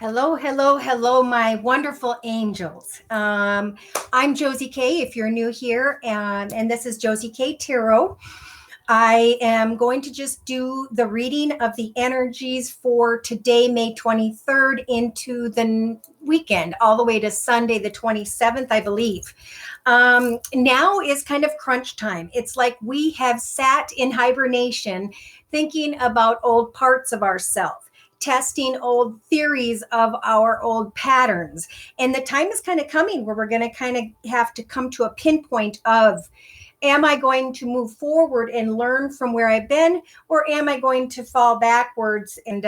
Hello, hello, hello, my wonderful angels. I'm Josie K, if you're new here, and this is Josie K Tarot. I am going to just do the reading of the energies for today, May 23rd, into the weekend, all the way to Sunday, the 27th, I believe. Now is kind of crunch time. It's like we have sat in hibernation thinking about old parts of ourselves, testing old theories of our old patterns. And the time is kind of coming where we're going to kind of have to come to a pinpoint of, am I going to move forward and learn from where I've been, or am I going to fall backwards and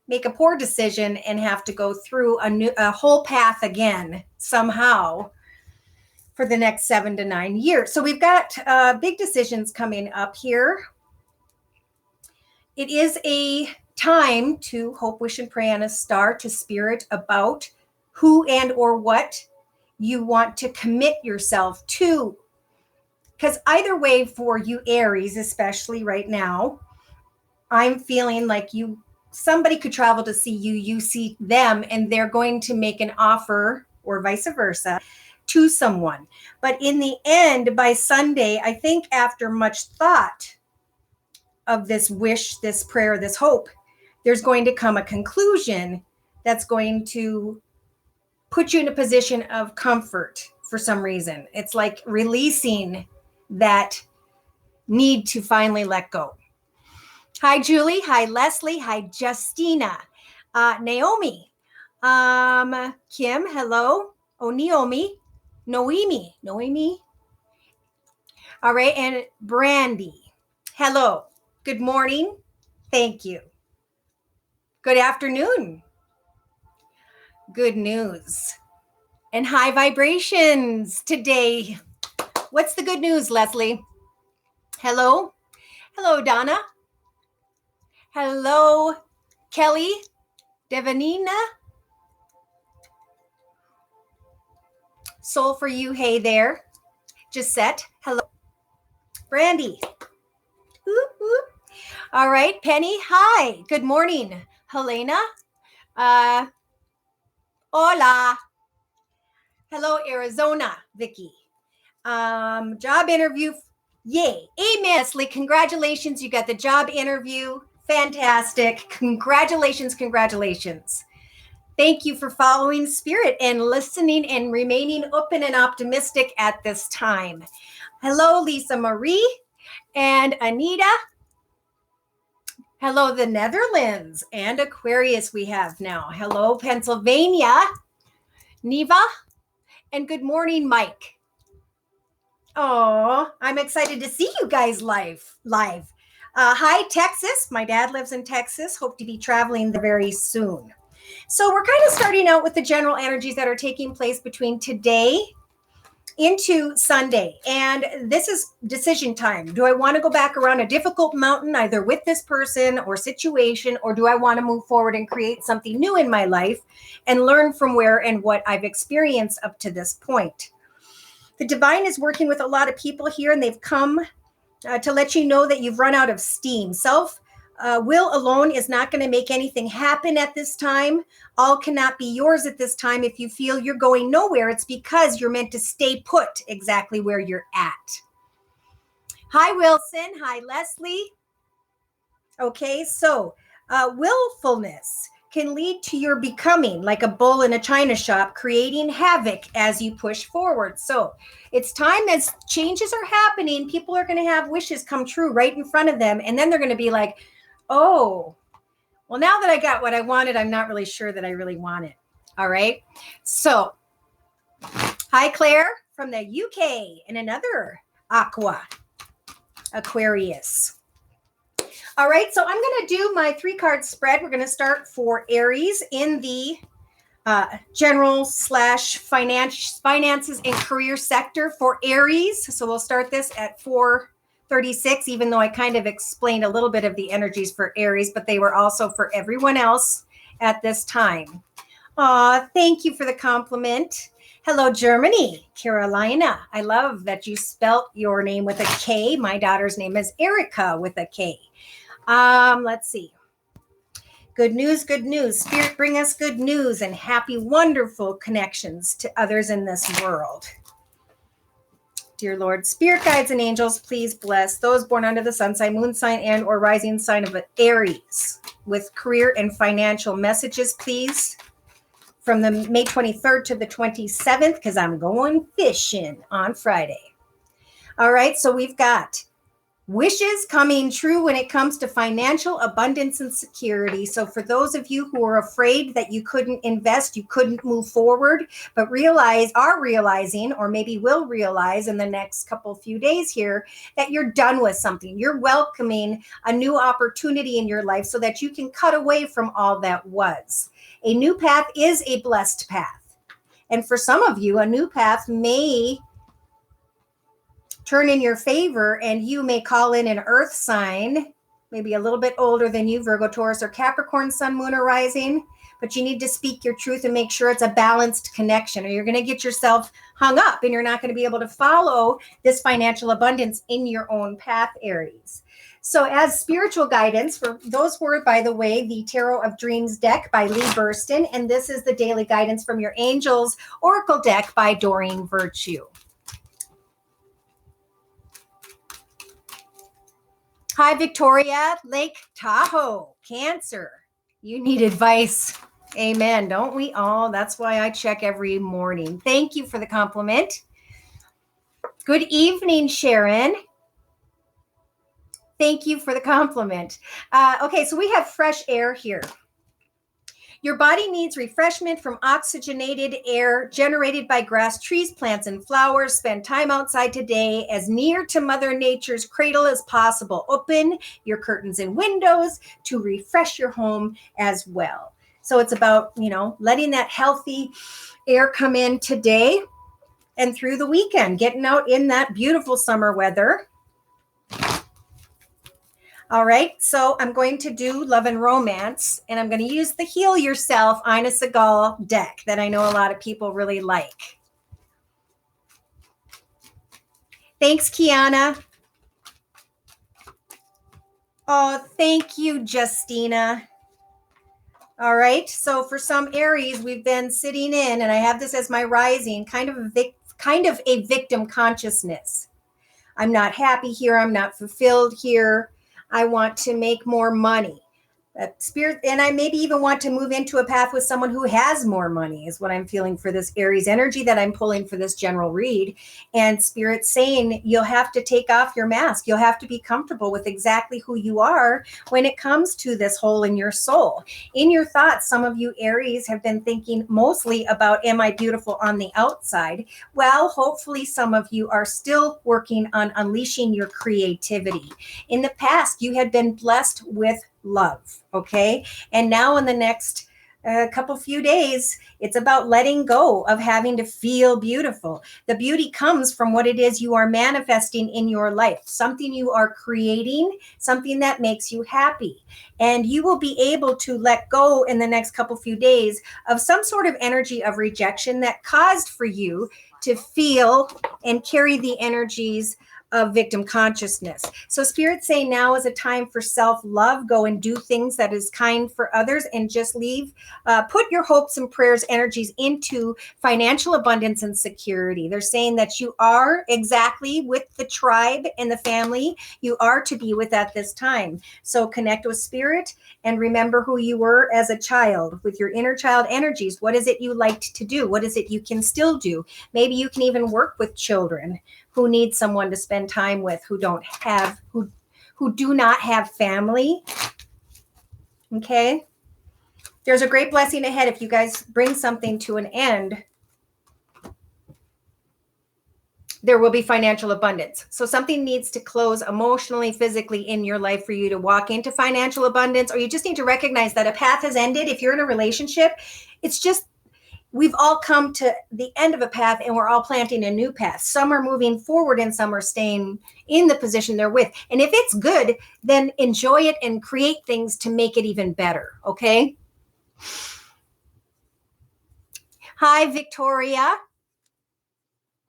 make a poor decision and have to go through a whole path again somehow for the next 7 to 9 years? So we've got big decisions coming up here. It is a time to hope, wish, and pray on a star to spirit about who and or what you want to commit yourself to. Because either way, for you Aries, especially right now, I'm feeling like somebody could travel to see you, you see them, and they're going to make an offer, or vice versa, to someone. But in the end, by Sunday, I think after much thought of this wish, this prayer, this hope, there's going to come a conclusion that's going to put you in a position of comfort for some reason. It's like releasing that need to finally let go. Hi, Julie. Hi, Leslie. Hi, Justina. Naomi. Kim, hello. Oh, Noemi. All right. And Brandy. Hello. Good morning. Thank you. Good afternoon. Good news. And high vibrations today. What's the good news, Leslie? Hello. Hello, Donna. Hello, Kelly. Devanina. Soul for you. Hey there. Gisette. Hello. Brandy. Whoop, whoop. All right, Penny. Hi. Good morning. Helena. Hola. Hello, Arizona. Vicky. Job interview. Yay. Amen. Leslie, congratulations. You got the job interview. Fantastic. Congratulations. Thank you for following spirit and listening and remaining open and optimistic at this time. Hello, Lisa Marie and Anita. Hello, the Netherlands and Aquarius we have now. Hello, Pennsylvania. Neva. And good morning, Mike. Oh, I'm excited to see you guys live. Hi, Texas. My dad lives in Texas. Hope to be traveling there very soon. So we're kind of starting out with the general energies that are taking place between today into Sunday. And this is decision time. Do I want to go back around a difficult mountain, either with this person or situation, or do I want to move forward and create something new in my life and learn from where and what I've experienced up to this point? The divine is working with a lot of people here, and they've come to let you know that you've run out of steam. Will alone is not going to make anything happen at this time. All cannot be yours at this time. If you feel you're going nowhere, it's because you're meant to stay put exactly where you're at. Hi, Wilson. Hi, Leslie. Okay, so willfulness can lead to your becoming like a bull in a china shop, creating havoc as you push forward. So it's time, as changes are happening, people are going to have wishes come true right in front of them. And then they're going to be like, oh, well, now that I got what I wanted, I'm not really sure that I really want it. All right. So hi, Claire from the UK and another Aquarius. All right. So I'm going to do my 3-card spread. We're going to start for Aries in the general / finances and career sector for Aries. So we'll start this at 436, even though I kind of explained a little bit of the energies for Aries, but they were also for everyone else at this time. Thank you for the compliment. Hello, Germany, Carolina. I love that you spelt your name with a K. My daughter's name is Erica with a K. Let's see. Good news, good news. Spirit, bring us good news and happy, wonderful connections to others in this world. Dear Lord, spirit guides and angels, please bless those born under the sun sign, moon sign, and or rising sign of Aries with career and financial messages, please. From the May 23rd to the 27th, because I'm going fishing on Friday. All right, so we've got wishes coming true when it comes to financial abundance and security. So for those of you who are afraid that you couldn't invest, you couldn't move forward, but are realizing, or maybe will realize in the next few days here, that you're done with something. You're welcoming a new opportunity in your life so that you can cut away from all that was. A new path is a blessed path. And for some of you, a new path may turn in your favor, and you may call in an earth sign, maybe a little bit older than you, Virgo, Taurus, or Capricorn, sun, moon, or rising, but you need to speak your truth and make sure it's a balanced connection, or you're going to get yourself hung up and you're not going to be able to follow this financial abundance in your own path, Aries. So as spiritual guidance, for those were, by the way, the Tarot of Dreams deck by Lee Burston, and this is the daily guidance from your Angels Oracle deck by Doreen Virtue. Hi, Victoria, Lake Tahoe, Cancer. You need advice. Amen. Don't we all? That's why I check every morning. Thank you for the compliment. Good evening, Sharon. Thank you for the compliment. Okay, so we have fresh air here. Your body needs refreshment from oxygenated air generated by grass, trees, plants, and flowers. Spend time outside today as near to Mother Nature's cradle as possible. Open your curtains and windows to refresh your home as well. So it's about, letting that healthy air come in today and through the weekend, getting out in that beautiful summer weather. All right, so I'm going to do love and romance, and I'm going to use the Heal Yourself Ina Segal deck that I know a lot of people really like. Thanks, Kiana. Oh, thank you, Justina. All right, so for some Aries, we've been sitting in, and I have this as my rising, kind of a victim consciousness. I'm not happy here. I'm not fulfilled here. I want to make more money. Spirit, and I maybe even want to move into a path with someone who has more money is what I'm feeling for this Aries energy that I'm pulling for this general read. And Spirit saying you'll have to take off your mask. You'll have to be comfortable with exactly who you are when it comes to this hole in your soul. In your thoughts, some of you Aries have been thinking mostly about, am I beautiful on the outside? Well, hopefully some of you are still working on unleashing your creativity. In the past, you had been blessed with love, okay? And now in the next few days, it's about letting go of having to feel beautiful. The beauty comes from what it is you are manifesting in your life, something you are creating, something that makes you happy. And you will be able to let go in the next few days of some sort of energy of rejection that caused for you to feel and carry the energies of victim consciousness. So Spirit's saying now is a time for self-love. Go and do things that is kind for others and just put your hopes and prayers, energies into financial abundance and security. They're saying that you are exactly with the tribe and the family you are to be with at this time. So connect with Spirit and remember who you were as a child with your inner child energies. What is it you liked to do? What is it you can still do? Maybe you can even work with children who need someone to spend time with, who do not have family. Okay. There's a great blessing ahead if you guys bring something to an end. There will be financial abundance. So something needs to close emotionally, physically in your life for you to walk into financial abundance, or you just need to recognize that a path has ended. If you're in a relationship, it's just, we've all come to the end of a path and we're all planting a new path. Some are moving forward and some are staying in the position they're with. And if it's good, then enjoy it and create things to make it even better. Okay. Hi, Victoria.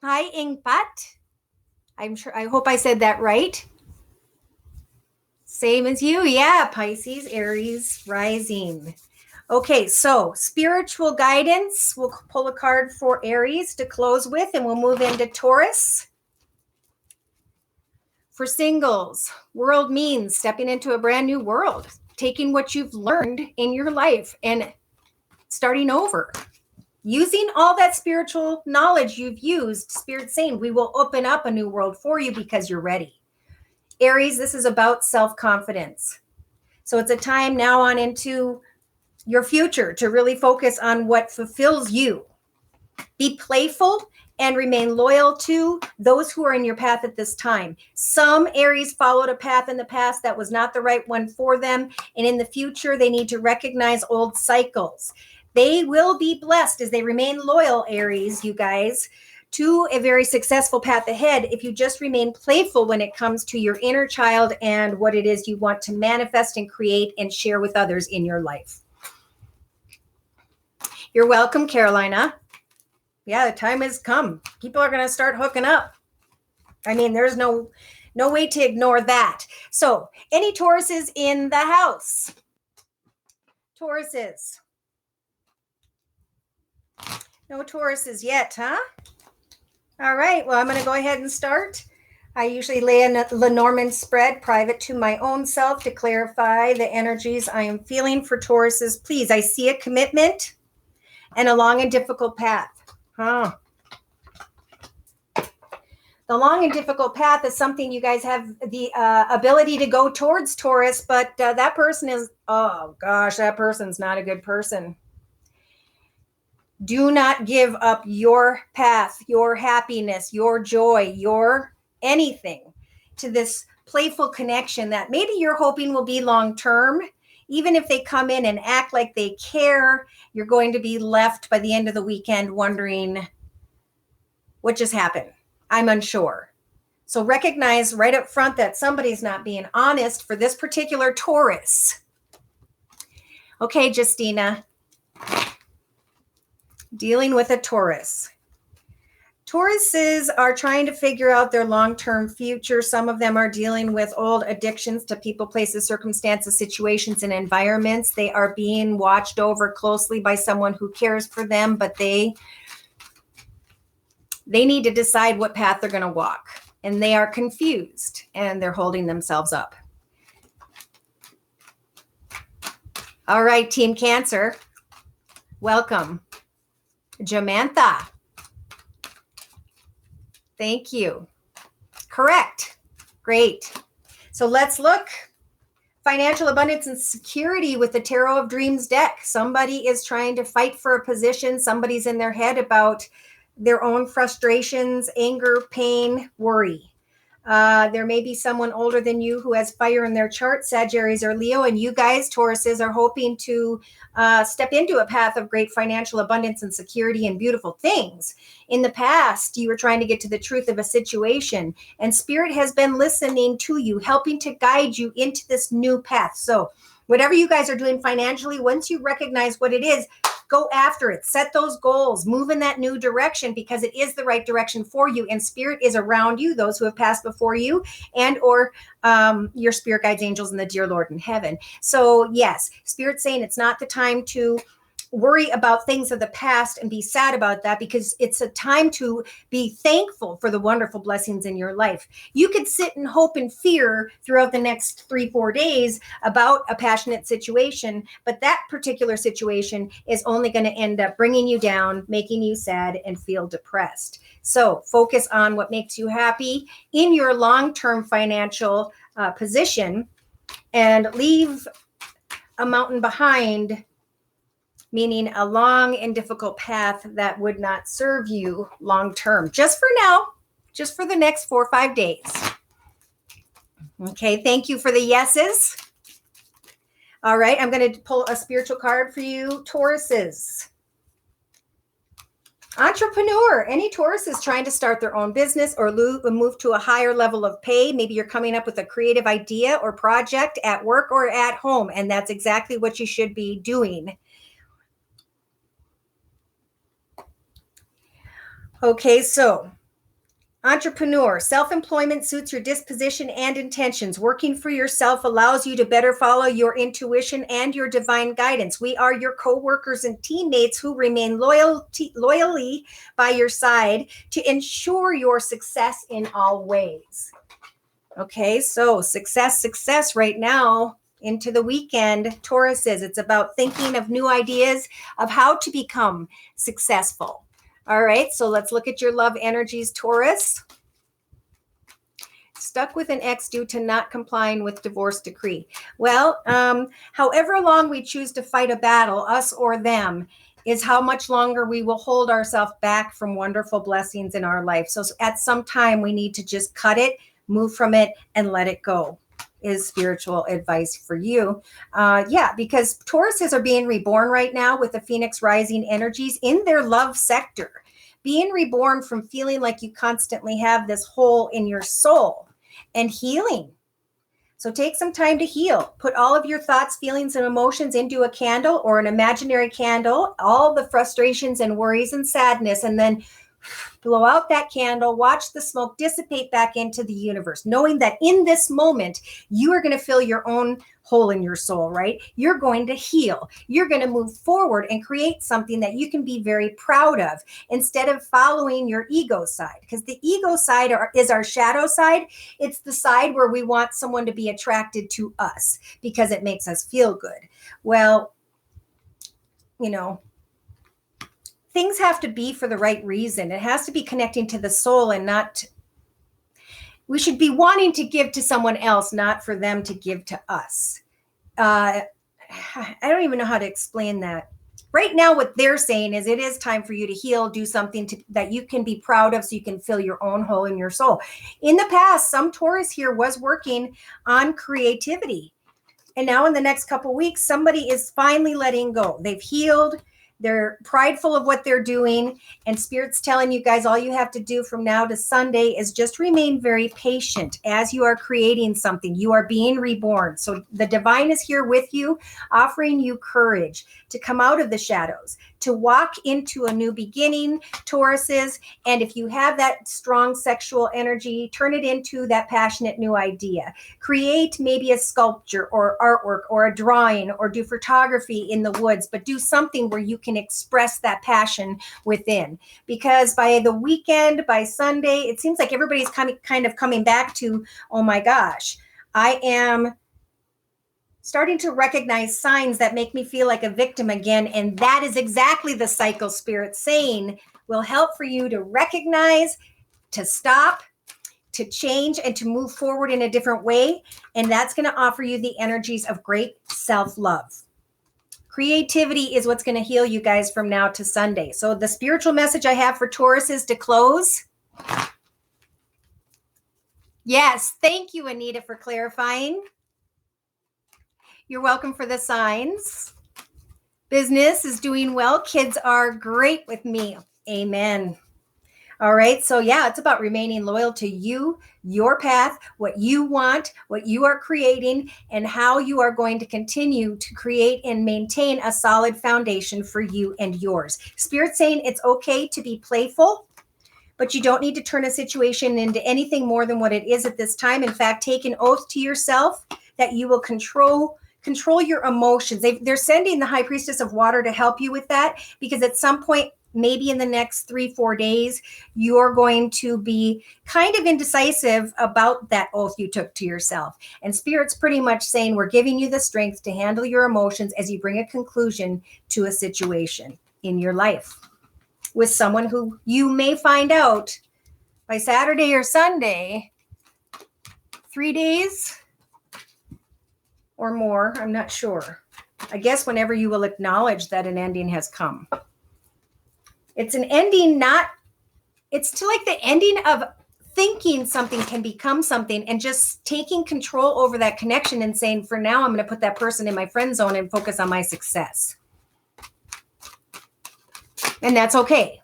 Hi, Ingpat. I hope I said that right. Same as you. Yeah, Pisces, Aries, rising. Okay, so spiritual guidance. We'll pull a card for Aries to close with, and we'll move into Taurus. For singles, world means stepping into a brand new world, taking what you've learned in your life and starting over. Using all that spiritual knowledge you've used, Spirit saying, we will open up a new world for you because you're ready. Aries, this is about self-confidence. So it's a time now on into your future to really focus on what fulfills you. Be playful and remain loyal to those who are in your path at this time. Some Aries followed a path in the past that was not the right one for them. And in the future, they need to recognize old cycles. They will be blessed as they remain loyal, Aries, you guys, to a very successful path ahead if you just remain playful when it comes to your inner child and what it is you want to manifest and create and share with others in your life. You're welcome, Carolina. Yeah, the time has come. People are going to start hooking up. I mean, there's no way to ignore that. So, any Tauruses in the house? Tauruses. No Tauruses yet, huh? All right, well, I'm going to go ahead and start. I usually lay a Lenormand spread private to my own self to clarify the energies I am feeling for Tauruses. Please, I see a commitment and a long and difficult path. The long and difficult path is something you guys have the ability to go towards, Taurus, but that person is, oh gosh, that person's not a good person. Do not give up your path, your happiness, your joy, your anything to this playful connection that maybe you're hoping will be long-term. Even if they come in and act like they care, you're going to be left by the end of the weekend wondering what just happened. I'm unsure. So recognize right up front that somebody's not being honest for this particular Taurus. Okay, Justina. Dealing with a Taurus. Tauruses are trying to figure out their long-term future. Some of them are dealing with old addictions to people, places, circumstances, situations, and environments. They are being watched over closely by someone who cares for them, but they need to decide what path they're going to walk. And they are confused, and they're holding themselves up. All right, Team Cancer. Welcome. Jamantha. Thank you. Correct. Great. So let's look. Financial abundance and security with the Tarot of Dreams deck. Somebody is trying to fight for a position. Somebody's in their head about their own frustrations, anger, pain, worry. There may be someone older than you who has fire in their chart, Sagittarius or Leo, and you guys, Tauruses, are hoping to step into a path of great financial abundance and security and beautiful things. In the past, you were trying to get to the truth of a situation, and Spirit has been listening to you, helping to guide you into this new path. So whatever you guys are doing financially, once you recognize what it is, go after it, set those goals, move in that new direction because it is the right direction for you. And Spirit is around you, those who have passed before you and or your spirit guides, angels, and the dear Lord in heaven. So yes, Spirit's saying it's not the time to worry about things of the past and be sad about that because it's a time to be thankful for the wonderful blessings in your life. You could sit and hope and fear throughout the next 3-4 days about a passionate situation, but that particular situation is only going to end up bringing you down, making you sad and feel depressed. So focus on what makes you happy in your long-term financial position and leave a mountain behind, meaning a long and difficult path that would not serve you long term. Just for now, just for the next 4 or 5 days. Okay, thank you for the yeses. All right, I'm going to pull a spiritual card for you, Tauruses. Entrepreneur, any Tauruses trying to start their own business or move to a higher level of pay. Maybe you're coming up with a creative idea or project at work or at home, and that's exactly what you should be doing. Okay, so Entrepreneur, self-employment suits your disposition and intentions. Working for yourself allows you to better follow your intuition and your divine guidance. We are your co-workers and teammates who remain loyally by your side to ensure your success in all ways. Okay, so success right now into the weekend, Tauruses. It's about thinking of new ideas of how to become successful. All right, so let's look at your love energies, Taurus. Stuck with an ex due to not complying with divorce decree. Well, however long we choose to fight a battle, us or them, is how much longer we will hold ourselves back from wonderful blessings in our life. So at some time, we need to just cut it, move from it, and let it go, is spiritual advice for you. Because Tauruses are being reborn right now with the Phoenix rising energies in their love sector, being reborn from feeling like you constantly have this hole in your soul and healing. So take some time to heal. Put all of your thoughts, feelings, and emotions into a candle or an imaginary candle, all the frustrations and worries and sadness, and then blow out that candle, watch the smoke dissipate back into the universe, knowing that in this moment, you are going to fill your own hole in your soul, right? You're going to heal. You're going to move forward and create something that you can be very proud of instead of following your ego side. Because the ego side is our shadow side. It's the side where we want someone to be attracted to us because it makes us feel good. Well, things have to be for the right reason. It has to be connecting to the soul and not, we should be wanting to give to someone else, not for them to give to us. I don't even know how to explain that. Right now, what they're saying is it is time for you to heal, do something that you can be proud of so you can fill your own hole in your soul. In the past, some Taurus here was working on creativity. And now in the next couple of weeks, somebody is finally letting go. They've healed. They're prideful of what they're doing. And Spirit's telling you guys all you have to do from now to Sunday is just remain very patient as you are creating something. You are being reborn. So the divine is here with you, offering you courage to come out of the shadows, to walk into a new beginning, Tauruses. And if you have that strong sexual energy, turn it into that passionate new idea. Create maybe a sculpture or artwork or a drawing or do photography in the woods, but do something where you can express that passion within. Because by the weekend, by Sunday, it seems like everybody's kind of coming back to, oh my gosh, I am starting to recognize signs that make me feel like a victim again. And that is exactly the cycle Spirit saying will help for you to recognize, to stop, to change, and to move forward in a different way. And that's going to offer you the energies of great self-love. Creativity is what's going to heal you guys from now to Sunday. So the spiritual message I have for Taurus is to close. Yes, thank you, Anita, for clarifying. You're welcome for the signs. Business is doing well. Kids are great with me. Amen. All right. So yeah, it's about remaining loyal to you, your path, what you want, what you are creating, and how you are going to continue to create and maintain a solid foundation for you and yours. Spirit saying it's okay to be playful, but you don't need to turn a situation into anything more than what it is at this time. In fact, take an oath to yourself that you will control your emotions. They're sending the High Priestess of Water to help you with that, because at some point, maybe in the next 3-4 days, you're going to be kind of indecisive about that oath you took to yourself. And Spirit's pretty much saying we're giving you the strength to handle your emotions as you bring a conclusion to a situation in your life with someone who you may find out by Saturday or Sunday, 3 days or more. I'm not sure. I guess whenever you will acknowledge that an ending has come. It's an ending, it's to like the ending of thinking something can become something and just taking control over that connection and saying, for now, I'm going to put that person in my friend zone and focus on my success. And that's okay.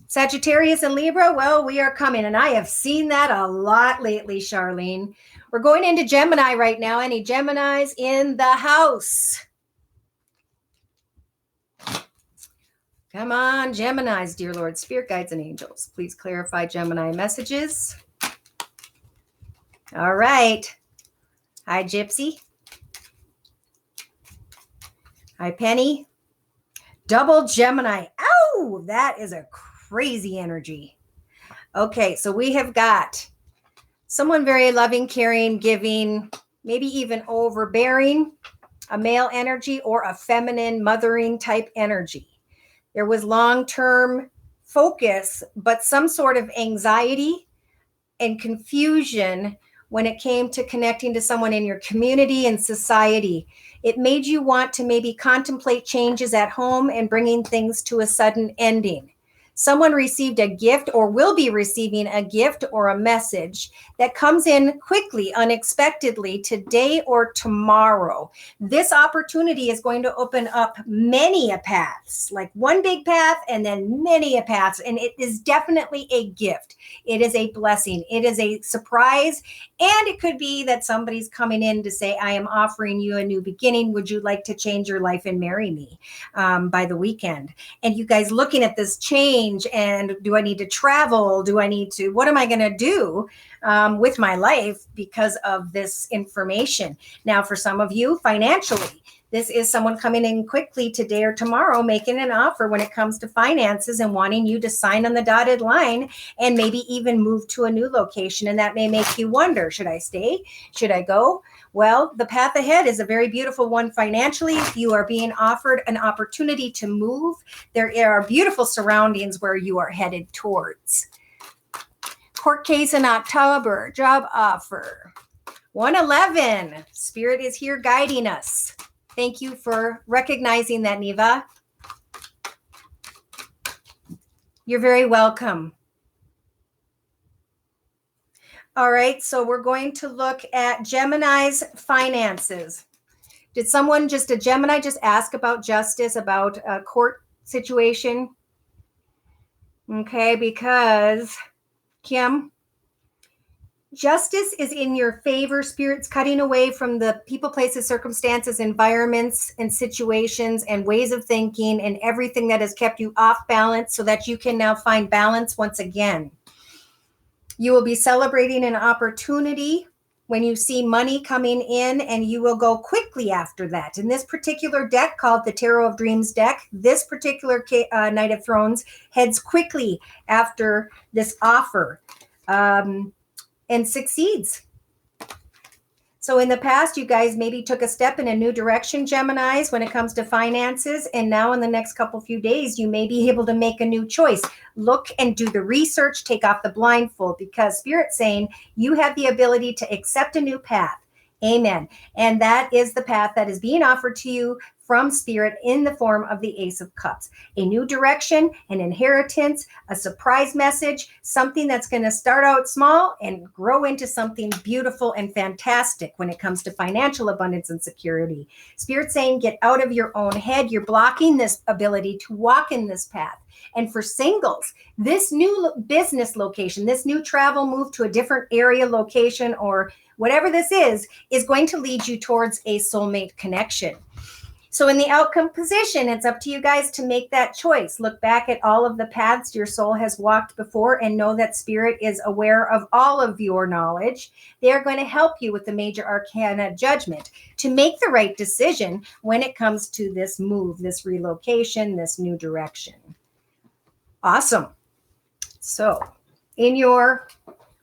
Sagittarius and Libra, well, we are coming. And I have seen that a lot lately, Charlene. We're going into Gemini right now. Any Geminis in the house? Come on, Geminis, dear Lord, spirit guides and angels. Please clarify Gemini messages. All right. Hi, Gypsy. Hi, Penny. Double Gemini. Ow, that is a crazy energy. Okay, so we have got someone very loving, caring, giving, maybe even overbearing, a male energy or a feminine mothering type energy. There was long-term focus, but some sort of anxiety and confusion when it came to connecting to someone in your community and society. It made you want to maybe contemplate changes at home and bringing things to a sudden ending. Someone received a gift or will be receiving a gift or a message that comes in quickly, unexpectedly, today or tomorrow. This opportunity is going to open up many a paths, like one big path and then many a paths. And it is definitely a gift. It is a blessing. It is a surprise. And it could be that somebody's coming in to say, I am offering you a new beginning. Would you like to change your life and marry me by the weekend? And you guys looking at this change, and do I need to travel? What am I going to do with my life because of this information? Now, for some of you, financially, this is someone coming in quickly today or tomorrow, making an offer when it comes to finances and wanting you to sign on the dotted line and maybe even move to a new location. And that may make you wonder, should I stay? Should I go? Well, the path ahead is a very beautiful one financially. If you are being offered an opportunity to move, there are beautiful surroundings where you are headed towards. Court case in October, job offer. 111, Spirit is here guiding us. Thank you for recognizing that, Neva. You're very welcome. All right, so we're going to look at Gemini's finances. Did someone, a Gemini, just ask about justice, about a court situation? Okay, because Kim, justice is in your favor. Spirit's cutting away from the people, places, circumstances, environments, and situations, and ways of thinking, and everything that has kept you off balance so that you can now find balance once again. You will be celebrating an opportunity when you see money coming in, and you will go quickly after that. In this particular deck called the Tarot of Dreams deck, this particular Knight of Thrones heads quickly after this offer and succeeds. So in the past, you guys maybe took a step in a new direction, Geminis, when it comes to finances. And now in the next few days, you may be able to make a new choice. Look and do the research, take off the blindfold, because Spirit's saying you have the ability to accept a new path. Amen. And that is the path that is being offered to you from Spirit in the form of the Ace of Cups. A new direction, an inheritance, a surprise message, something that's going to start out small and grow into something beautiful and fantastic when it comes to financial abundance and security. Spirit saying, get out of your own head. You're blocking this ability to walk in this path. And for singles, this new business location, this new travel move to a different area, location, or whatever this is going to lead you towards a soulmate connection. So in the outcome position, it's up to you guys to make that choice. Look back at all of the paths your soul has walked before and know that Spirit is aware of all of your knowledge. They are going to help you with the major arcana judgment to make the right decision when it comes to this move, this relocation, this new direction. Awesome. So in your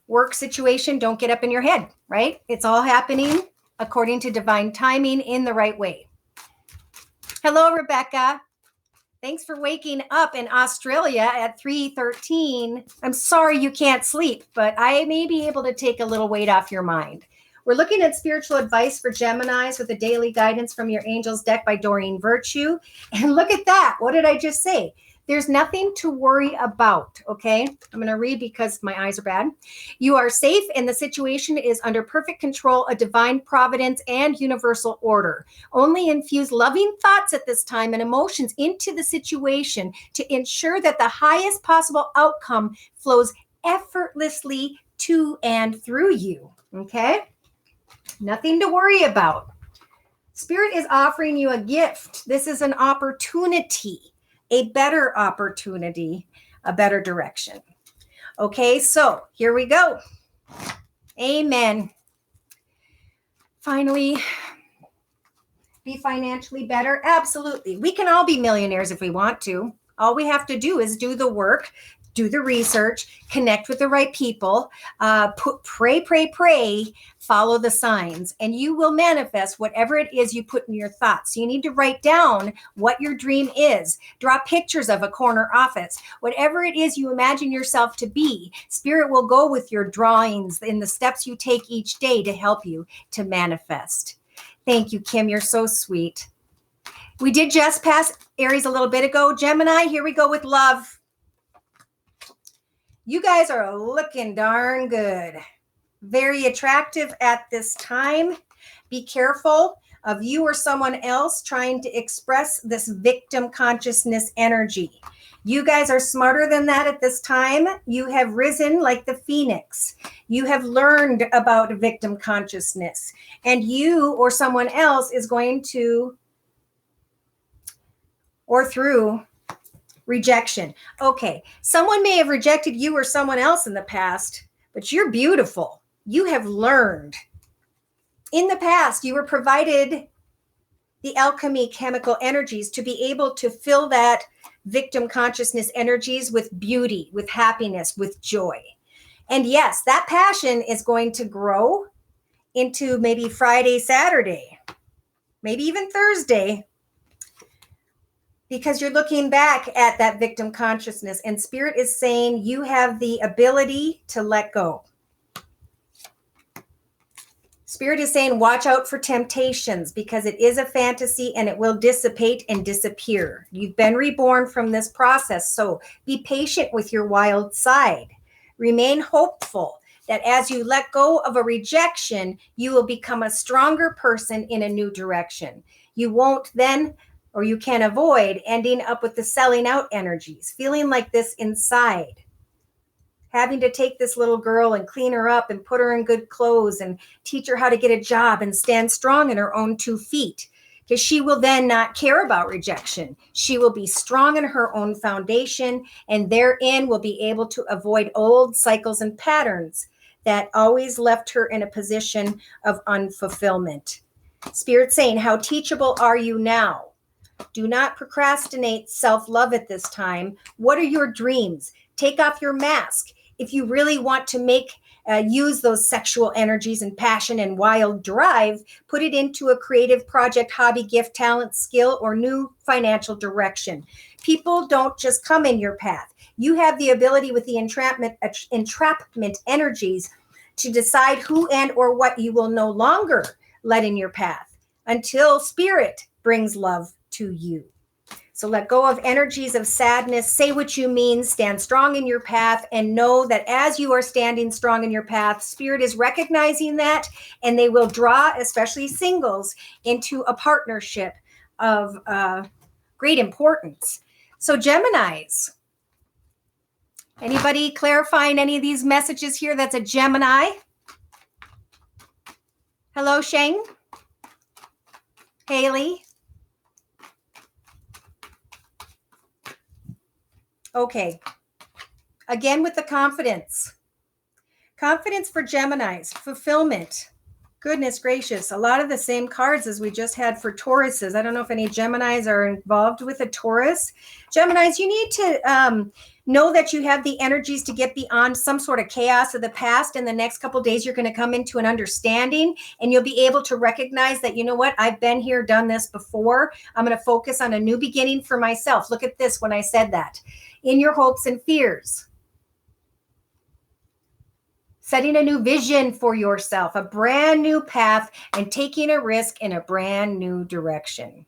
work situation, don't get up in your head, right? It's all happening according to divine timing in the right way. Hello, Rebecca. Thanks for waking up in Australia at 3:13. I'm sorry you can't sleep, but I may be able to take a little weight off your mind. We're looking at spiritual advice for Geminis with a daily guidance from your angels deck by Doreen Virtue. And look at that. What did I just say? There's nothing to worry about, okay? I'm going to read because my eyes are bad. You are safe and the situation is under perfect control, a divine providence and universal order. Only infuse loving thoughts at this time and emotions into the situation to ensure that the highest possible outcome flows effortlessly to and through you, okay? Nothing to worry about. Spirit is offering you a gift. This is an opportunity. a better opportunity, a better direction. Okay, so here we go. Amen. Finally, be financially better? Absolutely. We can all be millionaires if we want to. All we have to do is do the work, do the research, connect with the right people, pray, follow the signs, and you will manifest whatever it is you put in your thoughts. So you need to write down what your dream is. Draw pictures of a corner office. Whatever it is you imagine yourself to be, Spirit will go with your drawings in the steps you take each day to help you to manifest. Thank you, Kim. You're so sweet. We did just pass Aries a little bit ago. Gemini, here we go with love. You guys are looking darn good. Very attractive at this time. Be careful of you or someone else trying to express this victim consciousness energy. You guys are smarter than that at this time. You have risen like the phoenix. You have learned about victim consciousness, and you or someone else is going to, or through rejection. Okay, someone may have rejected you or someone else in the past, but you're beautiful. You have learned. In the past, you were provided the alchemy chemical energies to be able to fill that victim consciousness energies with beauty, with happiness, with joy. And yes, that passion is going to grow into maybe Friday, Saturday, maybe even Thursday, because you're looking back at that victim consciousness, and Spirit is saying you have the ability to let go. Spirit is saying watch out for temptations, because it is a fantasy and it will dissipate and disappear. You've been reborn from this process, so be patient with your wild side. Remain hopeful that as you let go of a rejection, you will become a stronger person in a new direction. You won't then, or you can avoid ending up with the selling out energies, feeling like this inside. Having to take this little girl and clean her up and put her in good clothes and teach her how to get a job and stand strong in her own 2 feet, because she will then not care about rejection. She will be strong in her own foundation, and therein will be able to avoid old cycles and patterns that always left her in a position of unfulfillment. Spirit saying, how teachable are you now? Do not procrastinate self-love at this time. What are your dreams? Take off your mask. If you really want to use those sexual energies and passion and wild drive, put it into a creative project, hobby, gift, talent, skill, or new financial direction. People don't just come in your path. You have the ability with the entrapment energies to decide who and or what you will no longer let in your path until Spirit brings love to you. So let go of energies of sadness, say what you mean, stand strong in your path, and know that as you are standing strong in your path, Spirit is recognizing that, and they will draw, especially singles, into a partnership of great importance. So Geminis, anybody clarifying any of these messages here that's a Gemini? Hello, Sheng? Haley? Okay. Again, with the confidence. Confidence for Geminis, fulfillment. Goodness gracious, a lot of the same cards as we just had for Tauruses. I don't know if any Geminis are involved with a Taurus. Geminis, you need to know that you have the energies to get beyond some sort of chaos of the past. In the next couple of days, you're going to come into an understanding, and you'll be able to recognize that, you know what, I've been here, done this before. I'm going to focus on a new beginning for myself. Look at this when I said that. In your hopes and fears. Setting a new vision for yourself, a brand new path, and taking a risk in a brand new direction.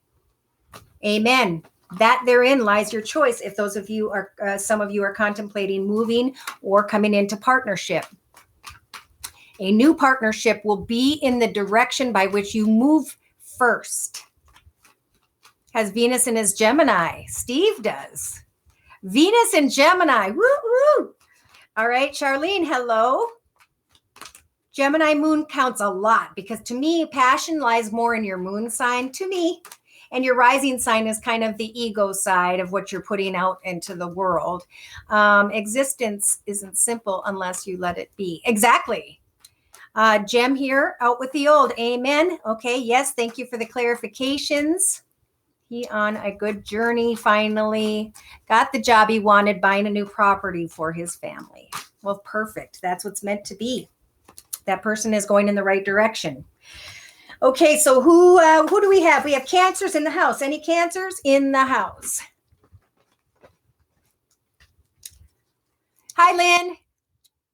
Amen. That therein lies your choice if those of you are, some of you are contemplating moving or coming into partnership. A new partnership will be in the direction by which you move first. Has Venus in his Gemini. Steve does. Venus in Gemini. Woo woo. All right, Charlene, hello. Gemini moon counts a lot because to me, passion lies more in your moon sign. To me, And your rising sign is kind of the ego side of what you're putting out into the world. Existence isn't simple unless you let it be. Exactly. Jem here, out with the old. Amen. Okay. Yes. Thank you for the clarifications. He on a good journey, finally. Got the job he wanted, buying a new property for his family. Well, perfect. That's what's meant to be. That person is going in the right direction. Okay, so who do we have? We have Cancers in the house. Any Cancers in the house? Hi, Lynn.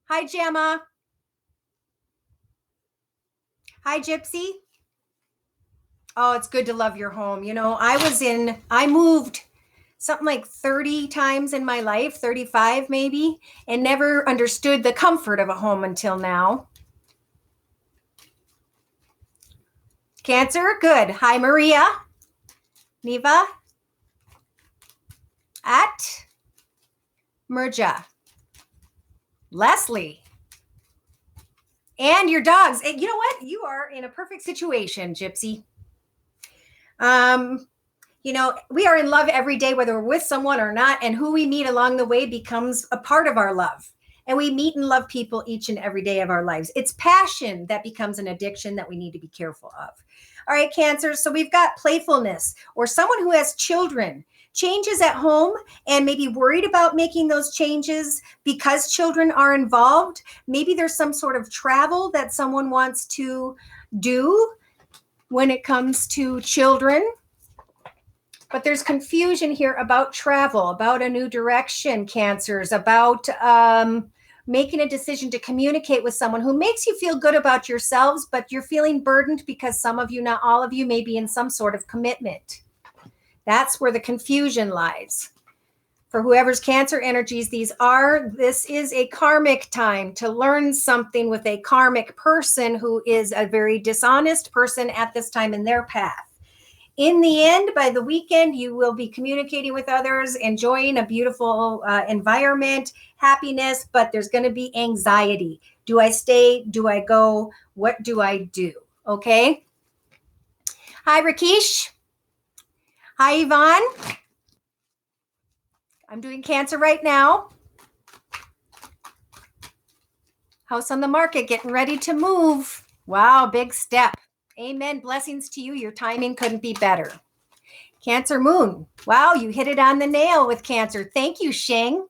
Hi, Gemma. Hi, Gypsy. Oh, it's good to love your home. You know, I moved something like 30 times in my life, 35 maybe, and never understood the comfort of a home until now. Cancer, good. Hi, Maria. Neva. At Merja. Leslie. And your dogs. And you know what? You are in a perfect situation, Gypsy. You know, we are in love every day, whether we're with someone or not, and who we meet along the way becomes a part of our love. And we meet and love people each and every day of our lives. It's passion that becomes an addiction that we need to be careful of. All right, Cancer. So we've got playfulness, or someone who has children, changes at home and maybe worried about making those changes because children are involved. Maybe there's some sort of travel that someone wants to do when it comes to children. But there's confusion here about travel, about a new direction, Cancers, about making a decision to communicate with someone who makes you feel good about yourselves, but you're feeling burdened because some of you, not all of you, may be in some sort of commitment. That's where the confusion lies. For whoever's Cancer energies this is a karmic time to learn something with a karmic person who is a very dishonest person at this time in their path. In the end, by the weekend, you will be communicating with others, enjoying a beautiful environment, happiness, but there's going to be anxiety. Do I stay? Do I go? What do I do? Okay. Hi, Rakesh. Hi, Yvonne. I'm doing Cancer right now. House on the market, getting ready to move. Wow, big step. Amen. Blessings to you. Your timing couldn't be better. Cancer moon. Wow, you hit it on the nail with Cancer. Thank you, Shing.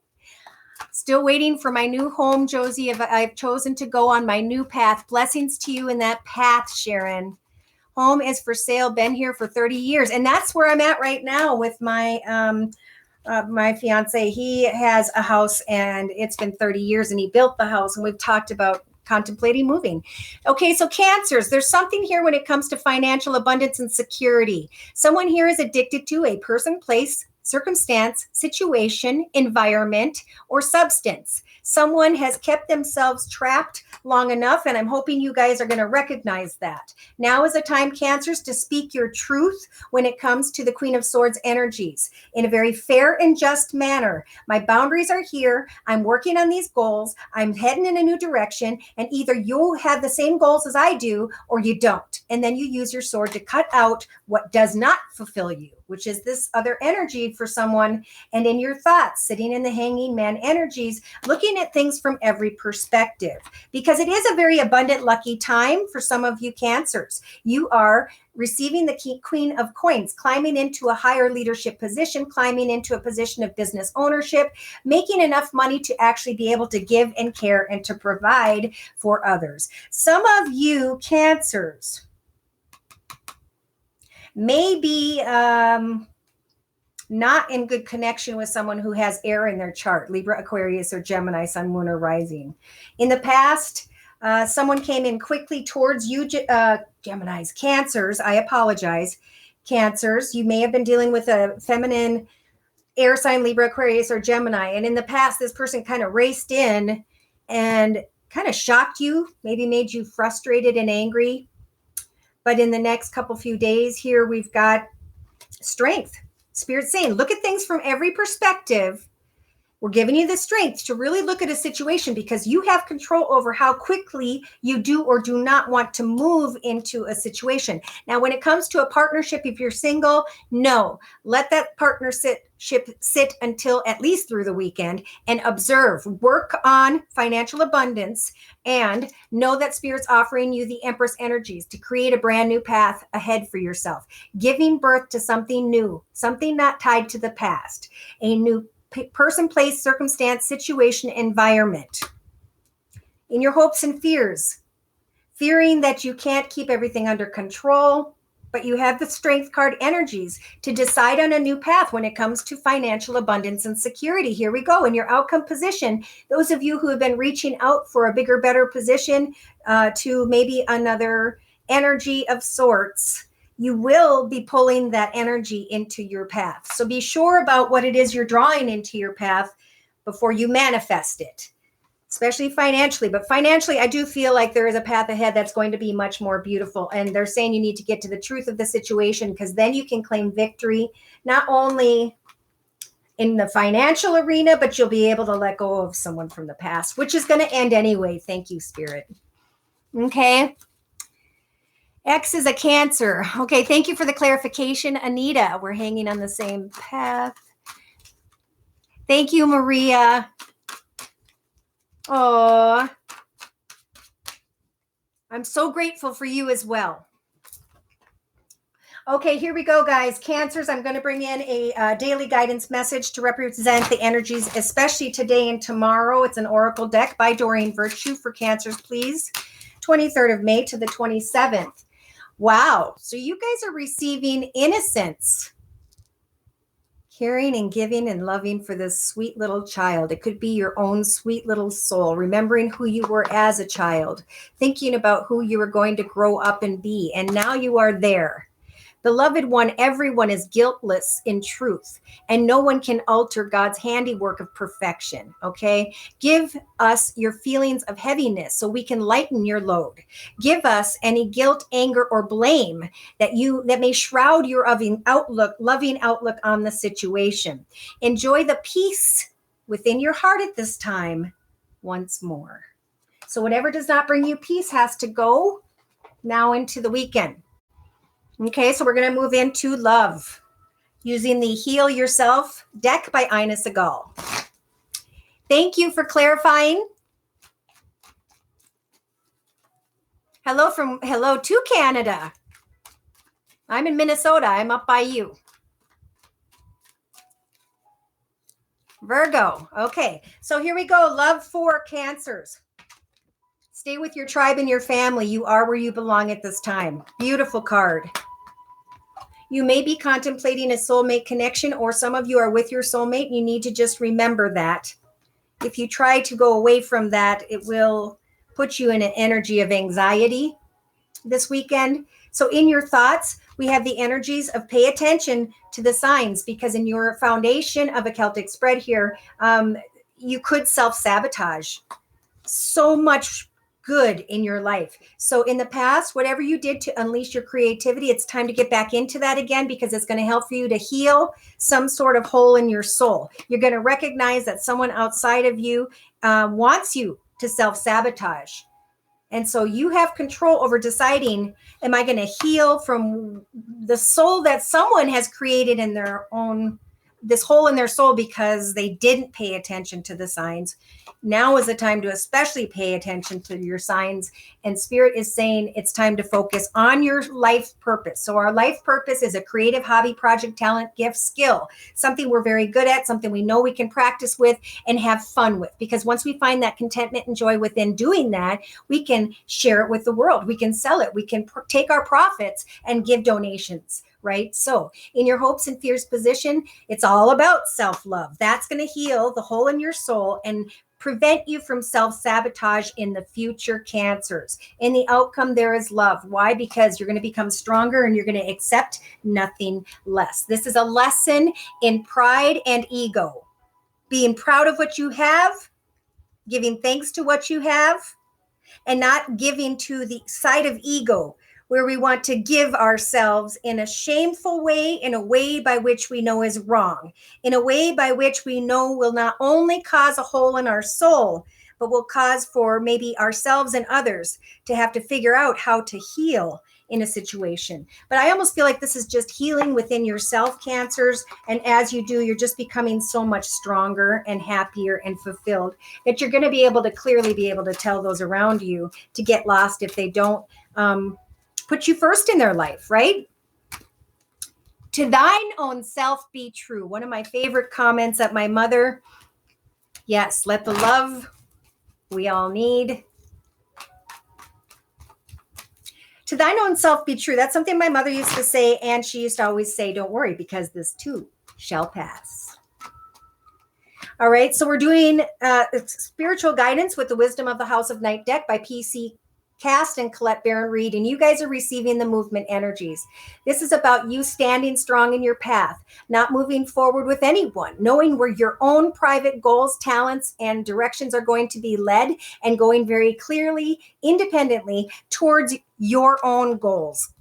Still waiting for my new home, Josie. I've chosen to go on my new path. Blessings to you in that path, Sharon. Home is for sale. Been here for 30 years. And that's where I'm at right now with my fiance. He has a house and it's been 30 years and he built the house, and we've talked about contemplating moving. Okay, so Cancers, there's something here when it comes to financial abundance and security. Someone here is addicted to a person, place, circumstance, situation, environment, or substance. Someone has kept themselves trapped long enough, and I'm hoping you guys are going to recognize that. Now is a time, Cancers, to speak your truth when it comes to the Queen of Swords energies in a very fair and just manner. My boundaries are here. I'm working on these goals. I'm heading in a new direction, and either you have the same goals as I do or you don't. And then you use your sword to cut out what does not fulfill you, which is this other energy for someone. And in your thoughts, sitting in the Hanging Man energies, looking at things from every perspective, because it is a very abundant, lucky time for some of you Cancers. You are receiving the Queen of Coins, climbing into a higher leadership position, climbing into a position of business ownership, making enough money to actually be able to give and care and to provide for others. Some of you Cancers may be not in good connection with someone who has air in their chart, Libra, Aquarius, or Gemini, Sun, Moon, or Rising. In the past, someone came in quickly towards you, Geminis, Cancers. I apologize. Cancers, you may have been dealing with a feminine air sign, Libra, Aquarius, or Gemini. And in the past, this person kind of raced in and kind of shocked you, maybe made you frustrated and angry. But in the next few days here, we've got strength. Spirit saying, look at things from every perspective We're giving you the strength to really look at a situation because you have control over how quickly you do or do not want to move into a situation. Now, when it comes to a partnership, if you're single, no, let that partnership sit until at least through the weekend and observe, work on financial abundance, and know that Spirit's offering you the Empress energies to create a brand new path ahead for yourself, giving birth to something new, something not tied to the past, a new person, place, circumstance, situation, environment. In your hopes and fears, fearing that you can't keep everything under control, but you have the strength card energies to decide on a new path when it comes to financial abundance and security. Here we go. In your outcome position, those of you who have been reaching out for a bigger, better position, to maybe another energy of sorts, you will be pulling that energy into your path. So be sure about what it is you're drawing into your path before you manifest it, especially financially. But financially, I do feel like there is a path ahead that's going to be much more beautiful. And they're saying you need to get to the truth of the situation because then you can claim victory, not only in the financial arena, but you'll be able to let go of someone from the past, which is going to end anyway. Thank you, Spirit. Okay. X is a Cancer. Okay, thank you for the clarification, Anita. We're hanging on the same path. Thank you, Maria. Oh, I'm so grateful for you as well. Okay, here we go, guys. Cancers, I'm going to bring in a daily guidance message to represent the energies, especially today and tomorrow. It's an oracle deck by Doreen Virtue for Cancers, please. 23rd of May to the 27th. Wow. So you guys are receiving innocence, caring and giving and loving for this sweet little child. It could be your own sweet little soul, remembering who you were as a child, thinking about who you were going to grow up and be. And now you are there. Beloved one, everyone is guiltless in truth, and no one can alter God's handiwork of perfection, okay? Give us your feelings of heaviness so we can lighten your load. Give us any guilt, anger, or blame that may shroud your loving outlook on the situation. Enjoy the peace within your heart at this time once more. So whatever does not bring you peace has to go now into the weekend. Okay, so we're going to move into love using the Heal Yourself deck by Ina Segal. Thank you for clarifying. Hello to Canada. I'm in Minnesota. I'm up by you. Virgo. Okay, so here we go. Love for Cancers. Stay with your tribe and your family. You are where you belong at this time. Beautiful card. You may be contemplating a soulmate connection, or some of you are with your soulmate. You need to just remember that. If you try to go away from that, it will put you in an energy of anxiety this weekend. So in your thoughts, we have the energies of pay attention to the signs, because in your foundation of a Celtic spread here, you could self-sabotage so much good in your life. So in the past, whatever you did to unleash your creativity, it's time to get back into that again, because it's going to help for you to heal some sort of hole in your soul. You're going to recognize that someone outside of you wants you to self-sabotage. And so you have control over deciding, am I going to heal from the soul that someone has created in their own, this hole in their soul because they didn't pay attention to the signs. Now is the time to especially pay attention to your signs. And Spirit is saying it's time to focus on your life purpose. So our life purpose is a creative hobby, project, talent, gift, skill, something we're very good at, something we know we can practice with and have fun with. Because once we find that contentment and joy within doing that, we can share it with the world. We can sell it. We can take our profits and give donations. Right? So in your hopes and fears position, it's all about self-love. That's going to heal the hole in your soul and prevent you from self-sabotage in the future, Cancers. In the outcome, there is love. Why? Because you're going to become stronger and you're going to accept nothing less. This is a lesson in pride and ego. Being proud of what you have, giving thanks to what you have, and not giving to the side of ego where we want to give ourselves in a shameful way, in a way by which we know is wrong, in a way by which we know will not only cause a hole in our soul, but will cause for maybe ourselves and others to have to figure out how to heal in a situation. But I almost feel like this is just healing within yourself, Cancers. And as you do, you're just becoming so much stronger and happier and fulfilled that you're going to be able to clearly be able to tell those around you to get lost if they don't put you first in their life, right? To thine own self be true. One of my favorite comments that my mother, yes, let the love we all need. To thine own self be true. That's something my mother used to say, and she used to always say, don't worry, because this too shall pass. All right, so we're doing spiritual guidance with the Wisdom of the House of Night deck by PC Cast and Colette Baron Reed, and you guys are receiving the movement energies. This is about you standing strong in your path, not moving forward with anyone, knowing where your own private goals, talents, and directions are going to be led, and going very clearly, independently towards your own goals,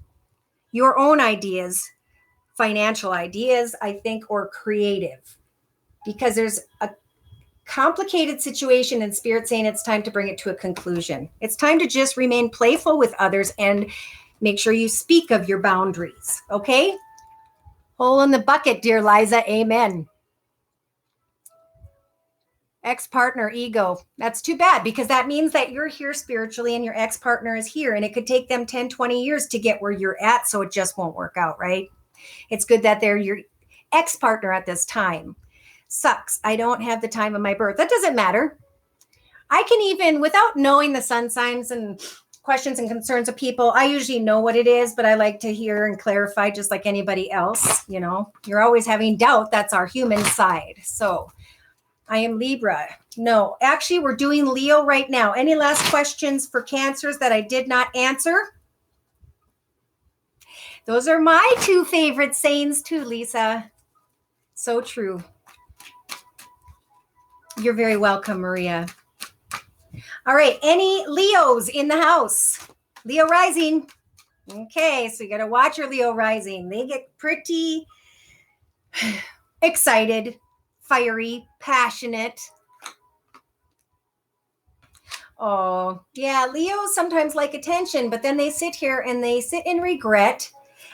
your own ideas, financial ideas, I think, or creative, because there's a complicated situation and Spirit saying it's time to bring it to a conclusion. It's time to just remain playful with others and make sure you speak of your boundaries. Okay? Hole in the bucket, dear Liza. Amen. Ex-partner ego. That's too bad, because that means that you're here spiritually and your ex-partner is here, and it could take them 10, 20 years to get where you're at, so it just won't work out, right? It's good that they're your ex-partner at this time. Sucks. I don't have the time of my birth. That doesn't matter. I can even, without knowing the sun signs and questions and concerns of people, I usually know what it is, but I like to hear and clarify just like anybody else. You know, you're always having doubt. That's our human side. So I am Libra. No, actually, we're doing Leo right now. Any last questions for Cancers that I did not answer? Those are my two favorite sayings too, Lisa. So true. You're very welcome, Maria. All right. Any Leos in the house? Leo rising. Okay. So you got to watch your Leo rising. They get pretty excited, fiery, passionate. Oh, yeah. Leos sometimes like attention, but then they sit here and they sit in regret.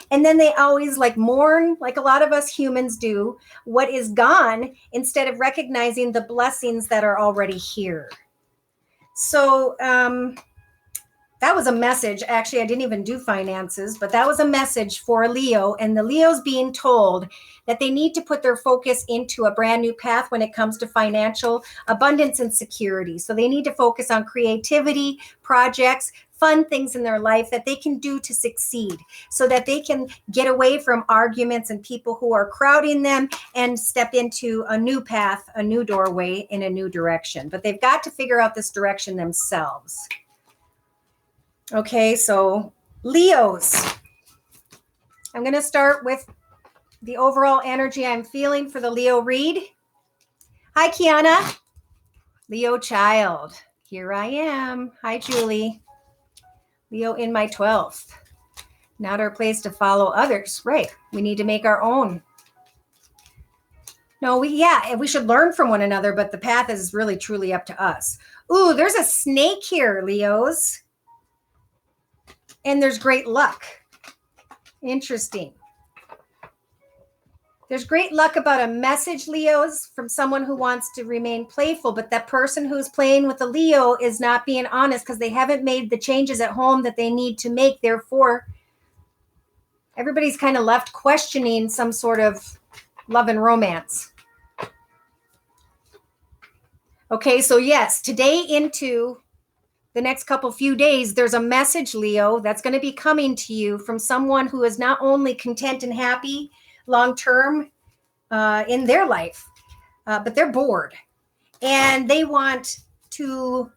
And then they always like mourn, like a lot of us humans do, what is gone, instead of recognizing the blessings that are already here. So that was a message. Actually, I didn't even do finances, but that was a message for Leo. And the Leo's being told that they need to put their focus into a brand new path when it comes to financial abundance and security. So they need to focus on creativity, projects, fun things in their life that they can do to succeed, so that they can get away from arguments and people who are crowding them and step into a new path, a new doorway in a new direction. But they've got to figure out this direction themselves. Okay, so Leos. I'm going to start with the overall energy I'm feeling for the Leo read. Hi, Kiana. Leo child. Here I am. Hi, Julie. Leo in my 12th. Not our place to follow others. Right. We need to make our own. No, we should learn from one another, but the path is really truly up to us. Ooh, there's a snake here, Leos. And there's great luck. Interesting. There's great luck about a message, Leos, from someone who wants to remain playful, but that person who's playing with the Leo is not being honest because they haven't made the changes at home that they need to make. Therefore, everybody's kind of left questioning some sort of love and romance. Okay, so yes, today into the next few days, there's a message, Leo, that's going to be coming to you from someone who is not only content and happy long-term in their life, but they're bored and they want to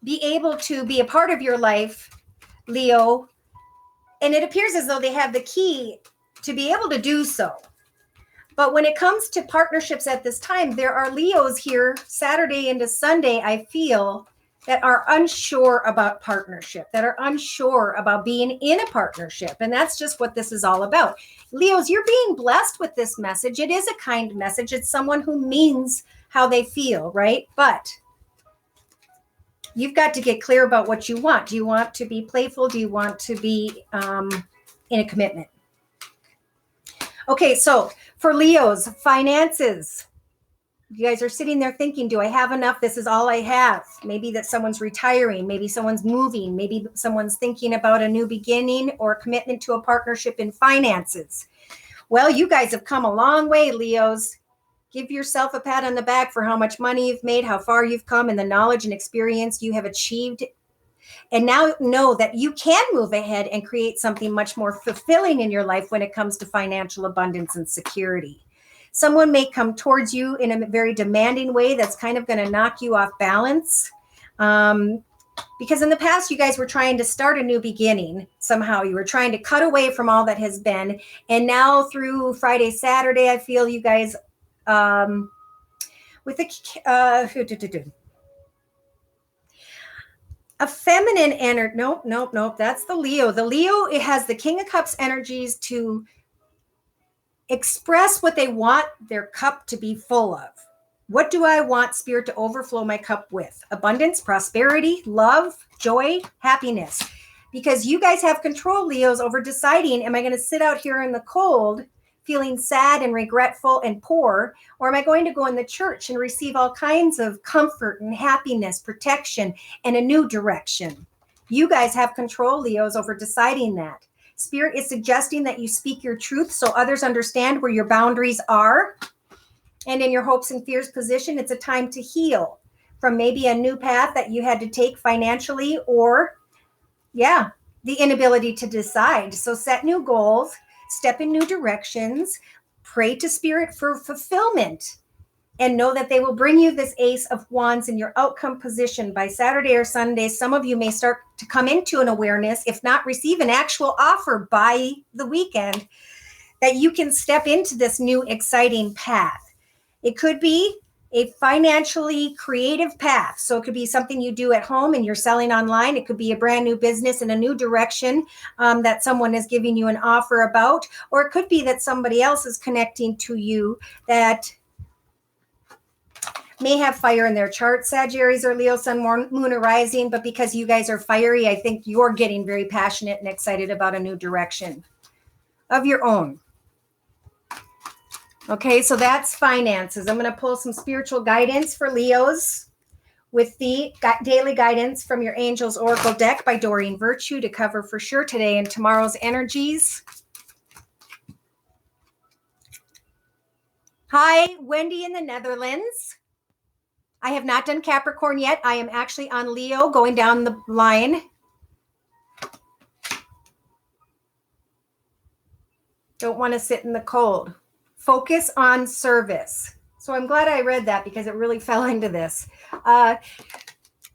be able to be a part of your life, Leo. And it appears as though they have the key to be able to do so. But when it comes to partnerships at this time, there are Leos here Saturday into Sunday, I feel, that are unsure about partnership, that are unsure about being in a partnership. And that's just what this is all about. Leos, you're being blessed with this message. It is a kind message. It's someone who means how they feel, right? But you've got to get clear about what you want. Do you want to be playful? Do you want to be in a commitment? Okay, so for Leos, finances. You guys are sitting there thinking, do I have enough? This is all I have. Maybe that someone's retiring. Maybe someone's moving. Maybe someone's thinking about a new beginning or a commitment to a partnership in finances. Well, you guys have come a long way, Leos. Give yourself a pat on the back for how much money you've made, how far you've come, and the knowledge and experience you have achieved. And now know that you can move ahead and create something much more fulfilling in your life when it comes to financial abundance and security. Someone may come towards you in a very demanding way that's kind of going to knock you off balance. Because in the past, you guys were trying to start a new beginning. Somehow you were trying to cut away from all that has been. And now through Friday, Saturday, I feel you guys with a feminine energy. Nope. That's the Leo. The Leo, it has the King of Cups energies to express what they want their cup to be full of. What do I want Spirit to overflow my cup with? Abundance, prosperity, love, joy, happiness. Because you guys have control, Leos, over deciding, am I going to sit out here in the cold feeling sad and regretful and poor, or am I going to go in the church and receive all kinds of comfort and happiness, protection, and a new direction? You guys have control, Leos, over deciding that. Spirit is suggesting that you speak your truth so others understand where your boundaries are. And in your hopes and fears position, it's a time to heal from maybe a new path that you had to take financially or, the inability to decide. So set new goals, step in new directions, pray to Spirit for fulfillment, and know that they will bring you this Ace of Wands in your outcome position by Saturday or Sunday. Some of you may start to come into an awareness, if not receive an actual offer by the weekend, that you can step into this new exciting path. It could be a financially creative path. So it could be something you do at home and you're selling online. It could be a brand new business in a new direction that someone is giving you an offer about, or it could be that somebody else is connecting to you that may have fire in their chart, Sagittarius or Leo, Sun, Moon, or Rising, but because you guys are fiery, I think you're getting very passionate and excited about a new direction of your own. Okay, so that's finances. I'm going to pull some spiritual guidance for Leos with the daily guidance from your Angels Oracle deck by Doreen Virtue to cover for sure today and tomorrow's energies. Hi, Wendy in the Netherlands. I have not done Capricorn yet. I am actually on Leo going down the line. Don't want to sit in the cold. Focus on service. So I'm glad I read that because it really fell into this.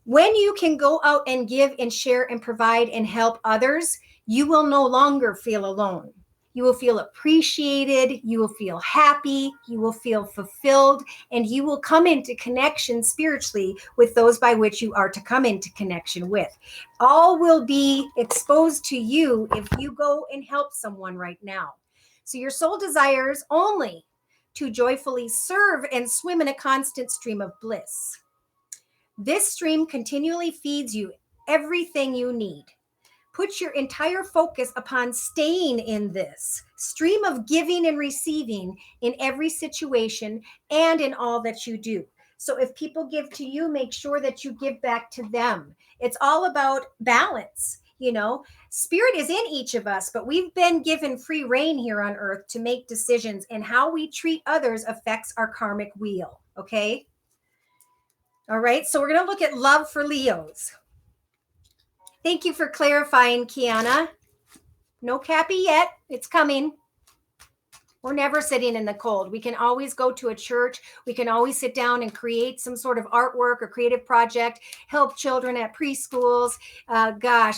When you can go out and give and share and provide and help others, you will no longer feel alone. You will feel appreciated, you will feel happy, you will feel fulfilled, and you will come into connection spiritually with those by which you are to come into connection with. All will be exposed to you if you go and help someone right now. So your soul desires only to joyfully serve and swim in a constant stream of bliss. This stream continually feeds you everything you need. Put your entire focus upon staying in this stream of giving and receiving in every situation and in all that you do. So if people give to you, make sure that you give back to them. It's all about balance. You know, Spirit is in each of us, but we've been given free reign here on earth to make decisions, and how we treat others affects our karmic wheel. Okay. All right. So we're going to look at love for Leos. Thank you for clarifying, Kiana. No Cappy yet. It's coming. We're never sitting in the cold. We can always go to a church. We can always sit down and create some sort of artwork or creative project, help children at preschools.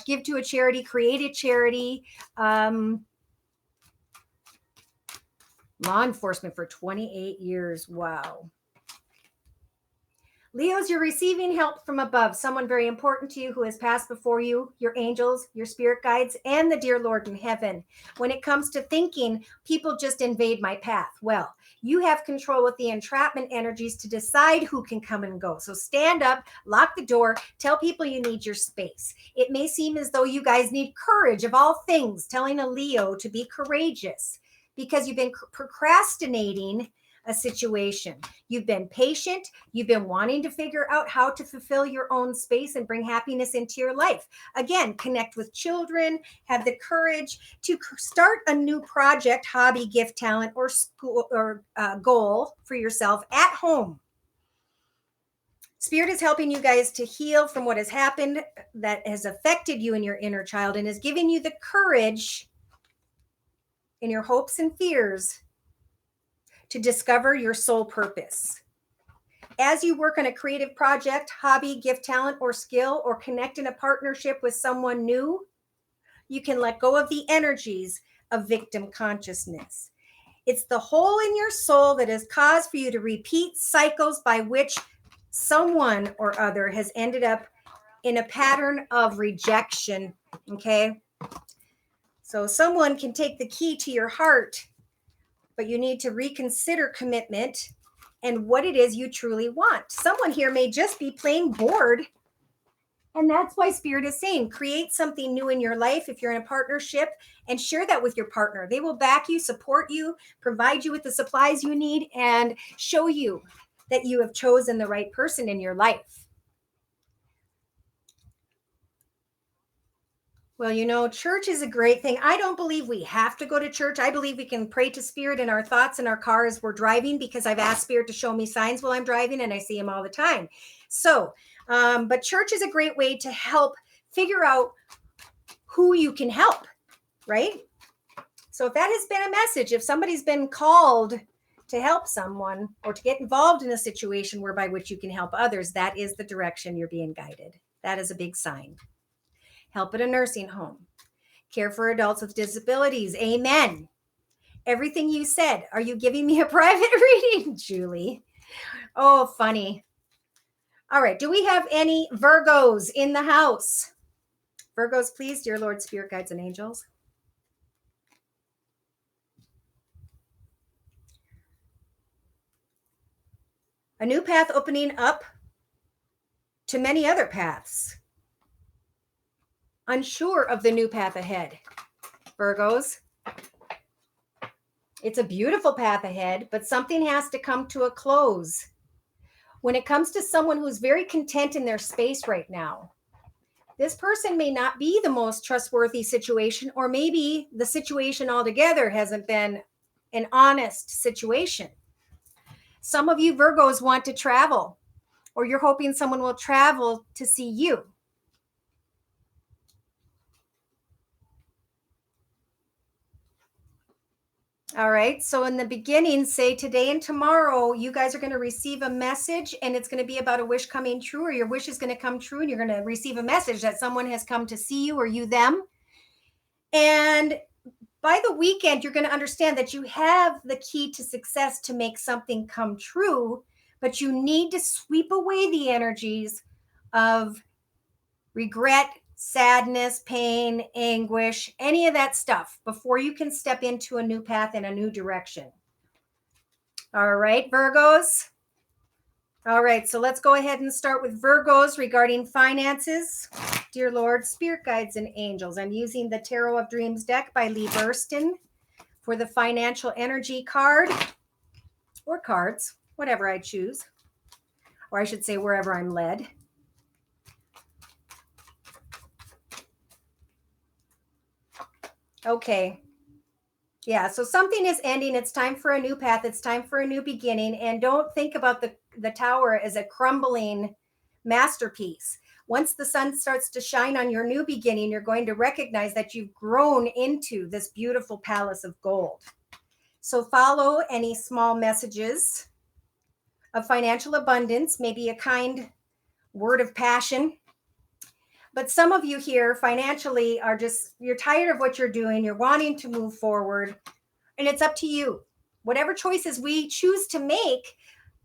Give to a charity, create a charity. Law enforcement for 28 years. Wow. Leos, you're receiving help from above, someone very important to you who has passed before you, your angels, your spirit guides, and the dear Lord in heaven. When it comes to thinking, people just invade my path. Well, you have control with the entrapment energies to decide who can come and go. So stand up, lock the door, tell people you need your space. It may seem as though you guys need courage of all things, telling a Leo to be courageous because you've been procrastinating a situation. You've been patient. You've been wanting to figure out how to fulfill your own space and bring happiness into your life. Again, connect with children, have the courage to start a new project, hobby, gift, talent, or school or goal for yourself at home. Spirit is helping you guys to heal from what has happened that has affected you and your inner child and is giving you the courage in your hopes and fears to discover your soul purpose. As you work on a creative project, hobby, gift, talent, or skill, or connect in a partnership with someone new, you can let go of the energies of victim consciousness. It's the hole in your soul that has caused for you to repeat cycles by which someone or other has ended up in a pattern of rejection. Okay? So someone can take the key to your heart, but you need to reconsider commitment and what it is you truly want. Someone here may just be plain bored. And that's why Spirit is saying, create something new in your life if you're in a partnership and share that with your partner. They will back you, support you, provide you with the supplies you need, and show you that you have chosen the right person in your life. Well, you know, church is a great thing. I don't believe we have to go to church. I believe we can pray to Spirit in our thoughts in our car as we're driving, because I've asked Spirit to show me signs while I'm driving and I see them all the time. So, but church is a great way to help figure out who you can help, right? So if that has been a message, if somebody's been called to help someone or to get involved in a situation whereby which you can help others, that is the direction you're being guided. That is a big sign. Help at a nursing home, care for adults with disabilities. Amen. Everything you said. Are you giving me a private reading, Julie? Oh, funny. All right. Do we have any Virgos in the house? Virgos, please, dear Lord, Spirit, guides, and angels. A new path opening up to many other paths. Unsure of the new path ahead, Virgos. It's a beautiful path ahead, but something has to come to a close. When it comes to someone who's very content in their space right now, this person may not be the most trustworthy situation, or maybe the situation altogether hasn't been an honest situation. Some of you Virgos want to travel, or you're hoping someone will travel to see you. All right. So in the beginning, say today and tomorrow, you guys are going to receive a message, and it's going to be about a wish coming true, or your wish is going to come true, and you're going to receive a message that someone has come to see you, or you them. And by the weekend, you're going to understand that you have the key to success to make something come true, but you need to sweep away the energies of regret, sadness, pain, anguish, any of that stuff before you can step into a new path in a new direction. All right, Virgos. All right, so let's go ahead and start with Virgos regarding finances. Dear Lord, Spirit, guides, and angels. I'm using the Tarot of Dreams deck by Lee Burston for the financial energy card, or cards, whatever I choose, or I should say wherever I'm led. Okay. Yeah, so something is ending. It's time for a new path. It's time for a new beginning. And don't think about the tower as a crumbling masterpiece. Once the sun starts to shine on your new beginning, you're going to recognize that you've grown into this beautiful palace of gold. So follow any small messages of financial abundance, maybe a kind word of passion. But some of you here financially are just, you're tired of what you're doing. You're wanting to move forward, and it's up to you. Whatever choices we choose to make,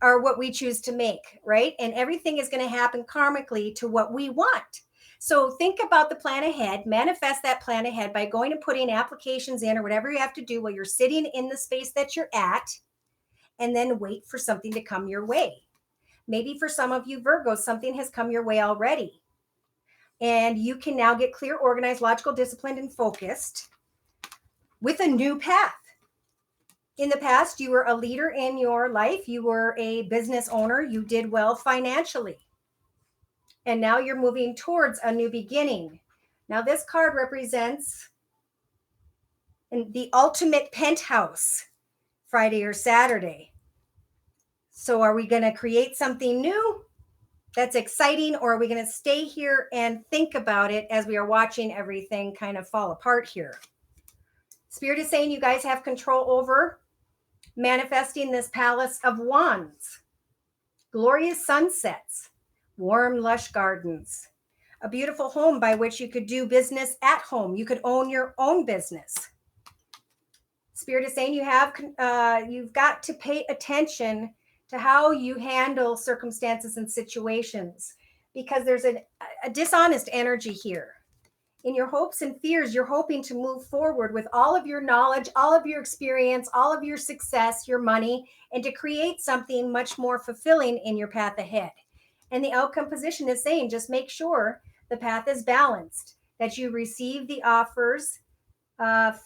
are what we choose to make, right? And everything is going to happen karmically to what we want. So think about the plan ahead, manifest that plan ahead by going and putting applications in or whatever you have to do while you're sitting in the space that you're at, and then wait for something to come your way. Maybe for some of you Virgos, something has come your way already. And you can now get clear, organized, logical, disciplined, and focused with a new path. In the past, you were a leader in your life. You were a business owner. You did well financially. And now you're moving towards a new beginning. Now, this card represents the ultimate penthouse, Friday or Saturday. So are we going to create something new that's exciting, or are we going to stay here and think about it as we are watching everything kind of fall apart here? Spirit is saying you guys have control over manifesting this palace of wands, glorious sunsets, warm, lush gardens, a beautiful home by which you could do business at home. You could own your own business. Spirit is saying you've got to pay attention to how you handle circumstances and situations, because there's a dishonest energy here. In your hopes and fears, you're hoping to move forward with all of your knowledge, all of your experience, all of your success, your money, and to create something much more fulfilling in your path ahead. And the outcome position is saying just make sure the path is balanced, that you receive the offers, that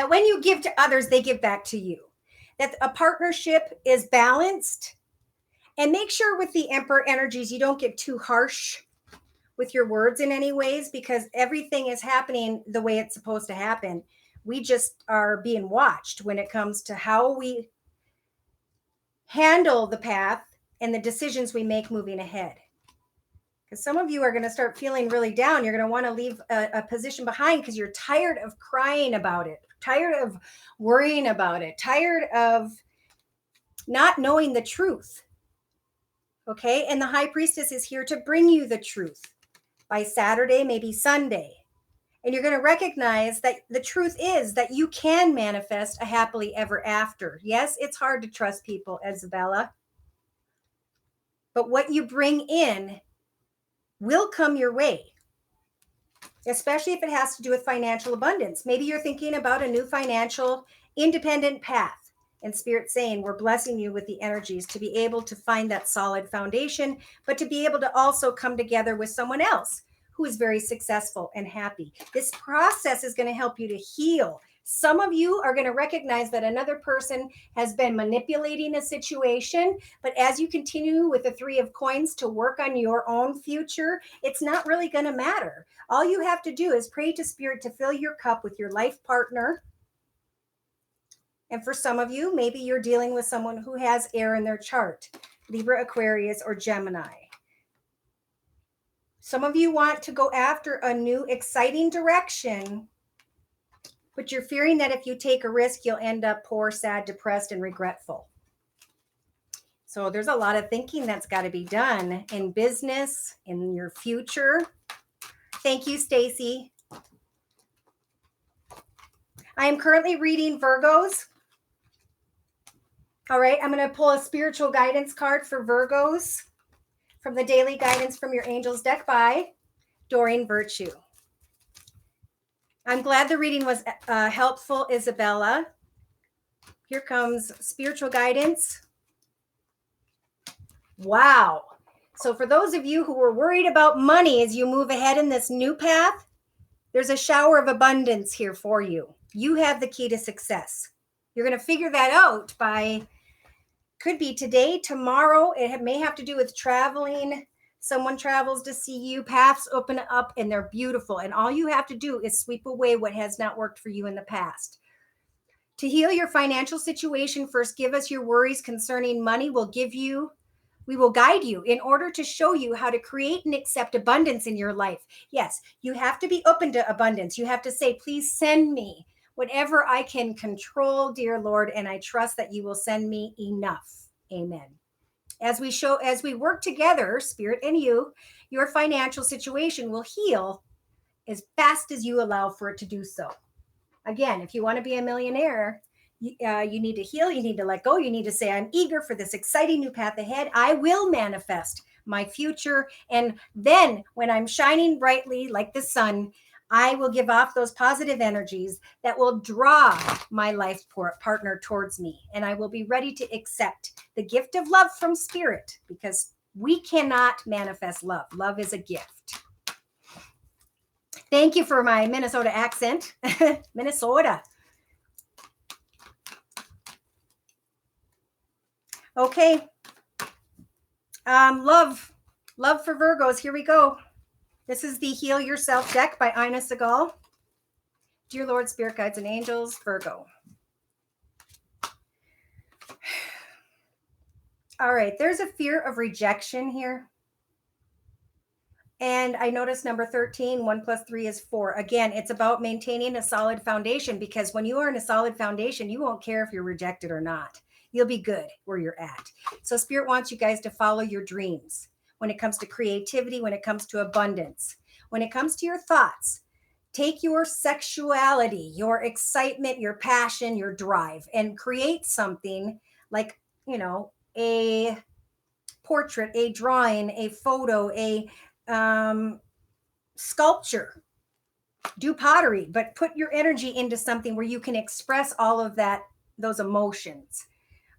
when you give to others, they give back to you, that a partnership is balanced. And make sure with the Emperor energies, you don't get too harsh with your words in any ways, because everything is happening the way it's supposed to happen. We just are being watched when it comes to how we handle the path and the decisions we make moving ahead. Because some of you are going to start feeling really down. You're going to want to leave a position behind because you're tired of crying about it, tired of worrying about it, tired of not knowing the truth. Okay. And the High Priestess is here to bring you the truth by Saturday, maybe Sunday. And you're going to recognize that the truth is that you can manifest a happily ever after. Yes, it's hard to trust people, Isabella. But what you bring in will come your way, especially if it has to do with financial abundance. Maybe you're thinking about a new financial independent path. And Spirit's saying, we're blessing you with the energies to be able to find that solid foundation, but to be able to also come together with someone else who is very successful and happy. This process is going to help you to heal. Some of you are going to recognize that another person has been manipulating a situation, but as you continue with the Three of Coins to work on your own future, it's not really going to matter. All you have to do is pray to Spirit to fill your cup with your life partner. And for some of you, maybe you're dealing with someone who has air in their chart, Libra, Aquarius, or Gemini. Some of you want to go after a new exciting direction, but you're fearing that if you take a risk, you'll end up poor, sad, depressed, and regretful. So there's a lot of thinking that's got to be done in business, in your future. Thank you, Stacy. I am currently reading Virgos. All right, I'm going to pull a spiritual guidance card for Virgos from the Daily Guidance from Your Angels deck by Doreen Virtue. I'm glad the reading was helpful, Isabella. Here comes spiritual guidance. Wow. So for those of you who were worried about money as you move ahead in this new path, there's a shower of abundance here for you. You have the key to success. You're going to figure that out by, could be today, tomorrow. It may have to do with traveling. Someone travels to see you. Paths open up and they're beautiful. And all you have to do is sweep away what has not worked for you in the past. To heal your financial situation, first give us your worries concerning money. We will guide you in order to show you how to create and accept abundance in your life. Yes, you have to be open to abundance. You have to say, please send me whatever I can control, dear Lord, and I trust that you will send me enough. Amen. As we work together, Spirit and you, your financial situation will heal as fast as you allow for it to do so. Again, if you want to be a millionaire, You need to heal. You need to let go. You need to say, I'm eager for this exciting new path ahead. I will manifest my future. And then when I'm shining brightly like the sun, I will give off those positive energies that will draw my life partner towards me. And I will be ready to accept the gift of love from spirit, because we cannot manifest love. Love is a gift. Thank you for my Minnesota accent. Minnesota. Okay. Love for Virgos. Here we go. This is the Heal Yourself deck by Ina Segal. Dear Lord, Spirit Guides and Angels, Virgo. All right, there's a fear of rejection here. And I noticed number 13, 1 + 3 is 4. Again, it's about maintaining a solid foundation, because when you are in a solid foundation, you won't care if you're rejected or not. You'll be good where you're at. So Spirit wants you guys to follow your dreams when it comes to creativity, when it comes to abundance, when it comes to your thoughts. Take your sexuality, your excitement, your passion, your drive, and create something like, a portrait, a drawing, a photo, a sculpture. Do pottery, but put your energy into something where you can express all of those emotions.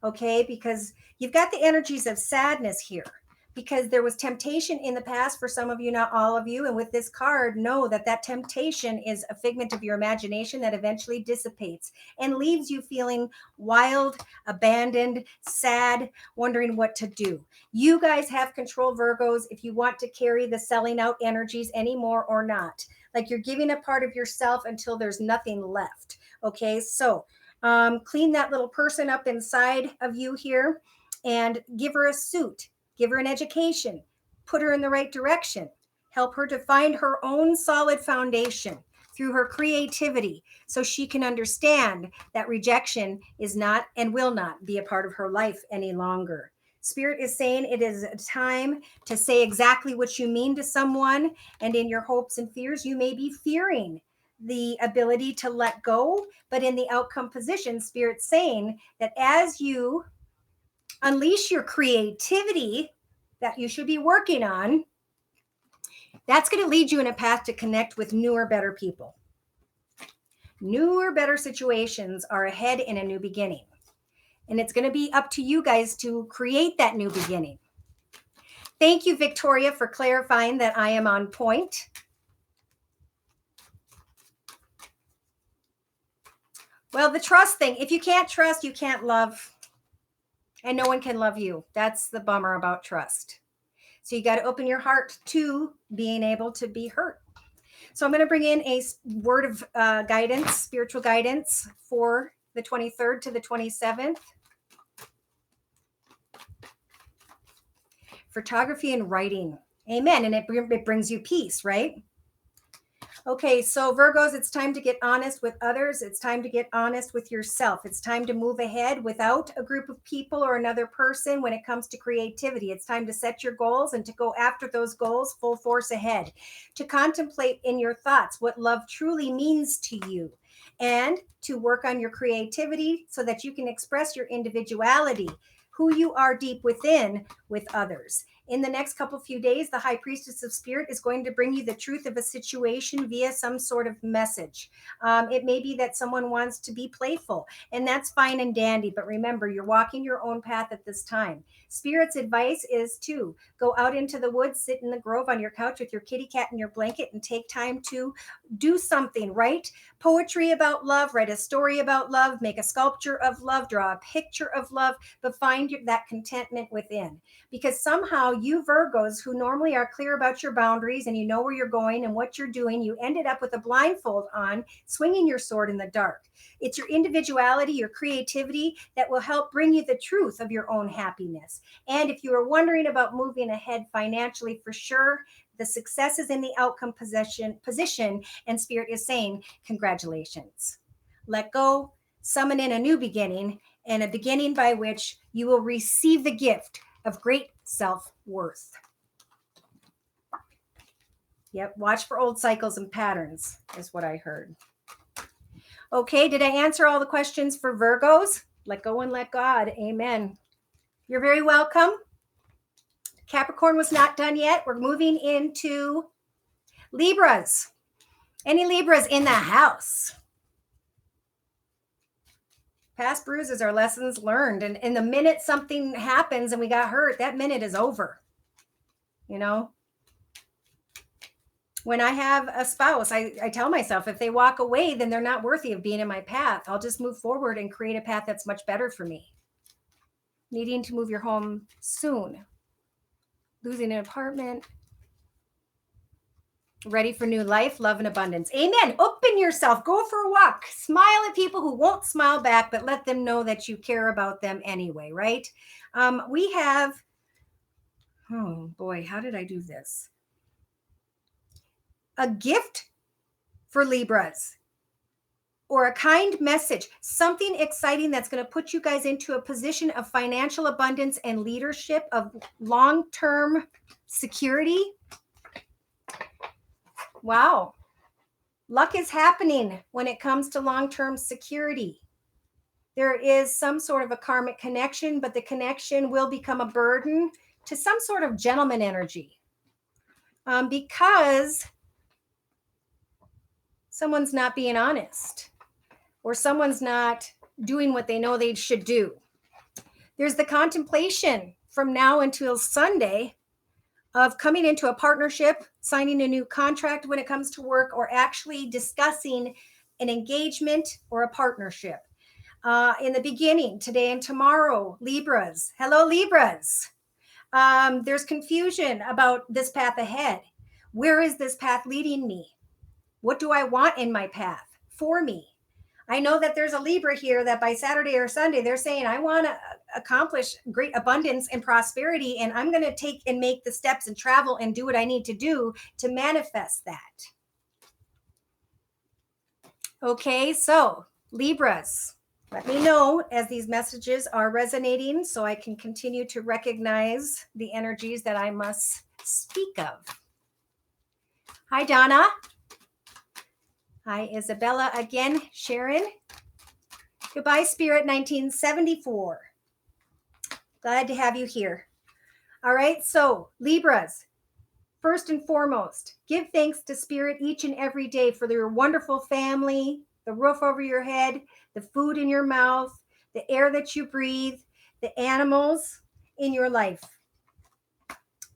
Okay, because you've got the energies of sadness here, because there was temptation in the past for some of you, not all of you. And with this card, know that temptation is a figment of your imagination that eventually dissipates and leaves you feeling wild, abandoned, sad, wondering what to do. You guys have control, Virgos, if you want to carry the selling out energies anymore or not. Like you're giving a part of yourself until there's nothing left. Okay, so clean that little person up inside of you here and give her a suit, give her an education, put her in the right direction, help her to find her own solid foundation through her creativity, so she can understand that rejection is not and will not be a part of her life any longer. Spirit is saying it is a time to say exactly what you mean to someone, and in your hopes and fears, you may be fearing the ability to let go, but in the outcome position, Spirit's saying that as you unleash your creativity that you should be working on, that's going to lead you in a path to connect with newer, better people. Newer, better situations are ahead in a new beginning. And it's going to be up to you guys to create that new beginning. Thank you, Victoria, for clarifying that I am on point. Well, the trust thing, if you can't trust, you can't love. And no one can love you. That's the bummer about trust. So you got to open your heart to being able to be hurt. So I'm going to bring in a word of guidance, spiritual guidance for the 23rd to the 27th. Photography and writing. Amen. And it brings you peace, right? Okay, so Virgos, it's time to get honest with others. It's time to get honest with yourself. It's time to move ahead without a group of people or another person when it comes to creativity. It's time to set your goals and to go after those goals full force ahead. To contemplate in your thoughts what love truly means to you, and to work on your creativity so that you can express your individuality, who you are deep within, with others. In the next few days, the High Priestess of Spirit is going to bring you the truth of a situation via some sort of message. It may be that someone wants to be playful, and that's fine and dandy. But remember, you're walking your own path at this time. Spirit's advice is to go out into the woods, sit in the grove on your couch with your kitty cat and your blanket, and take time to do something. Write poetry about love, write a story about love, make a sculpture of love, draw a picture of love, but find that contentment within. Because somehow you Virgos, who normally are clear about your boundaries and you know where you're going and what you're doing, you ended up with a blindfold on, swinging your sword in the dark. It's your individuality, your creativity that will help bring you the truth of your own happiness. And if you are wondering about moving ahead financially, for sure, the success is in the outcome position, and Spirit is saying, congratulations. Let go, summon in a new beginning, and a beginning by which you will receive the gift of great self-worth. Yep, watch for old cycles and patterns is what I heard. Okay, did I answer all the questions for Virgos? Let go and let God. Amen. You're very welcome. Capricorn was not done yet. We're moving into Libras. Any Libras in the house? Past bruises are lessons learned. And the minute something happens and we got hurt, that minute is over. You know? When I have a spouse, I tell myself if they walk away, then they're not worthy of being in my path. I'll just move forward and create a path that's much better for me. Needing to move your home soon. Losing an apartment. Ready for new life, love, and abundance. Amen. Open yourself. Go for a walk. Smile at people who won't smile back, but let them know that you care about them anyway, right? We have, oh boy, how did I do this? A gift for Libras or a kind message, something exciting that's going to put you guys into a position of financial abundance and leadership, of long-term security. Wow. Luck is happening when it comes to long-term security. There is some sort of a karmic connection, but the connection will become a burden to some sort of gentleman energy because someone's not being honest or someone's not doing what they know they should do. There's the contemplation from now until Sunday of coming into a partnership, signing a new contract when it comes to work, or actually discussing an engagement or a partnership. In the beginning, today and tomorrow, Libras. Hello, Libras. There's confusion about this path ahead. Where is this path leading me? What do I want in my path for me? I know that there's a Libra here that by Saturday or Sunday, they're saying, I want to accomplish great abundance and prosperity, and I'm going to take and make the steps and travel and do what I need to do to manifest that. Okay, so Libras, let me know as these messages are resonating so I can continue to recognize the energies that I must speak of. Hi, Donna. Hi, Isabella again. Sharon. Goodbye, Spirit 1974. Glad to have you here. All right, so Libras, first and foremost, give thanks to Spirit each and every day for your wonderful family, the roof over your head, the food in your mouth, the air that you breathe, the animals in your life.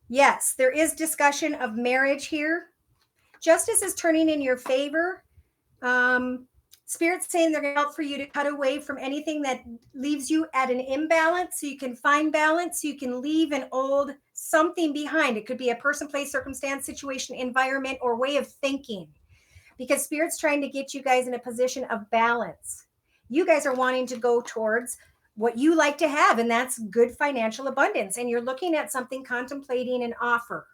Yes, there is discussion of marriage here. Justice is turning in your favor. Spirit's saying they're going to help for you to cut away from anything that leaves you at an imbalance so you can find balance, so you can leave an old something behind. It could be a person, place, circumstance, situation, environment, or way of thinking, because Spirit's trying to get you guys in a position of balance. You guys are wanting to go towards what you like to have, and that's good financial abundance. And you're looking at something, contemplating an offer.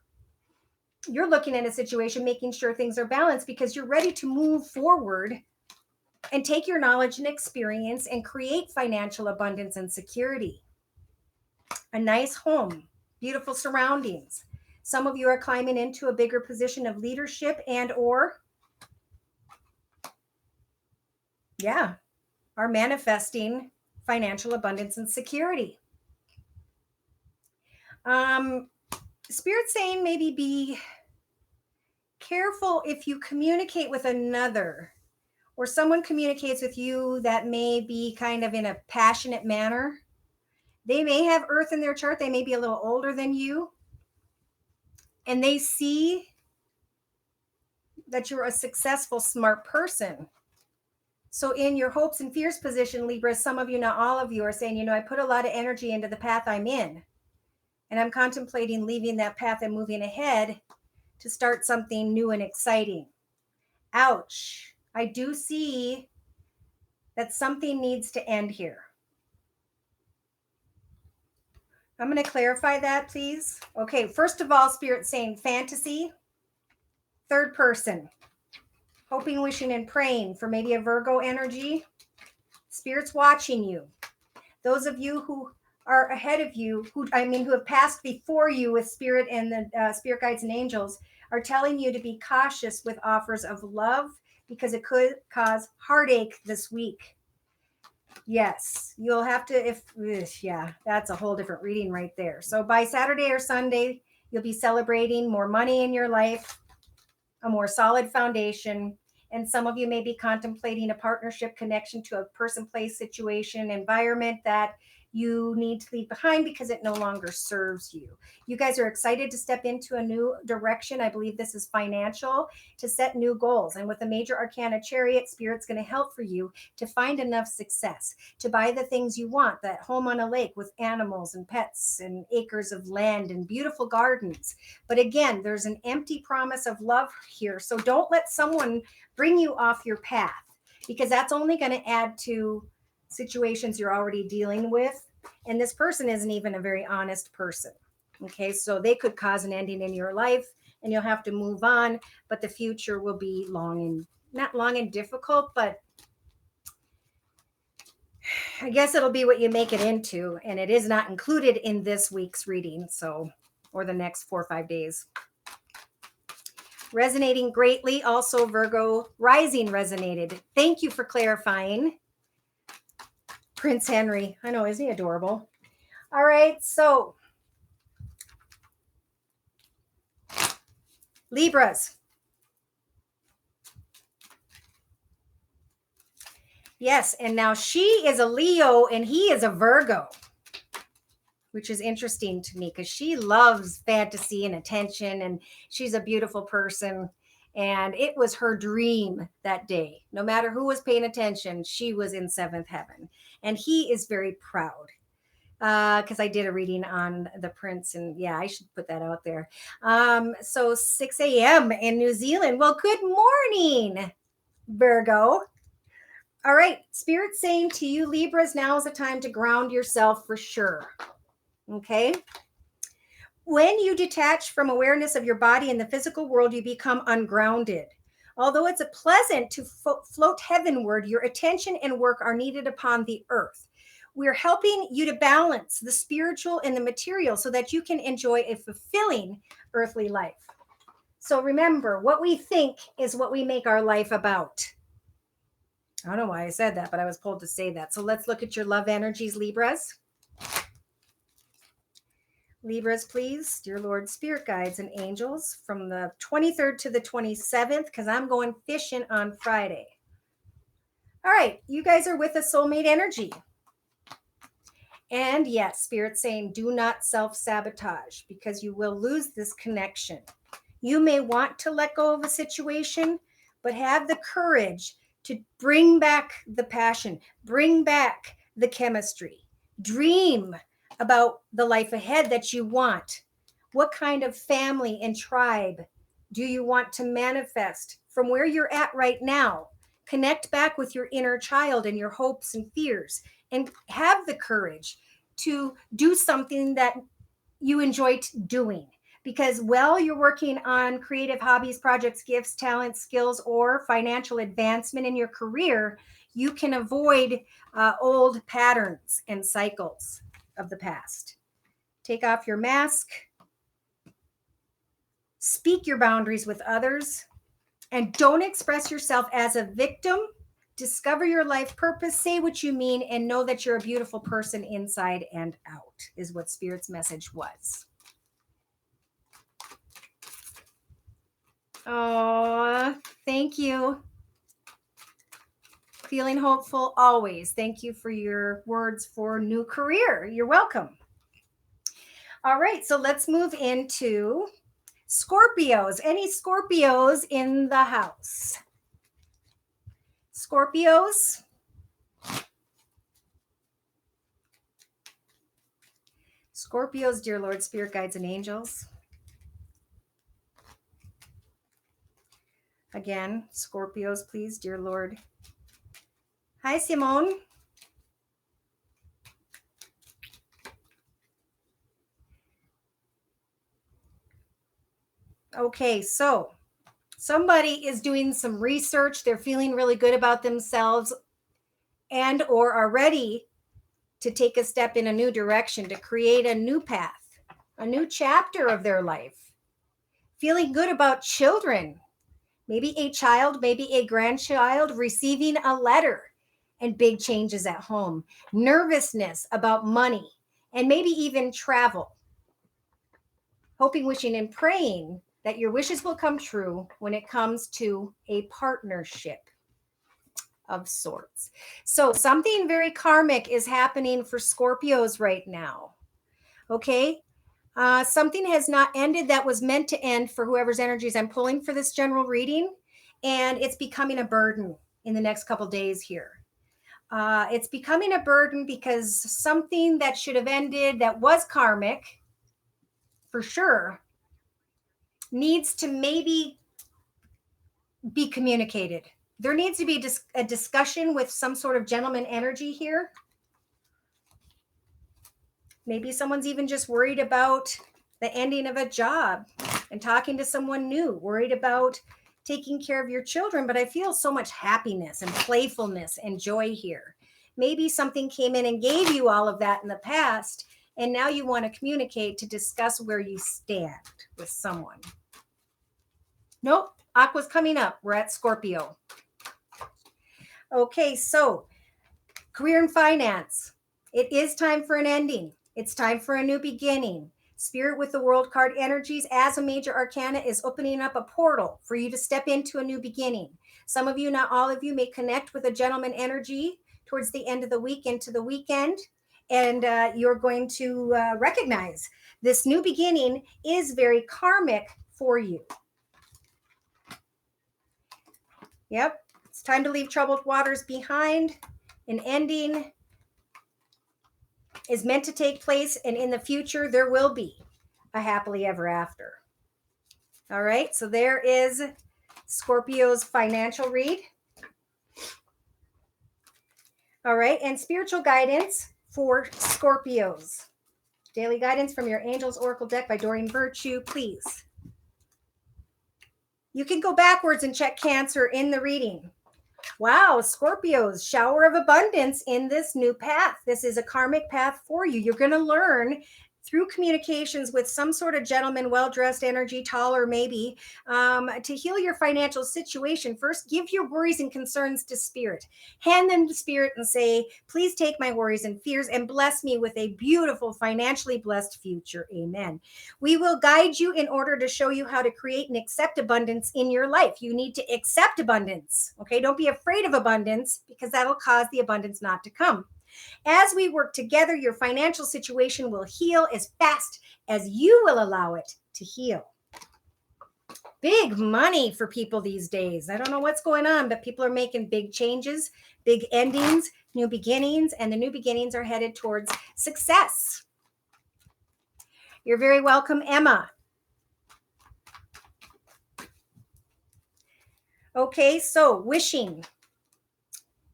You're looking at a situation, making sure things are balanced because you're ready to move forward and take your knowledge and experience and create financial abundance and security. A nice home, beautiful surroundings. Some of you are climbing into a bigger position of leadership and or, are manifesting financial abundance and security. Spirit saying maybe be careful if you communicate with another or someone communicates with you that may be kind of in a passionate manner. They may have Earth in their chart. They may be a little older than you. And they see that you're a successful, smart person. So in your hopes and fears position, Libra, some of you, not all of you, are saying, I put a lot of energy into the path I'm in. And I'm contemplating leaving that path and moving ahead to start something new and exciting. Ouch. I do see that something needs to end here. I'm going to clarify that, please. Okay, first of all, Spirit's saying fantasy, third person, hoping, wishing, and praying for maybe a Virgo energy. Spirit's watching you. Those of you who are ahead of you, who have passed before you with Spirit and the spirit guides and angels, are telling you to be cautious with offers of love, because it could cause heartache this week. Yes, you'll have to, yeah, that's a whole different reading right there. So by Saturday or Sunday, you'll be celebrating more money in your life, a more solid foundation. And some of you may be contemplating a partnership connection to a person, place, situation, environment that you need to leave behind because it no longer serves you. You guys are excited to step into a new direction. I believe this is financial, to set new goals. And with the major arcana chariot, Spirit's going to help for you to find enough success, to buy the things you want, that home on a lake with animals and pets and acres of land and beautiful gardens. But again, there's an empty promise of love here. So don't let someone bring you off your path, because that's only going to add to situations you're already dealing with. And this person isn't even a very honest person. Okay, so they could cause an ending in your life and you'll have to move on, but the future will be not long and difficult, but I guess it'll be what you make it into. And it is not included in this week's reading, so, or the next 4 or 5 days. Resonating greatly. Also, Virgo rising resonated. Thank you for clarifying. Prince Henry. I know, isn't he adorable? All right, so Libras. Yes, and now she is a Leo and he is a Virgo, which is interesting to me because she loves fantasy and attention, and she's a beautiful person. And it was her dream that day. No matter who was paying attention, she was in seventh heaven. And he is very proud, because I did a reading on the prince, and yeah, I should put that out there. So 6 a.m. in New Zealand. Well, good morning, Virgo. All right, Spirit saying to you, Libras, now is the time to ground yourself for sure. Okay? When you detach from awareness of your body in the physical world, you become ungrounded. Although it's a pleasant to float heavenward, your attention and work are needed upon the earth. We're helping you to balance the spiritual and the material so that you can enjoy a fulfilling earthly life. So remember, what we think is what we make our life about. I don't know why I said that, but I was pulled to say that. So let's look at your love energies, Libras. Libras, please, dear Lord, spirit guides and angels, from the 23rd to the 27th, because I'm going fishing on Friday. All right, you guys are with a soulmate energy. And yes, Spirit's saying do not self-sabotage, because you will lose this connection. You may want to let go of a situation, but have the courage to bring back the passion, bring back the chemistry, dream about the life ahead that you want. What kind of family and tribe do you want to manifest from where you're at right now? Connect back with your inner child and your hopes and fears, and have the courage to do something that you enjoy doing. Because while you're working on creative hobbies, projects, gifts, talents, skills, or financial advancement in your career, you can avoid old patterns and cycles of the past. Take off your mask, speak your boundaries with others, and don't express yourself as a victim. Discover your life purpose, say what you mean, and know that you're a beautiful person inside and out, is what Spirit's message was. Oh, thank you. Feeling hopeful always. Thank you for your words for new career. You're welcome. All right, so let's move into Scorpios. Any Scorpios in the house? Scorpios? Scorpios, dear Lord, spirit guides and angels. Again, Scorpios, please, dear Lord. Hi, Simone. Okay, so somebody is doing some research. They're feeling really good about themselves and or are ready to take a step in a new direction, to create a new path, a new chapter of their life. Feeling good about children, maybe a child, maybe a grandchild receiving a letter, and big changes at home, nervousness about money, and maybe even travel. Hoping, wishing, and praying that your wishes will come true when it comes to a partnership of sorts. So something very karmic is happening for Scorpios right now. Okay. Something has not ended that was meant to end for whoever's energies I'm pulling for this general reading. And it's becoming a burden in the next couple days here. It's becoming a burden because something that should have ended that was karmic for sure needs to maybe be communicated. There needs to be a discussion with some sort of gentleman energy here. Maybe someone's even just worried about the ending of a job and talking to someone new, worried about taking care of your children. But I feel so much happiness and playfulness and joy here. Maybe something came in and gave you all of that in the past, and now you want to communicate to discuss where you stand with someone. Nope, Aqua's coming up. We're at Scorpio. Okay, so career and finance. It is time for an ending. It's time for a new beginning. Spirit with the World card energies as a major arcana is opening up a portal for you to step into a new beginning. Some of you, not all of you, may connect with a gentleman energy towards the end of the week into the weekend, and you're going to recognize this new beginning is very karmic for you. Yep, it's time to leave troubled waters behind. An ending is meant to take place, and in the future, there will be a happily ever after. All right, so there is Scorpio's financial read. All right, and spiritual guidance for Scorpios. Daily guidance from your Angels Oracle deck by Doreen Virtue, please. You can go backwards and check Cancer in the reading. Wow, Scorpios, shower of abundance in this new path. This is a karmic path for you. You're going to learn through communications with some sort of gentleman, well-dressed energy, taller maybe, to heal your financial situation. First, give your worries and concerns to Spirit. Hand them to Spirit and say, please take my worries and fears and bless me with a beautiful, financially blessed future. Amen. We will guide you in order to show you how to create and accept abundance in your life. You need to accept abundance. Okay, don't be afraid of abundance, because that'll cause the abundance not to come. As we work together, your financial situation will heal as fast as you will allow it to heal. Big money for people these days. I don't know what's going on, but people are making big changes, big endings, new beginnings, and the new beginnings are headed towards success. You're very welcome, Emma. Okay, so wishing.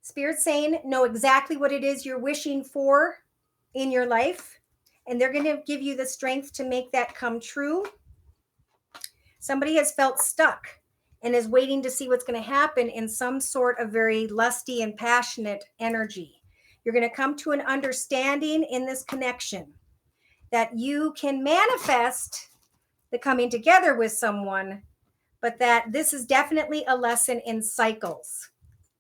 Spirit saying, know exactly what it is you're wishing for in your life, and they're going to give you the strength to make that come true. Somebody has felt stuck and is waiting to see what's going to happen in some sort of very lusty and passionate energy. You're going to come to an understanding in this connection that you can manifest the coming together with someone, but that this is definitely a lesson in cycles.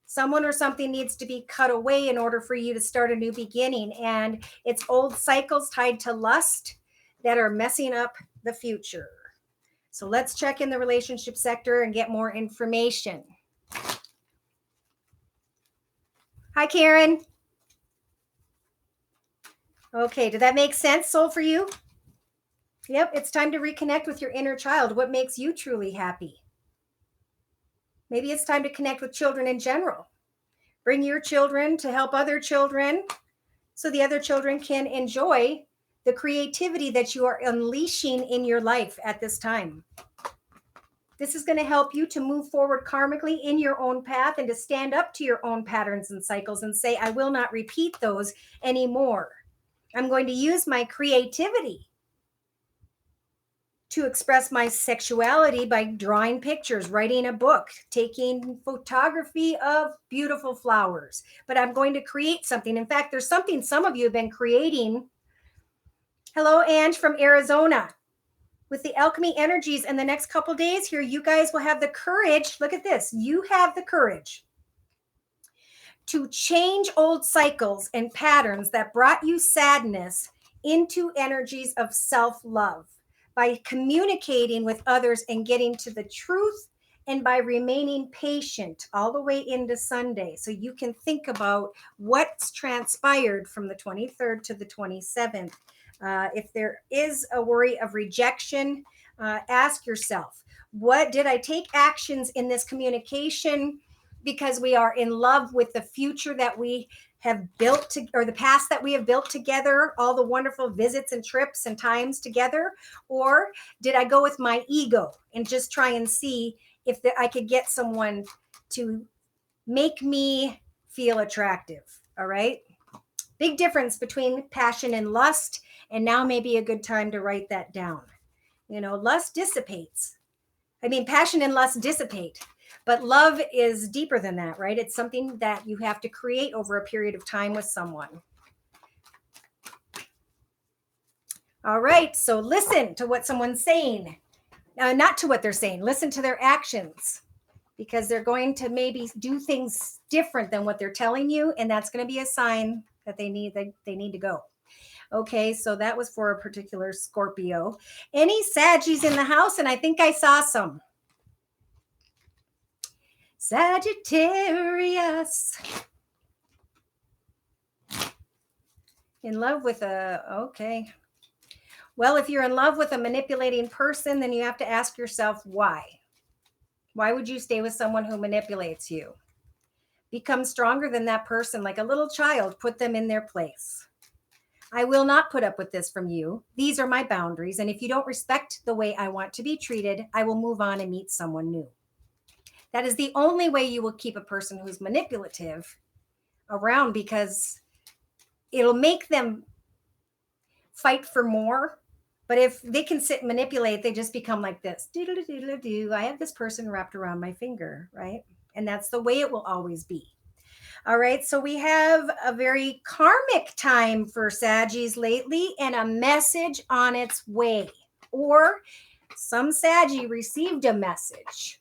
Someone or something needs to be cut away in order for you to start a new beginning. And it's old cycles tied to lust that are messing up the future. So let's check in the relationship sector and get more information. Hi, Karen. Okay, did that make sense, soul, for you? Yep, it's time to reconnect with your inner child. What makes you truly happy? Maybe it's time to connect with children in general. Bring your children to help other children so the other children can enjoy the creativity that you are unleashing in your life at this time. This is going to help you to move forward karmically in your own path and to stand up to your own patterns and cycles and say, I will not repeat those anymore. I'm going to use my creativity to express my sexuality by drawing pictures, writing a book, taking photography of beautiful flowers. But I'm going to create something. In fact, there's something some of you have been creating. Hello, Ange from Arizona. with the alchemy energies in the next couple days here, you guys will have the courage. Look at this. You have the courage to change old cycles and patterns that brought you sadness into energies of self-love by communicating with others and getting to the truth, and by remaining patient all the way into Sunday. So you can think about what's transpired from the 23rd to the 27th. If there is a worry of rejection, ask yourself, what did I take actions in this communication because we are in love with the future that we have built to, or the past that we have built together, all the wonderful visits and trips and times together? Or did I go with my ego and just try and see if I could get someone to make me feel attractive? All right. Big difference between passion and lust. And now may be a good time to write that down. You know, lust dissipates. I mean, passion and lust dissipate, but love is deeper than that, right? It's something that you have to create over a period of time with someone. All right. So listen to what someone's saying. Not to what they're saying. Listen to their actions, because they're going to maybe do things different than what they're telling you. And that's going to be a sign that they need to go. Okay, so that was for a particular Scorpio. Any Saggies in the house? And I think I saw some. Sagittarius. In love with okay. Well, if you're in love with a manipulating person, then you have to ask yourself why. Why would you stay with someone who manipulates you? Become stronger than that person, like a little child. Put them in their place. I will not put up with this from you. These are my boundaries. And if you don't respect the way I want to be treated, I will move on and meet someone new. That is the only way you will keep a person who's manipulative around, because it'll make them fight for more. But if they can sit and manipulate, they just become like this. Do. I have this person wrapped around my finger, right? And that's the way it will always be. All right. So we have a very karmic time for Saggies lately, and a message on its way. Or some Saggy received a message.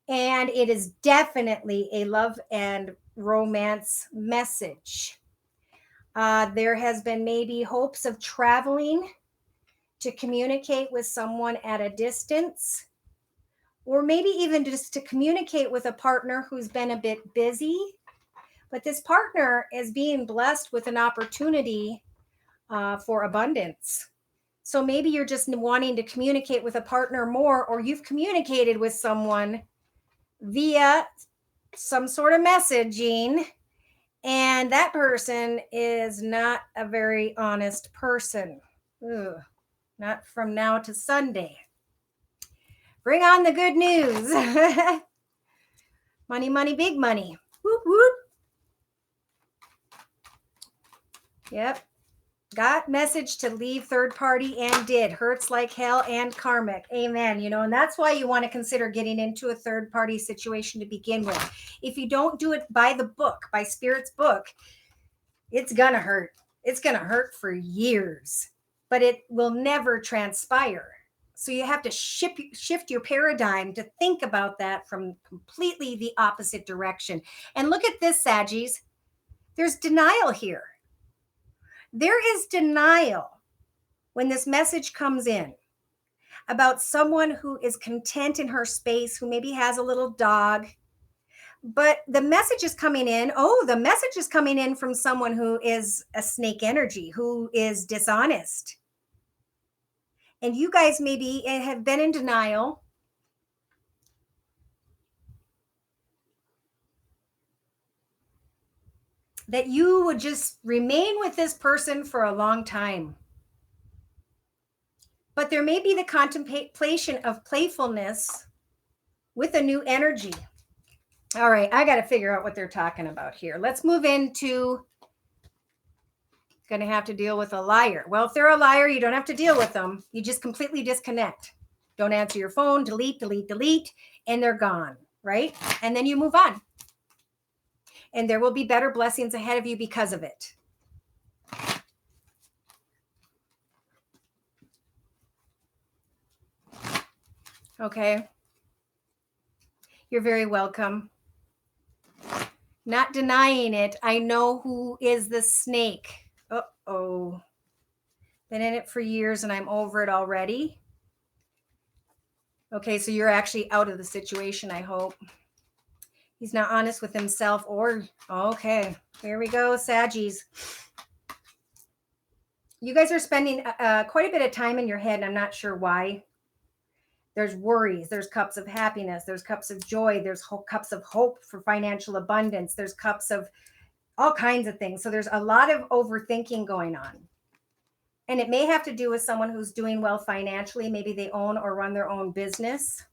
And it is definitely a love and romance message. There has been maybe hopes of traveling to communicate with someone at a distance, or maybe even just to communicate with a partner who's been a bit busy. But this partner is being blessed with an opportunity for abundance. So maybe you're just wanting to communicate with a partner more, or you've communicated with someone via some sort of messaging, and that person is not a very honest person. Ugh. Not from now to Sunday. Bring on the good news. Money, money, big money. Whoop, whoop. Yep. Got message to leave third party and did. Hurts like hell and karmic. Amen. You know, and that's why you want to consider getting into a third party situation to begin with. If you don't do it by the book, by Spirit's book, it's going to hurt. It's going to hurt for years, but it will never transpire. So you have to shift your paradigm to think about that from completely the opposite direction. And look at this, Saggies. There's denial here. There is denial when this message comes in about someone who is content in her space, who maybe has a little dog. But the message is coming in. Oh, the message is coming in from someone who is a snake energy, who is dishonest. And you guys maybe have been in denial. That you would just remain with this person for a long time. But there may be the contemplation of playfulness with a new energy. All right, I got to figure out what they're talking about here. Let's move into, going to have to deal with a liar. Well, if they're a liar, you don't have to deal with them. You just completely disconnect. Don't answer your phone, delete, and they're gone, right? And then you move on. And there will be better blessings ahead of you because of it. Okay. You're very welcome. Not denying it. I know who is the snake. Uh-oh. Been in it for years and I'm over it already. Okay, so you're actually out of the situation, I hope. He's not honest with himself or... Okay, here we go, Saggies. You guys are spending quite a bit of time in your head, and I'm not sure why. There's worries, there's cups of happiness, there's cups of joy, there's cups of hope for financial abundance, there's cups of all kinds of things. So there's a lot of overthinking going on. And it may have to do with someone who's doing well financially. Maybe they own or run their own business.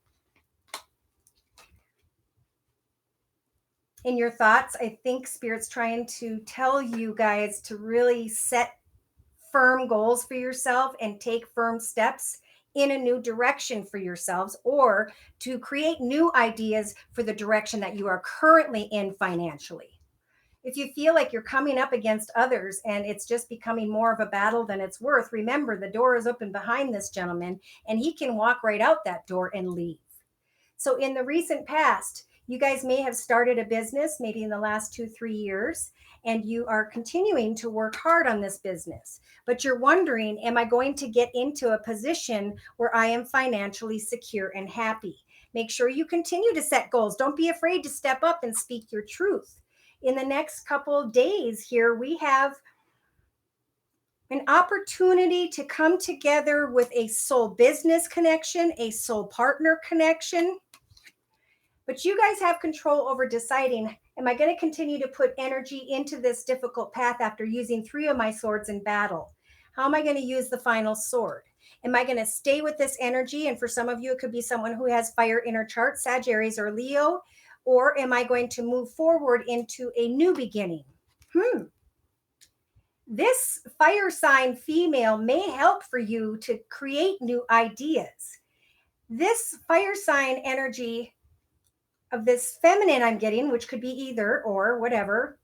In your thoughts, I think Spirit's trying to tell you guys to really set firm goals for yourself and take firm steps in a new direction for yourselves, or to create new ideas for the direction that you are currently in financially. If you feel like you're coming up against others and it's just becoming more of a battle than it's worth, remember the door is open behind this gentleman and he can walk right out that door and leave. So in the recent past, you guys may have started a business, maybe in the last 2-3 years, and you are continuing to work hard on this business. But you're wondering, am I going to get into a position where I am financially secure and happy? Make sure you continue to set goals. Don't be afraid to step up and speak your truth. In the next couple of days here, we have an opportunity to come together with a soul business connection, a soul partner connection. But you guys have control over deciding, am I going to continue to put energy into this difficult path after using 3 of my swords in battle? How am I going to use the final sword? Am I going to stay with this energy? And for some of you, it could be someone who has fire in her chart, Sagittarius or Leo. Or am I going to move forward into a new beginning? This fire sign female may help for you to create new ideas. This fire sign energy of this feminine I'm getting, which could be either or whatever,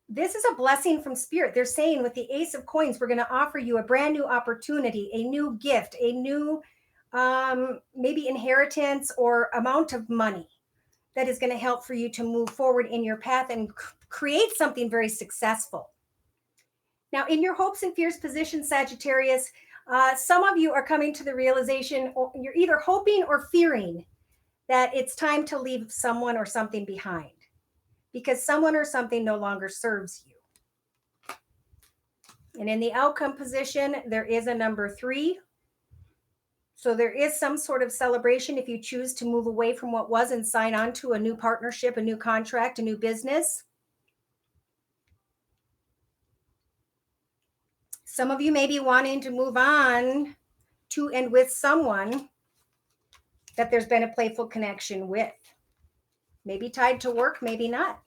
this is a blessing from Spirit. They're saying with the Ace of Coins, we're going to offer you a brand new opportunity, a new gift, a new maybe inheritance or amount of money that is going to help for you to move forward in your path and create something very successful. Now, in your hopes and fears position, Sagittarius, some of you are coming to the realization, or you're either hoping or fearing that it's time to leave someone or something behind because someone or something no longer serves you. And in the outcome position, there is a number 3. So there is some sort of celebration if you choose to move away from what was and sign on to a new partnership, a new contract, a new business. Some of you may be wanting to move on to and with someone that there's been a playful connection with. Maybe tied to work, maybe not.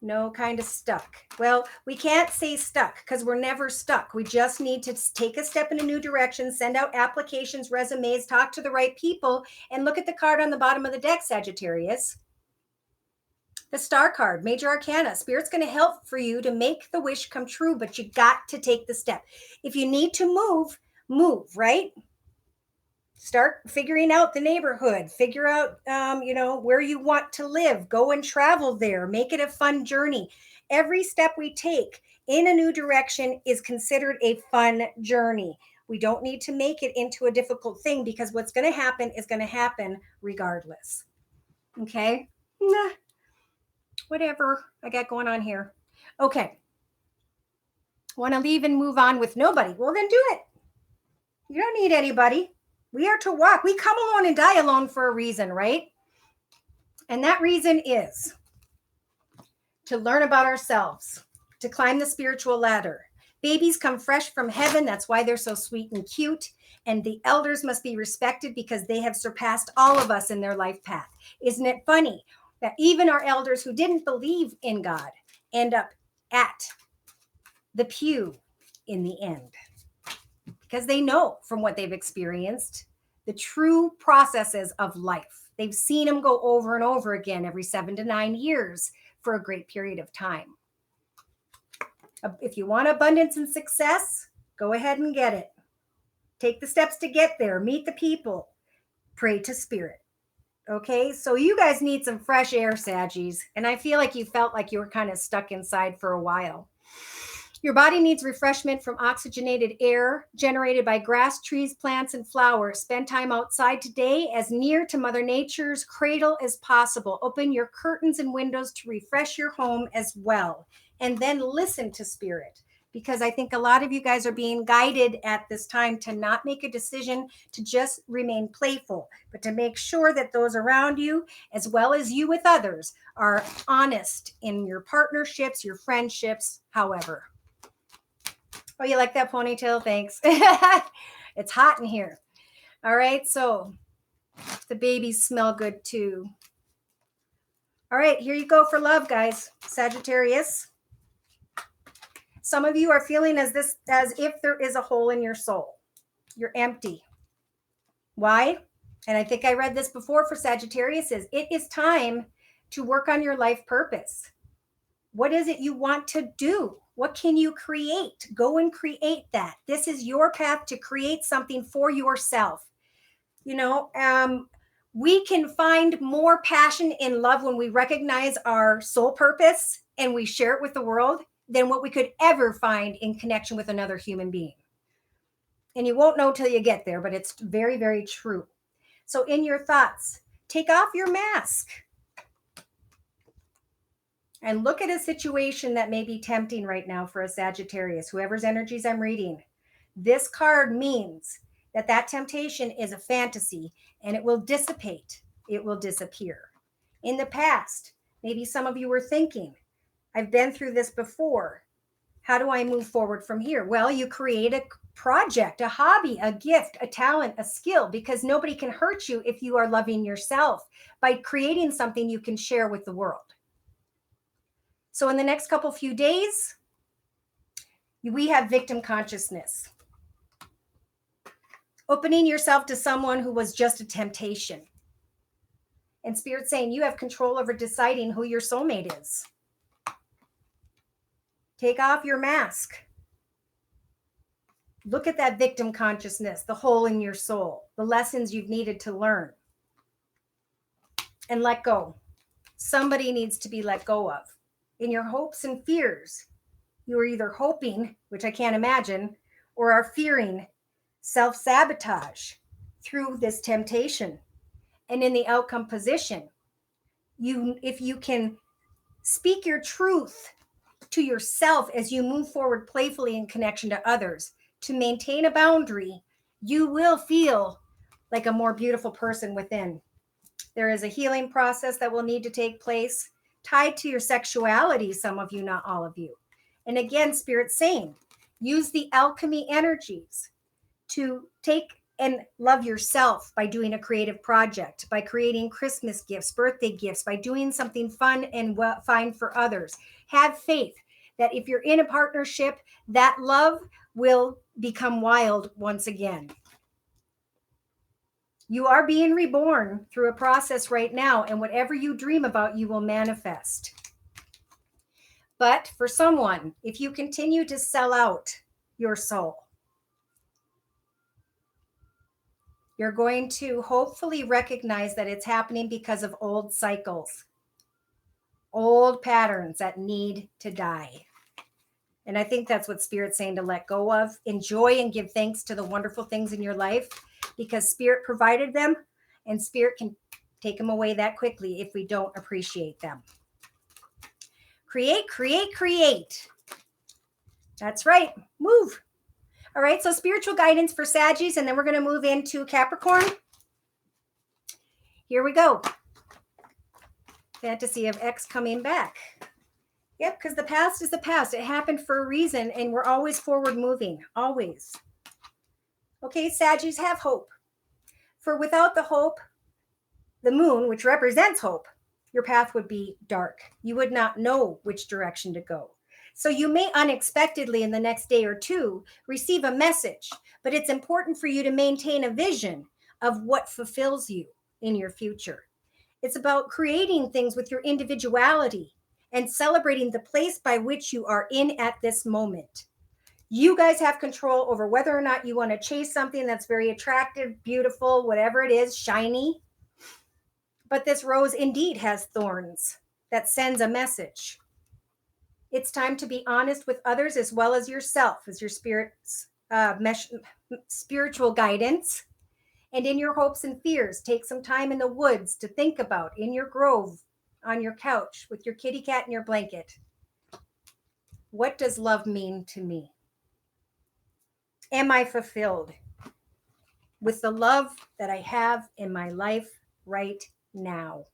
No, kind of stuck. Well, we can't say stuck because we're never stuck. We just need to take a step in a new direction, send out applications, resumes, talk to the right people, and look at the card on the bottom of the deck, Sagittarius. The Star card, Major Arcana. Spirit's going to help for you to make the wish come true, but you got to take the step. If you need to move, right? Start figuring out the neighborhood, figure out, where you want to live, go and travel there, make it a fun journey. Every step we take in a new direction is considered a fun journey. We don't need to make it into a difficult thing because what's going to happen is going to happen regardless. Okay? Nah. Whatever I got going on here. Okay. Want to leave and move on with nobody? Well, then do it. You don't need anybody. We are to walk. We come alone and die alone for a reason, right? And that reason is to learn about ourselves, to climb the spiritual ladder. Babies come fresh from heaven. That's why they're so sweet and cute. And the elders must be respected because they have surpassed all of us in their life path. Isn't it funny that even our elders who didn't believe in God end up at the pew in the end? Because they know from what they've experienced the true processes of life. They've seen them go over and over again every 7 to 9 years for a great period of time. If you want abundance and success, go ahead and get it. Take the steps to get there. Meet the people. Pray to spirit. Okay, so you guys need some fresh air, Saggies. And I feel like you felt like you were kind of stuck inside for a while. Your body needs refreshment from oxygenated air generated by grass, trees, plants, and flowers. Spend time outside today as near to Mother Nature's cradle as possible. Open your curtains and windows to refresh your home as well. And then listen to spirit, because I think a lot of you guys are being guided at this time to not make a decision to just remain playful, but to make sure that those around you, as well as you with others, are honest in your partnerships, your friendships, however. Oh, you like that ponytail? Thanks. It's hot in here. All right, so the babies smell good too. All right, here you go for love, guys. Sagittarius. Some of you are feeling as if there is a hole in your soul. You're empty. Why? And I think I read this before for Sagittarius, is it is time to work on your life purpose. What is it you want to do? What can you create? Go and create that. This is your path to create something for yourself. You know, we can find more passion in love when we recognize our soul purpose and we share it with the world than what we could ever find in connection with another human being. And you won't know till you get there, but it's very, very true. So in your thoughts, take off your mask and look at a situation that may be tempting right now for a Sagittarius, whoever's energies I'm reading. This card means that that temptation is a fantasy and it will dissipate. It will disappear. In the past, maybe some of you were thinking, I've been through this before. How do I move forward from here? Well, you create a project, a hobby, a gift, a talent, a skill, because nobody can hurt you if you are loving yourself by creating something you can share with the world. So in the next few days, we have victim consciousness. Opening yourself to someone who was just a temptation. And Spirit saying you have control over deciding who your soulmate is. Take off your mask. Look at that victim consciousness, the hole in your soul, the lessons you've needed to learn. And let go. Somebody needs to be let go of. In your hopes and fears, you are either hoping, which I can't imagine, or are fearing self-sabotage through this temptation. And in the outcome position, if you can speak your truth to yourself as you move forward playfully in connection to others, to maintain a boundary, you will feel like a more beautiful person within. There is a healing process that will need to take place tied to your sexuality, some of you, not all of you. And again, Spirit's saying, use the alchemy energies to take and love yourself by doing a creative project, by creating Christmas gifts, birthday gifts, by doing something fun and fine for others. Have faith that if you're in a partnership, that love will become wild once again. You are being reborn through a process right now, and whatever you dream about, you will manifest. But for someone, if you continue to sell out your soul, you're going to hopefully recognize that it's happening because of old cycles, old patterns that need to die. And I think that's what Spirit's saying to let go of. Enjoy and give thanks to the wonderful things in your life, because Spirit provided them and Spirit can take them away that quickly if we don't appreciate them. Create, create, create. That's right. Move. All right. So spiritual guidance for Saggies, and then we're going to move into Capricorn. Here we go. Fantasy of X coming back. Yep, because the past is the past. It happened for a reason, and we're always forward moving, always. Okay, Saggies, have hope. For without the hope, the moon, which represents hope, your path would be dark. You would not know which direction to go. So you may unexpectedly in the next day or two receive a message, but it's important for you to maintain a vision of what fulfills you in your future. It's about creating things with your individuality and celebrating the place by which you are in at this moment. You guys have control over whether or not you want to chase something that's very attractive, beautiful, whatever it is, shiny. But this rose indeed has thorns that sends a message. It's time to be honest with others as well as yourself, as your spirit's spiritual guidance. And in your hopes and fears, take some time in the woods to think about, in your grove, on your couch, with your kitty cat and your blanket. What does love mean to me? Am I fulfilled with the love that I have in my life right now?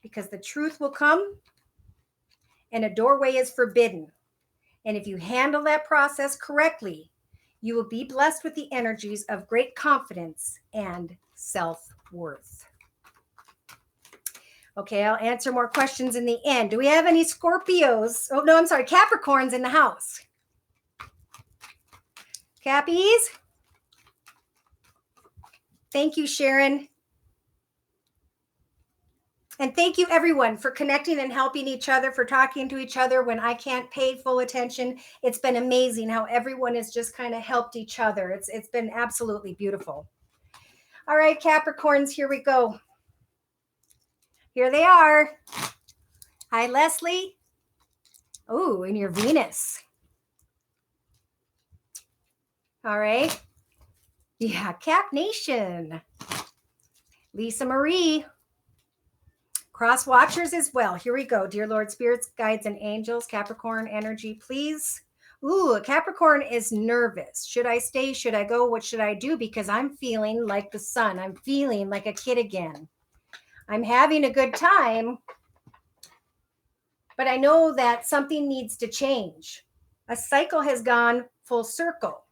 Because the truth will come and a doorway is forbidden. And if you handle that process correctly, you will be blessed with the energies of great confidence and self-worth. Okay, I'll answer more questions in the end. Do we have any Scorpios? Oh, no, I'm sorry, Capricorns in the house. Cappies? Thank you, Sharon. And thank you, everyone, for connecting and helping each other, for talking to each other when I can't pay full attention. It's been amazing how everyone has just kind of helped each other. It's been absolutely beautiful. All right, Capricorns, here we go. Here they are. Hi, Leslie. Oh, and your Venus. All right. Yeah, Cap Nation. Lisa Marie. Cross watchers as well. Here we go. Dear Lord, spirits, guides, and angels, Capricorn energy, please. Ooh, Capricorn is nervous. Should I stay? Should I go? What should I do? Because I'm feeling like the sun. I'm feeling like a kid again. I'm having a good time, but I know that something needs to change. A cycle has gone full circle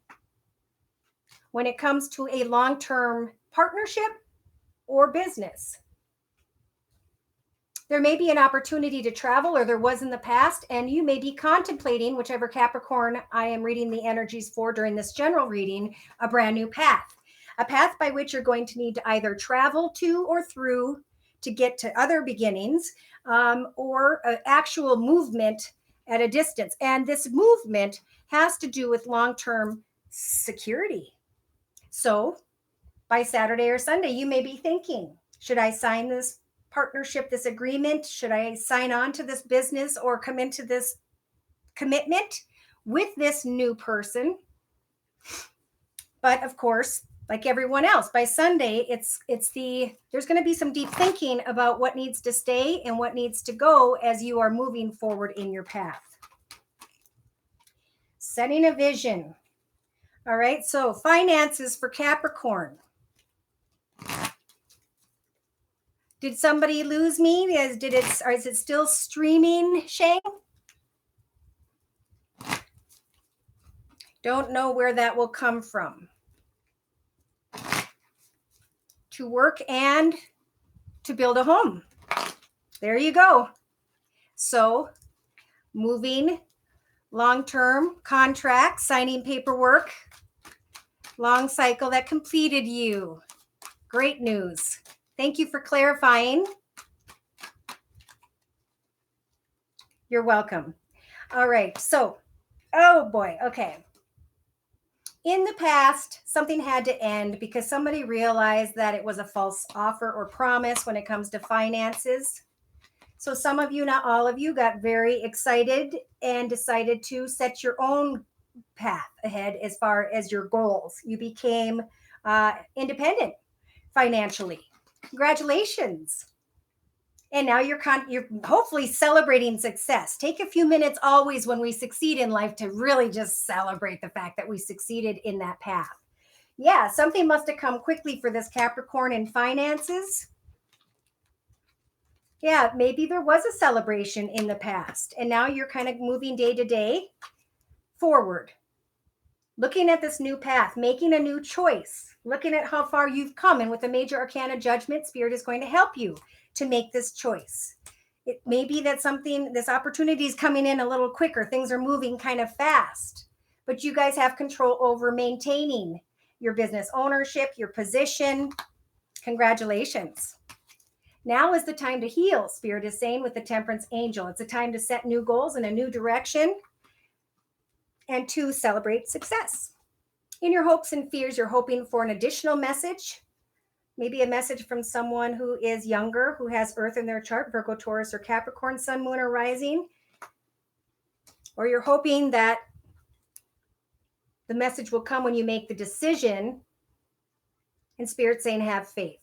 when it comes to a long-term partnership or business. There may be an opportunity to travel, or there was in the past, and you may be contemplating, whichever Capricorn I am reading the energies for during this general reading, a brand new path. A path by which you're going to need to either travel to or through to get to other beginnings, or an actual movement at a distance. And this movement has to do with long-term security. So by Saturday or Sunday, you may be thinking, should I sign this partnership, this agreement? Should I sign on to this business or come into this commitment with this new person? But of course, like everyone else, by Sunday, there's going to be some deep thinking about what needs to stay and what needs to go as you are moving forward in your path. Setting a vision. All right, so finances for Capricorn. Did somebody lose me? Is it still streaming, Shay? Don't know where that will come from. To work and to build a home. There you go. So moving, long-term contract, signing paperwork, long cycle that completed you. Great news. Thank you for clarifying. You're welcome. All right. So, oh boy. Okay. In the past, something had to end because somebody realized that it was a false offer or promise when it comes to finances. So some of you, not all of you, got very excited and decided to set your own path ahead as far as your goals. You became independent financially. Congratulations. And now you're hopefully celebrating success. Take a few minutes always when we succeed in life to really just celebrate the fact that we succeeded in that path. Yeah, something must have come quickly for this Capricorn in finances. Yeah, maybe there was a celebration in the past, and now you're kind of moving day to day forward. Looking at this new path, making a new choice, looking at how far you've come. And with the major arcana judgment, Spirit is going to help you to make this choice. It may be that this opportunity is coming in a little quicker. Things are moving kind of fast, but you guys have control over maintaining your business ownership, your position. Congratulations. Now is the time to heal, Spirit is saying with the Temperance Angel. It's a time to set new goals in a new direction. And 2, celebrate success. In your hopes and fears, you're hoping for an additional message, maybe a message from someone who is younger, who has Earth in their chart, Virgo, Taurus, or Capricorn, Sun, Moon, or Rising. Or you're hoping that the message will come when you make the decision, and Spirit saying have faith.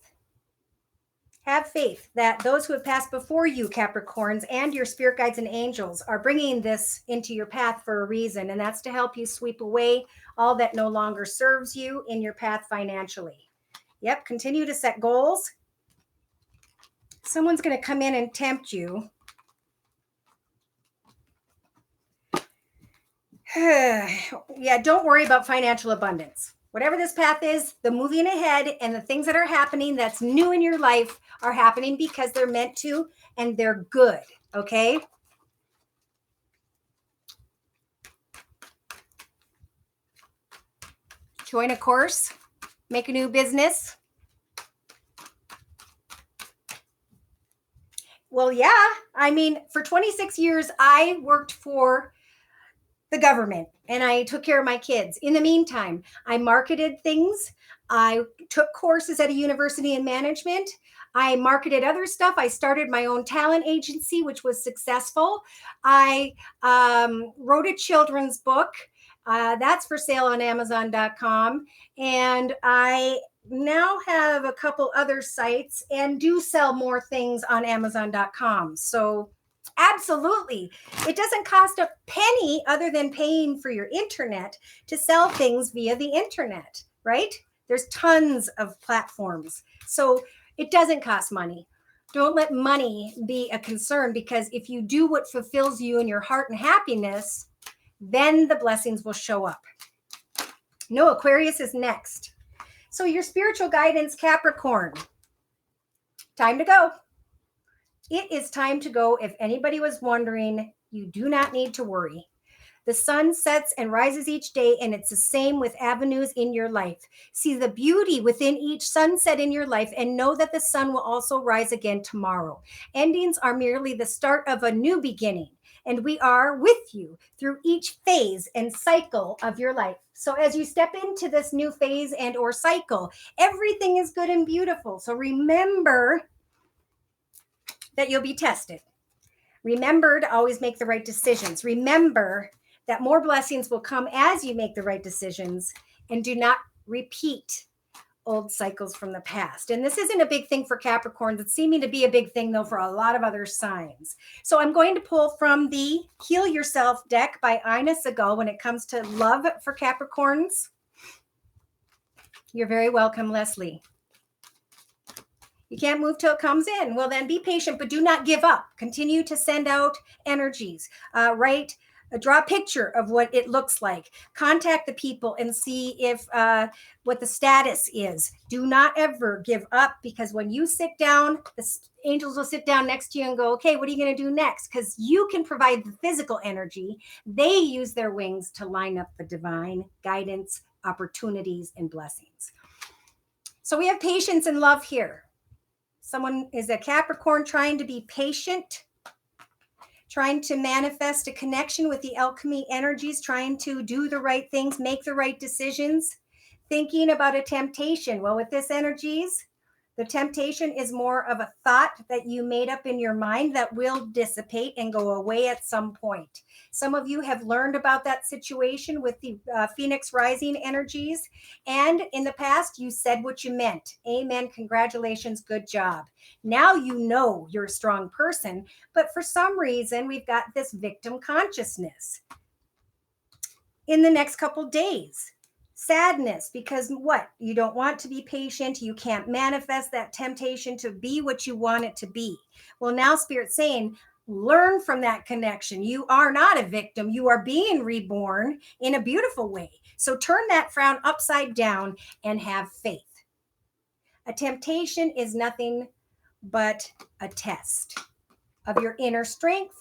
Have faith that those who have passed before you, Capricorns, and your spirit guides and angels are bringing this into your path for a reason, and that's to help you sweep away all that no longer serves you in your path financially. Yep, continue to set goals. Someone's going to come in and tempt you. Yeah, don't worry about financial abundance. Whatever this path is, the moving ahead and the things that are happening that's new in your life are happening because they're meant to and they're good, okay? Join a course, make a new business. Well, yeah, I mean, for 26 years, I worked for the government and I took care of my kids. In the meantime, I marketed things. I took courses at a university in management. I marketed other stuff. I started my own talent agency, which was successful. I wrote a children's book. That's for sale on Amazon.com. And I now have a couple other sites and do sell more things on Amazon.com. So absolutely. It doesn't cost a penny other than paying for your internet to sell things via the internet, right? There's tons of platforms. So it doesn't cost money. Don't let money be a concern, because if you do what fulfills you in your heart and happiness, then the blessings will show up. No, Aquarius is next. So your spiritual guidance, Capricorn, time to go. It is time to go. If anybody was wondering, you do not need to worry. The sun sets and rises each day, and it's the same with avenues in your life. See the beauty within each sunset in your life, and know that the sun will also rise again tomorrow. Endings are merely the start of a new beginning, and we are with you through each phase and cycle of your life. So as you step into this new phase and or cycle, everything is good and beautiful. So remember that you'll be tested. Remember to always make the right decisions. Remember that more blessings will come as you make the right decisions, and do not repeat old cycles from the past. And this isn't a big thing for Capricorns. It's seeming to be a big thing, though, for a lot of other signs. So I'm going to pull from the Heal Yourself deck by Ina Segal when it comes to love for Capricorns. You're very welcome, Leslie. You can't move till it comes in. Well, then be patient, but do not give up. Continue to send out energies. Draw a picture of what it looks like. Contact the people and see if what the status is. Do not ever give up, because when you sit down, the angels will sit down next to you and go, okay, what are you going to do next? Because you can provide the physical energy. They use their wings to line up the divine guidance, opportunities, and blessings. So we have patience and love here. Someone is a Capricorn trying to be patient, trying to manifest a connection with the alchemy energies, trying to do the right things, make the right decisions, thinking about a temptation. Well, with this energies, the temptation is more of a thought that you made up in your mind that will dissipate and go away at some point. Some of you have learned about that situation with the Phoenix rising energies. And in the past, you said what you meant. Amen. Congratulations. Good job. Now you know you're a strong person. But for some reason, we've got this victim consciousness. In the next couple days, sadness, because what? You don't want to be patient. You can't manifest that temptation to be what you want it to be. Well, now Spirit's saying, learn from that connection. You are not a victim. You are being reborn in a beautiful way. So turn that frown upside down and have faith. A temptation is nothing but a test of your inner strength,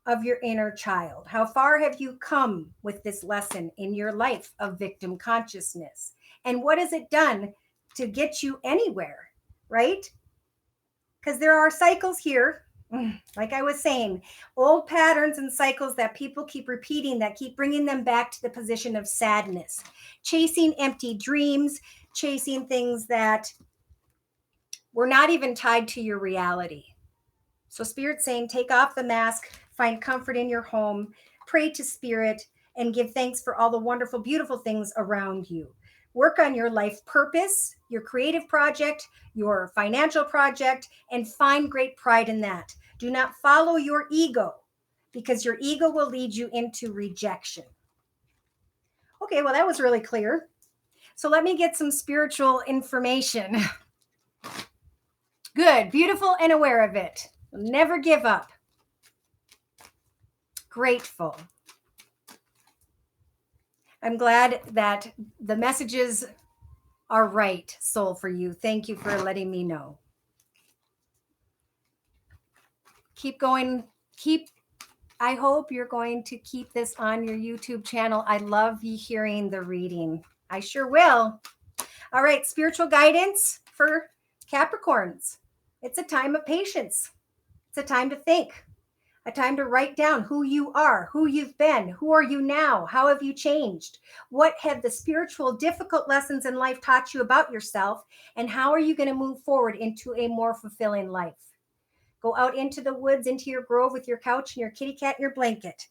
of your inner child. How far have you come with this lesson in your life of victim consciousness? And what has it done to get you anywhere, right? Because there are cycles here. Like I was saying, old patterns and cycles that people keep repeating that keep bringing them back to the position of sadness, chasing empty dreams, chasing things that were not even tied to your reality. So Spirit's saying, take off the mask, find comfort in your home, pray to Spirit, and give thanks for all the wonderful, beautiful things around you. Work on your life purpose, your creative project, your financial project, and find great pride in that. Do not follow your ego, because your ego will lead you into rejection. Okay, well, that was really clear. So let me get some spiritual information. Good, beautiful, and aware of it. Never give up. Grateful. I'm glad that the messages are right, soul, for you. Thank you for letting me know. Keep going. I hope you're going to keep this on your YouTube channel. I love you hearing the reading. I sure will. All right, spiritual guidance for Capricorns. It's a time of patience. It's a time to think. A time to write down who you are, who you've been, who are you now, how have you changed, what have the spiritual difficult lessons in life taught you about yourself, and how are you going to move forward into a more fulfilling life. Go out into the woods, into your grove with your couch and your kitty cat and your blanket,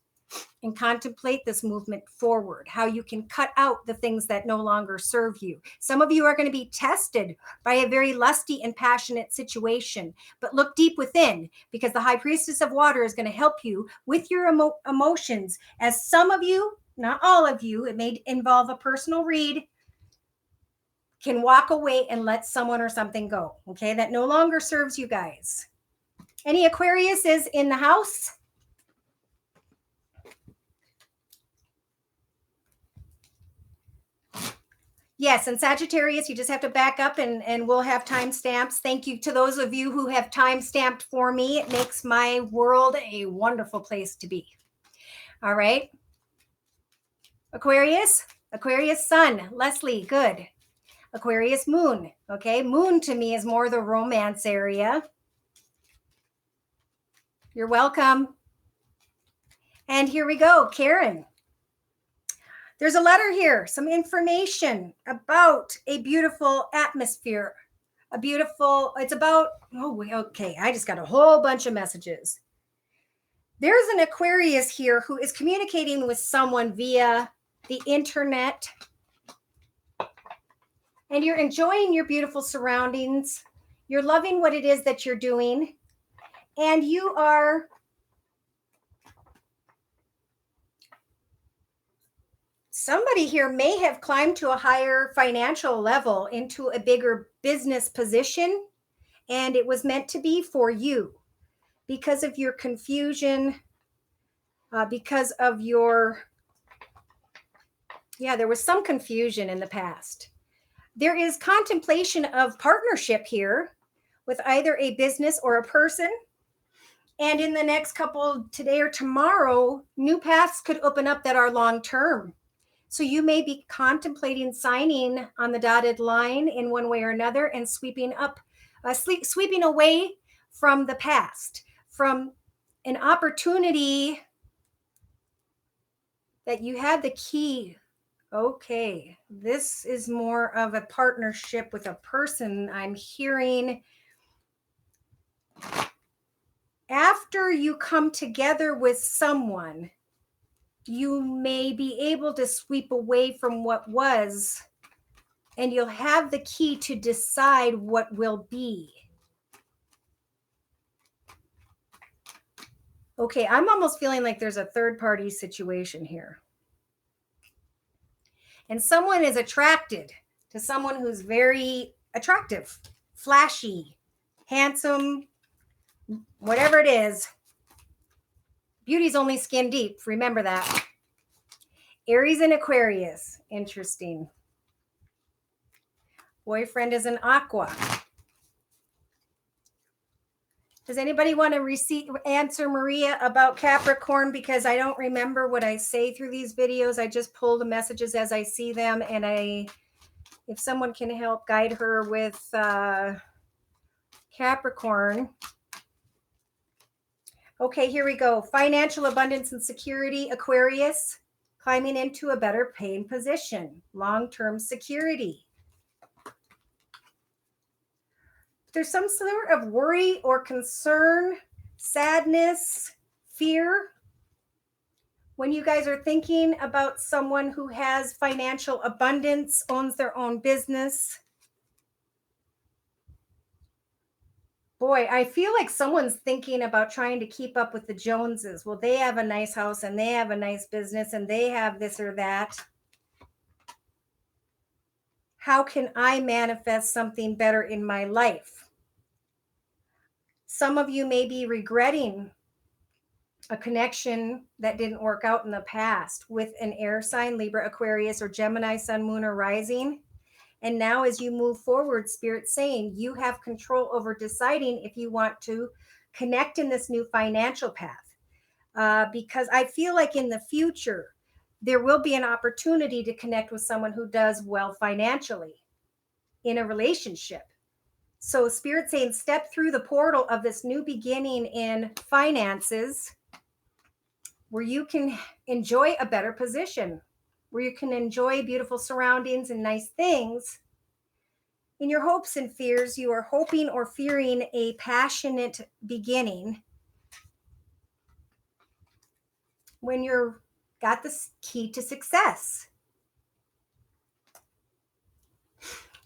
and contemplate this movement forward, how you can cut out the things that no longer serve you. Some of you are going to be tested by a very lusty and passionate situation, but look deep within, because the High Priestess of Water is going to help you with your emotions, as some of you, not all of you, it may involve a personal read, can walk away and let someone or something go, okay, that no longer serves you guys. Any Aquarius is in the house? Yes, and Sagittarius, you just have to back up and we'll have timestamps. Thank you to those of you who have timestamped for me. It makes my world a wonderful place to be. All right. Aquarius Sun, Leslie, good. Aquarius Moon, okay. Moon to me is more the romance area. You're welcome. And here we go, Karen. There's a letter here, some information about a beautiful atmosphere. It's about, okay, I just got a whole bunch of messages. There's an Aquarius here who is communicating with someone via the internet. And you're enjoying your beautiful surroundings. You're loving what it is that you're doing. And you are somebody here may have climbed to a higher financial level, into a bigger business position, and it was meant to be for you because of your confusion, because of your, there was some confusion in the past. There is contemplation of partnership here with either a business or a person. And in the next couple, today or tomorrow, new paths could open up that are long-term. So you may be contemplating signing on the dotted line in one way or another and sweeping away from the past, from an opportunity that you had the key. Okay, this is more of a partnership with a person. I'm hearing after you come together with someone, you may be able to sweep away from what was, and you'll have the key to decide what will be. Okay, I'm almost feeling like there's a third-party situation here. And someone is attracted to someone who's very attractive, flashy, handsome, whatever it is. Beauty's only skin deep. Remember that. Aries and Aquarius. Interesting. Boyfriend is an Aqua. Does anybody want to answer Maria about Capricorn? Because I don't remember what I say through these videos. I just pull the messages as I see them. And if someone can help guide her with Capricorn. Okay, here we go. Financial abundance and security, Aquarius, climbing into a better paying position, long-term security. There's some sort of worry or concern, sadness, fear when you guys are thinking about someone who has financial abundance, owns their own business. Boy, I feel like someone's thinking about trying to keep up with the Joneses. Well, they have a nice house and they have a nice business and they have this or that. How can I manifest something better in my life? Some of you may be regretting a connection that didn't work out in the past with an air sign, Libra, Aquarius, or Gemini, Sun, Moon, or Rising. And now, as you move forward, Spirit's saying you have control over deciding if you want to connect in this new financial path. Because I feel like in the future, there will be an opportunity to connect with someone who does well financially in a relationship. So, Spirit's saying step through the portal of this new beginning in finances where you can enjoy a better position, where you can enjoy beautiful surroundings and nice things. In your hopes and fears, you are hoping or fearing a passionate beginning when you're got the key to success.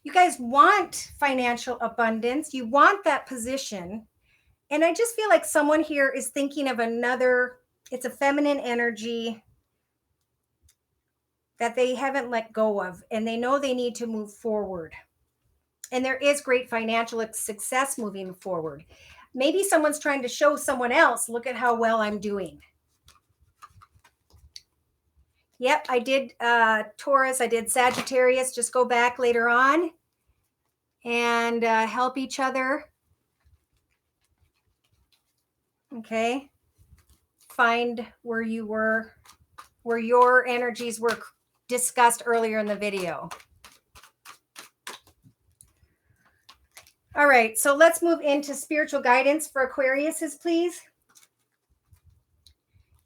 You guys want financial abundance. You want that position. And I just feel like someone here is thinking of another, it's a feminine energy that they haven't let go of, and they know they need to move forward. And there is great financial success moving forward. Maybe someone's trying to show someone else, look at how well I'm doing. Yep, I did Taurus, I did Sagittarius. Just go back later on and help each other. Okay. Find where you were, where your energies were discussed earlier in the video. All right, so let's move into spiritual guidance for Aquariuses, please.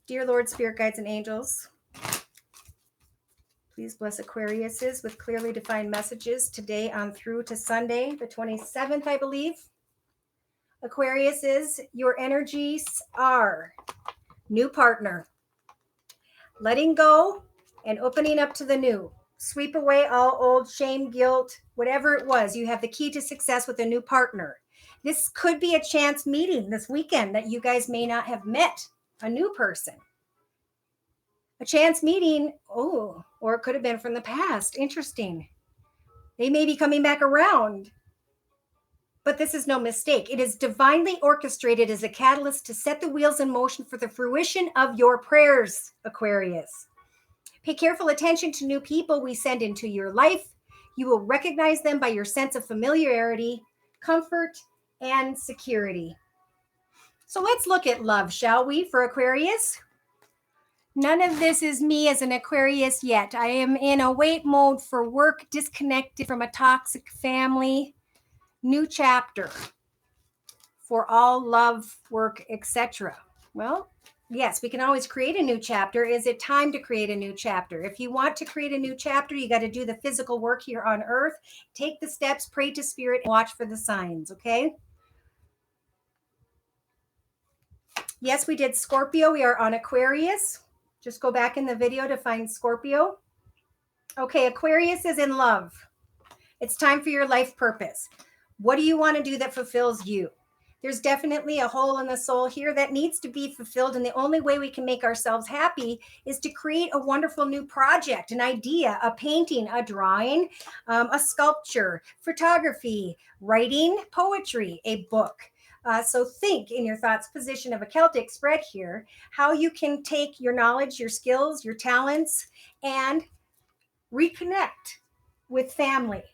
Dear Lord, Spirit Guides and Angels, please bless Aquariuses with clearly defined messages today on through to Sunday, the 27th, I believe. Aquariuses, your energies are new partner, letting go and opening up to the new. Sweep away all old shame, guilt, whatever it was. You have the key to success with a new partner. This could be a chance meeting this weekend that you guys may not have met a new person. A chance meeting, oh, or it could have been from the past. Interesting. They may be coming back around. But this is no mistake. It is divinely orchestrated as a catalyst to set the wheels in motion for the fruition of your prayers, Aquarius. Pay careful attention to new people we send into your life. You will recognize them by your sense of familiarity, comfort, and security. So let's look at love, shall we, for Aquarius? None of this is me as an Aquarius yet. I am in a wait mode for work, disconnected from a toxic family. New chapter for all love, work, etc. Well, yes, we can always create a new chapter. Is it time to create a new chapter? If you want to create a new chapter, you got to do the physical work here on earth. Take the steps, pray to Spirit, and watch for the signs, okay? Yes, we did Scorpio. We are on Aquarius. Just go back in the video to find Scorpio. Okay, Aquarius is in love. It's time for your life purpose. What do you want to do that fulfills you? There's definitely a hole in the soul here that needs to be fulfilled. And the only way we can make ourselves happy is to create a wonderful new project, an idea, a painting, a drawing, a sculpture, photography, writing, poetry, a book. So think in your thoughts position of a Celtic spread here, how you can take your knowledge, your skills, your talents, and reconnect with family.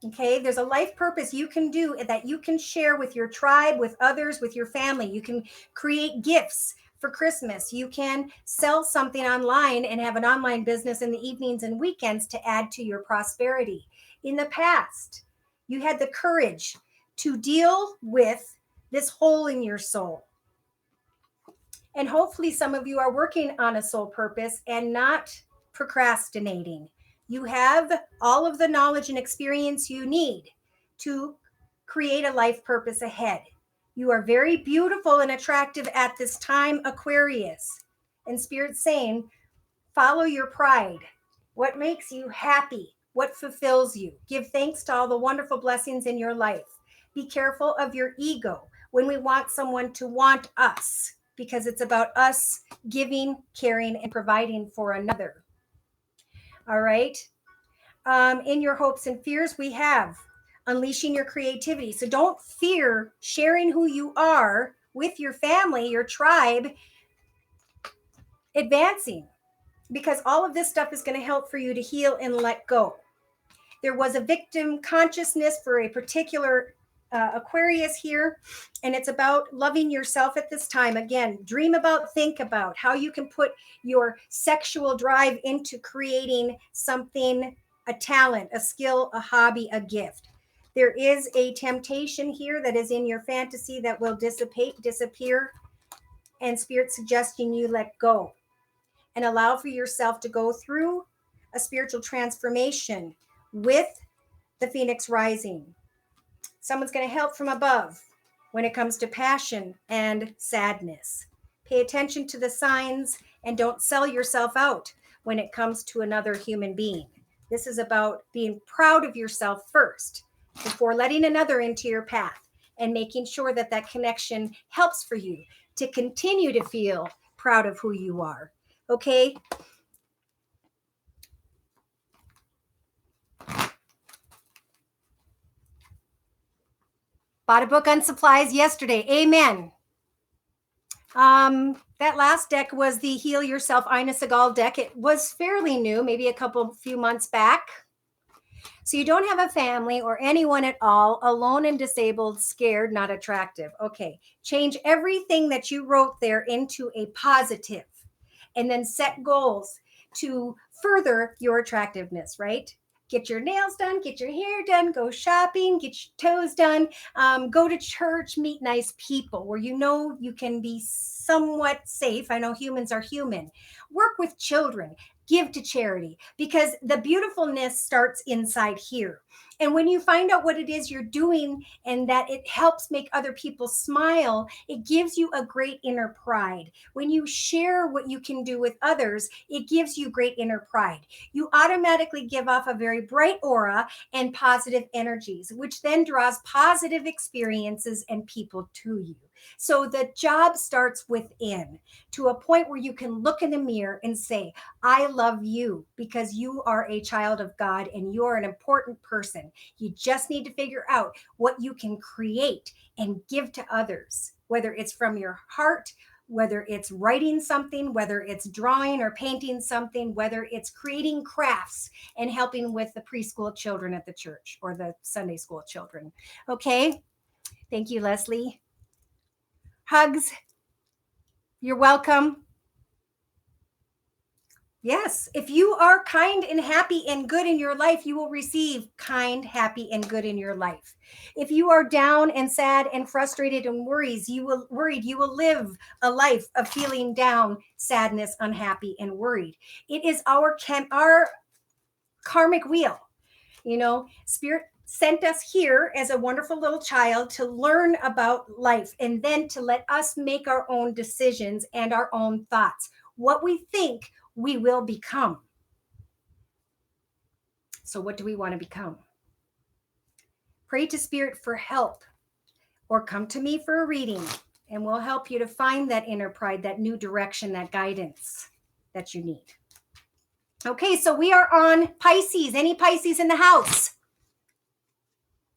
Okay, there's a life purpose you can do that you can share with your tribe, with others, with your family. You can create gifts for Christmas. You can sell something online and have an online business in the evenings and weekends to add to your prosperity. In the past, you had the courage to deal with this hole in your soul. And hopefully some of you are working on a soul purpose and not procrastinating. You have all of the knowledge and experience you need to create a life purpose ahead. You are very beautiful and attractive at this time, Aquarius. And Spirit's saying, follow your pride. What makes you happy? What fulfills you? Give thanks to all the wonderful blessings in your life. Be careful of your ego when we want someone to want us, because it's about us giving, caring, and providing for another. All right. In your hopes and fears, we have unleashing your creativity. So don't fear sharing who you are with your family, your tribe, advancing, because all of this stuff is going to help for you to heal and let go. There was a victim consciousness for a particular Aquarius here, and it's about loving yourself at this time. Again, dream about, think about how you can put your sexual drive into creating something, a talent, a skill, a hobby, a gift. There is a temptation here that is in your fantasy that will dissipate, disappear, and Spirit suggesting you let go and allow for yourself to go through a spiritual transformation with the Phoenix rising. Someone's going to help from above when it comes to passion and sadness. Pay attention to the signs and don't sell yourself out when it comes to another human being. This is about being proud of yourself first before letting another into your path, and making sure that that connection helps for you to continue to feel proud of who you are. Okay? Bought a book on supplies yesterday. Amen. That last deck was the Heal Yourself Ina Segal deck. It was fairly new, maybe a few months back. So you don't have a family or anyone at all, alone and disabled, scared, not attractive. Okay, change everything that you wrote there into a positive, and then set goals to further your attractiveness, right? Get your nails done, get your hair done, go shopping, get your toes done, go to church, meet nice people where you know you can be somewhat safe. I know humans are human. Work with children, give to charity, because the beautifulness starts inside here. And when you find out what it is you're doing and that it helps make other people smile, it gives you a great inner pride. When you share what you can do with others, it gives you great inner pride. You automatically give off a very bright aura and positive energies, which then draws positive experiences and people to you. So the job starts within, to a point where you can look in the mirror and say, I love you because you are a child of God and you're an important person. You just need to figure out what you can create and give to others, whether it's from your heart, whether it's writing something, whether it's drawing or painting something, whether it's creating crafts and helping with the preschool children at the church or the Sunday school children. Okay. Thank you, Leslie. Hugs. You're welcome. Yes, if you are kind and happy and good in your life, you will receive kind, happy, and good in your life. If you are down and sad and frustrated and worried, you will live a life of feeling down, sadness, unhappy, and worried. It is our karmic wheel. You know, Spirit sent us here as a wonderful little child to learn about life and then to let us make our own decisions and our own thoughts. What we think, we will become. So what do we want to become? Pray to Spirit for help, or come to me for a reading, and we'll help you to find that inner pride, that new direction, that guidance that you need. Okay, so we are on Pisces. Any Pisces in the house?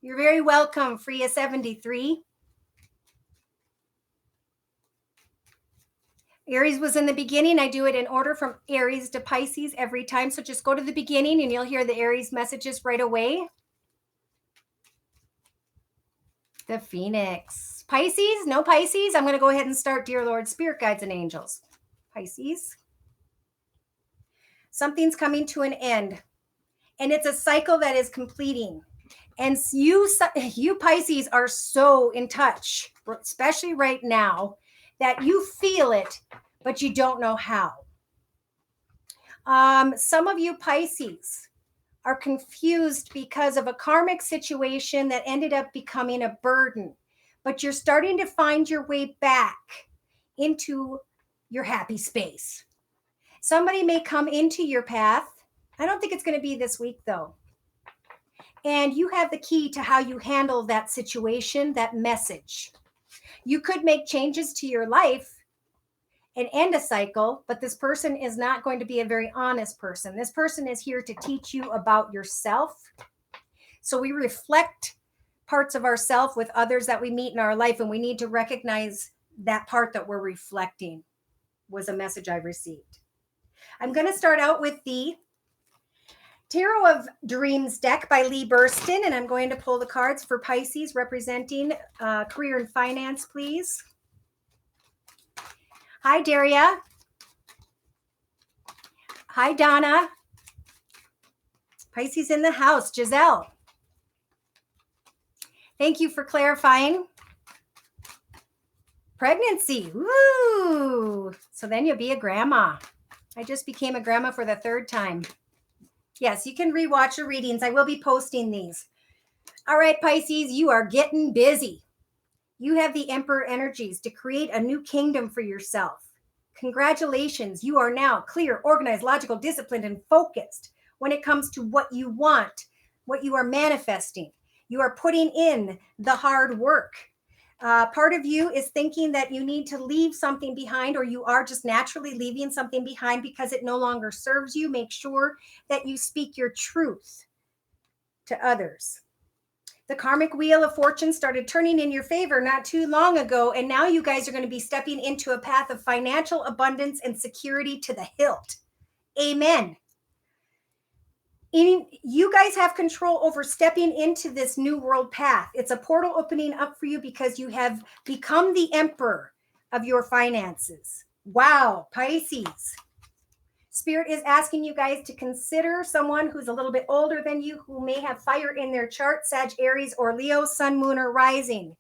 You're very welcome, Freya 73. Aries was in the beginning. I do it in order from Aries to Pisces every time. So just go to the beginning and you'll hear the Aries messages right away. The Phoenix. Pisces? No Pisces? I'm going to go ahead and start, dear Lord, Spirit Guides and Angels. Pisces. Something's coming to an end. And it's a cycle that is completing. And you Pisces are so in touch, especially right now, that you feel it, but you don't know how. Some of you Pisces are confused because of a karmic situation that ended up becoming a burden, but you're starting to find your way back into your happy space. Somebody may come into your path. I don't think it's going to be this week though. And you have the key to how you handle that situation, that message. You could make changes to your life and end a cycle, but this person is not going to be a very honest person. This person is here to teach you about yourself. So we reflect parts of ourself with others that we meet in our life, and we need to recognize that part that we're reflecting was a message I received. I'm going to start out with the Tarot of Dreams deck by Lee Burston, and I'm going to pull the cards for Pisces representing career and finance, please. Hi, Daria. Hi, Donna. Pisces in the house. Giselle. Thank you for clarifying. Pregnancy. Woo! So then you'll be a grandma. I just became a grandma for the third time. Yes, you can rewatch the readings. I will be posting these. All right, Pisces, you are getting busy. You have the Emperor energies to create a new kingdom for yourself. Congratulations. You are now clear, organized, logical, disciplined, and focused when it comes to what you want, what you are manifesting. You are putting in the hard work. Part of you is thinking that you need to leave something behind, or you are just naturally leaving something behind because it no longer serves you. Make sure that you speak your truth to others. The karmic wheel of fortune started turning in your favor not too long ago, and now you guys are going to be stepping into a path of financial abundance and security to the hilt. Amen. You guys have control over stepping into this new world path. It's a portal opening up for you because you have become the emperor of your finances. Wow, Pisces. Spirit is asking you guys to consider someone who's a little bit older than you, who may have fire in their chart, Sag, Aries, or Leo, sun, moon, or rising.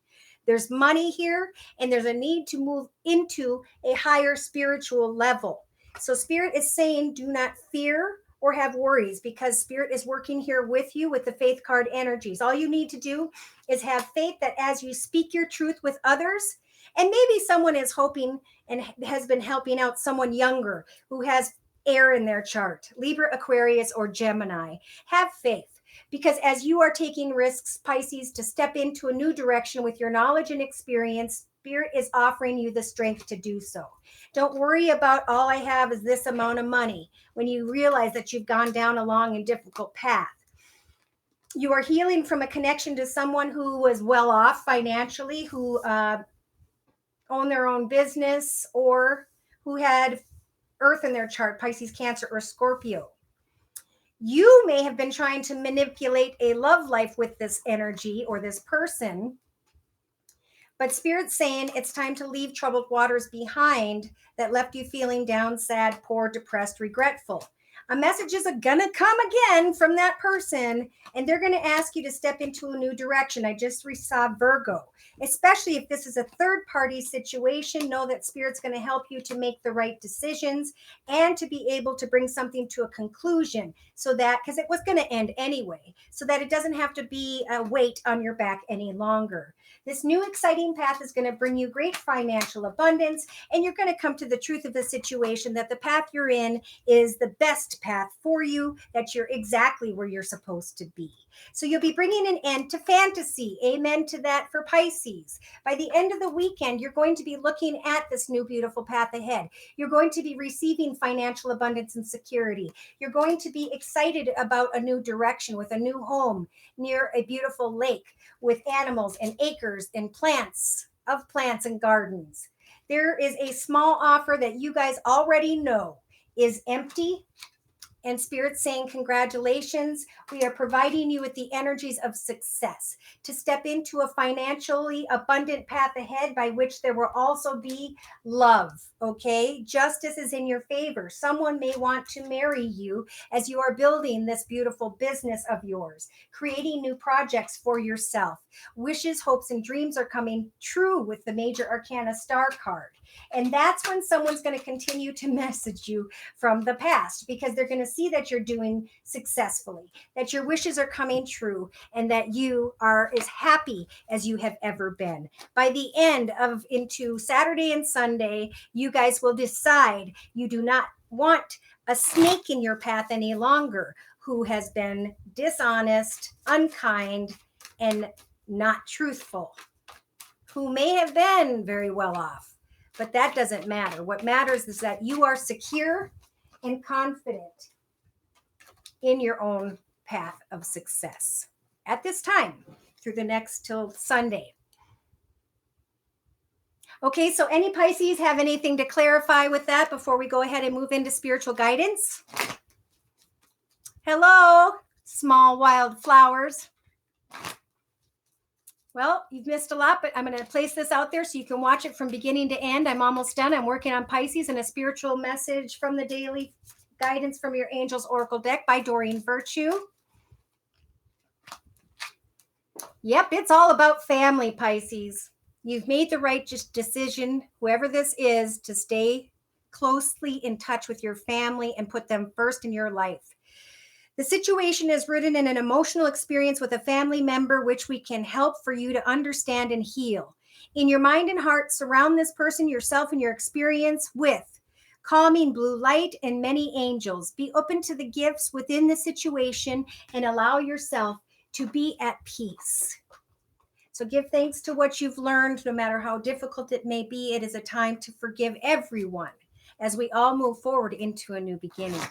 There's money here, and there's a need to move into a higher spiritual level. So Spirit is saying, do not fear or have worries, because Spirit is working here with you with the faith card energies. All you need to do is have faith that as you speak your truth with others, and maybe someone is hoping and has been helping out someone younger who has air in their chart, Libra, Aquarius, or Gemini. Have faith, because as you are taking risks, Pisces, to step into a new direction with your knowledge and experience, Spirit is offering you the strength to do so. Don't worry about all I have is this amount of money when you realize that you've gone down a long and difficult path. You are healing from a connection to someone who was well off financially, who owned their own business, or who had Earth in their chart, Pisces, Cancer, or Scorpio. You may have been trying to manipulate a love life with this energy or this person, but Spirit's saying it's time to leave troubled waters behind that left you feeling down, sad, poor, depressed, regretful. A message is gonna come again from that person, and they're gonna ask you to step into a new direction. I just saw Virgo. Especially if this is a third-party situation, know that Spirit's gonna help you to make the right decisions and to be able to bring something to a conclusion, so that, because it was gonna end anyway, so that it doesn't have to be a weight on your back any longer. This new exciting path is gonna bring you great financial abundance, and you're gonna come to the truth of the situation, that the path you're in is the best path for you, that you're exactly where you're supposed to be. So you'll be bringing an end to fantasy. Amen to that for Pisces. By the end of the weekend, you're going to be looking at this new beautiful path ahead. You're going to be receiving financial abundance and security. You're going to be excited about a new direction with a new home near a beautiful lake with animals and acres and plants and gardens. There is a small offer that you guys already know is empty, And Spirit's saying, congratulations. We are providing you with the energies of success to step into a financially abundant path ahead by which there will also be love. Okay. Justice is in your favor. Someone may want to marry you as you are building this beautiful business of yours, creating new projects for yourself. Wishes, hopes, and dreams are coming true with the Major Arcana Star card. And that's when someone's going to continue to message you from the past, because they're going to see that you're doing successfully, that your wishes are coming true, and that you are as happy as you have ever been. By the end of into Saturday and Sunday, you guys will decide you do not want a snake in your path any longer who has been dishonest, unkind, and not truthful, who may have been very well off. But that doesn't matter. What matters is that you are secure and confident in your own path of success at this time through the next till Sunday. Okay, so any Pisces have anything to clarify with that before we go ahead and move into spiritual guidance? Hello, small wild flowers. Well, you've missed a lot, but I'm going to place this out there so you can watch it from beginning to end. I'm almost done. I'm working on Pisces and a spiritual message from the daily guidance from your Angels Oracle deck by Doreen Virtue. Yep, it's all about family, Pisces. You've made the right decision, whoever this is, to stay closely in touch with your family and put them first in your life. The situation is rooted in an emotional experience with a family member, which we can help for you to understand and heal. In your mind and heart, surround this person, yourself, and your experience with calming blue light and many angels. Be open to the gifts within the situation and allow yourself to be at peace. So give thanks to what you've learned, no matter how difficult it may be. It is a time to forgive everyone as we all move forward into a new beginning.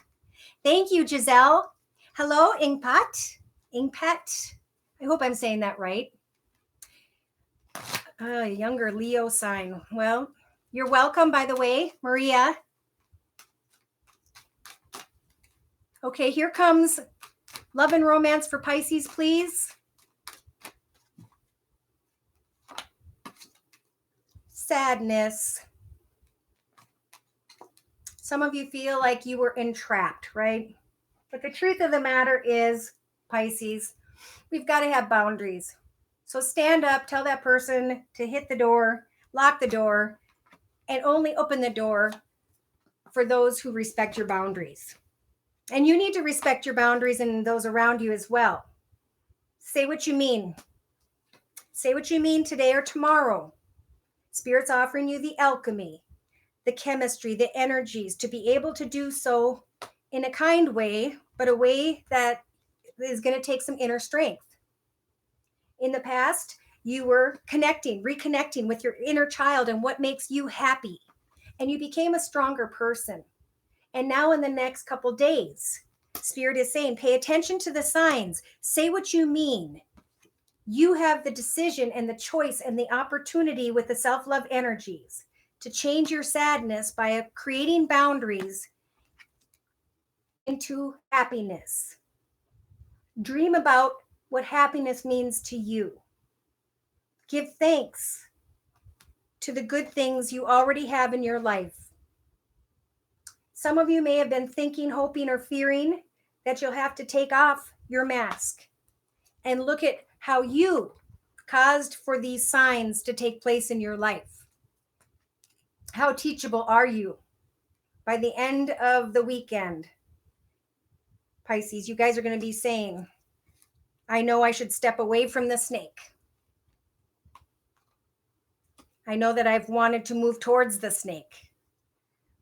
Thank you, Giselle. Hello, Ingpat. Ingpat. I hope I'm saying that right. Younger Leo sign. Well, you're welcome, by the way, Maria. Okay, here comes love and romance for Pisces, please. Sadness. Some of you feel like you were entrapped, right? But the truth of the matter is, Pisces, we've got to have boundaries. So stand up, tell that person to hit the door, lock the door, and only open the door for those who respect your boundaries. And you need to respect your boundaries and those around you as well. Say what you mean. Say what you mean today or tomorrow. Spirit's offering you the alchemy, the chemistry, the energies to be able to do so in a kind way, but a way that is going to take some inner strength. In the past, you were reconnecting with your inner child and what makes you happy. And you became a stronger person. And now in the next couple days, Spirit is saying, pay attention to the signs. Say what you mean. You have the decision and the choice and the opportunity with the self-love energies to change your sadness by creating boundaries into happiness. Dream about what happiness means to you. Give thanks to the good things you already have in your life. Some of you may have been thinking, hoping, or fearing that you'll have to take off your mask and look at how you caused for these signs to take place in your life. How teachable are you? By the end of the weekend, Pisces, you guys are going to be saying, I know I should step away from the snake. I know that I've wanted to move towards the snake,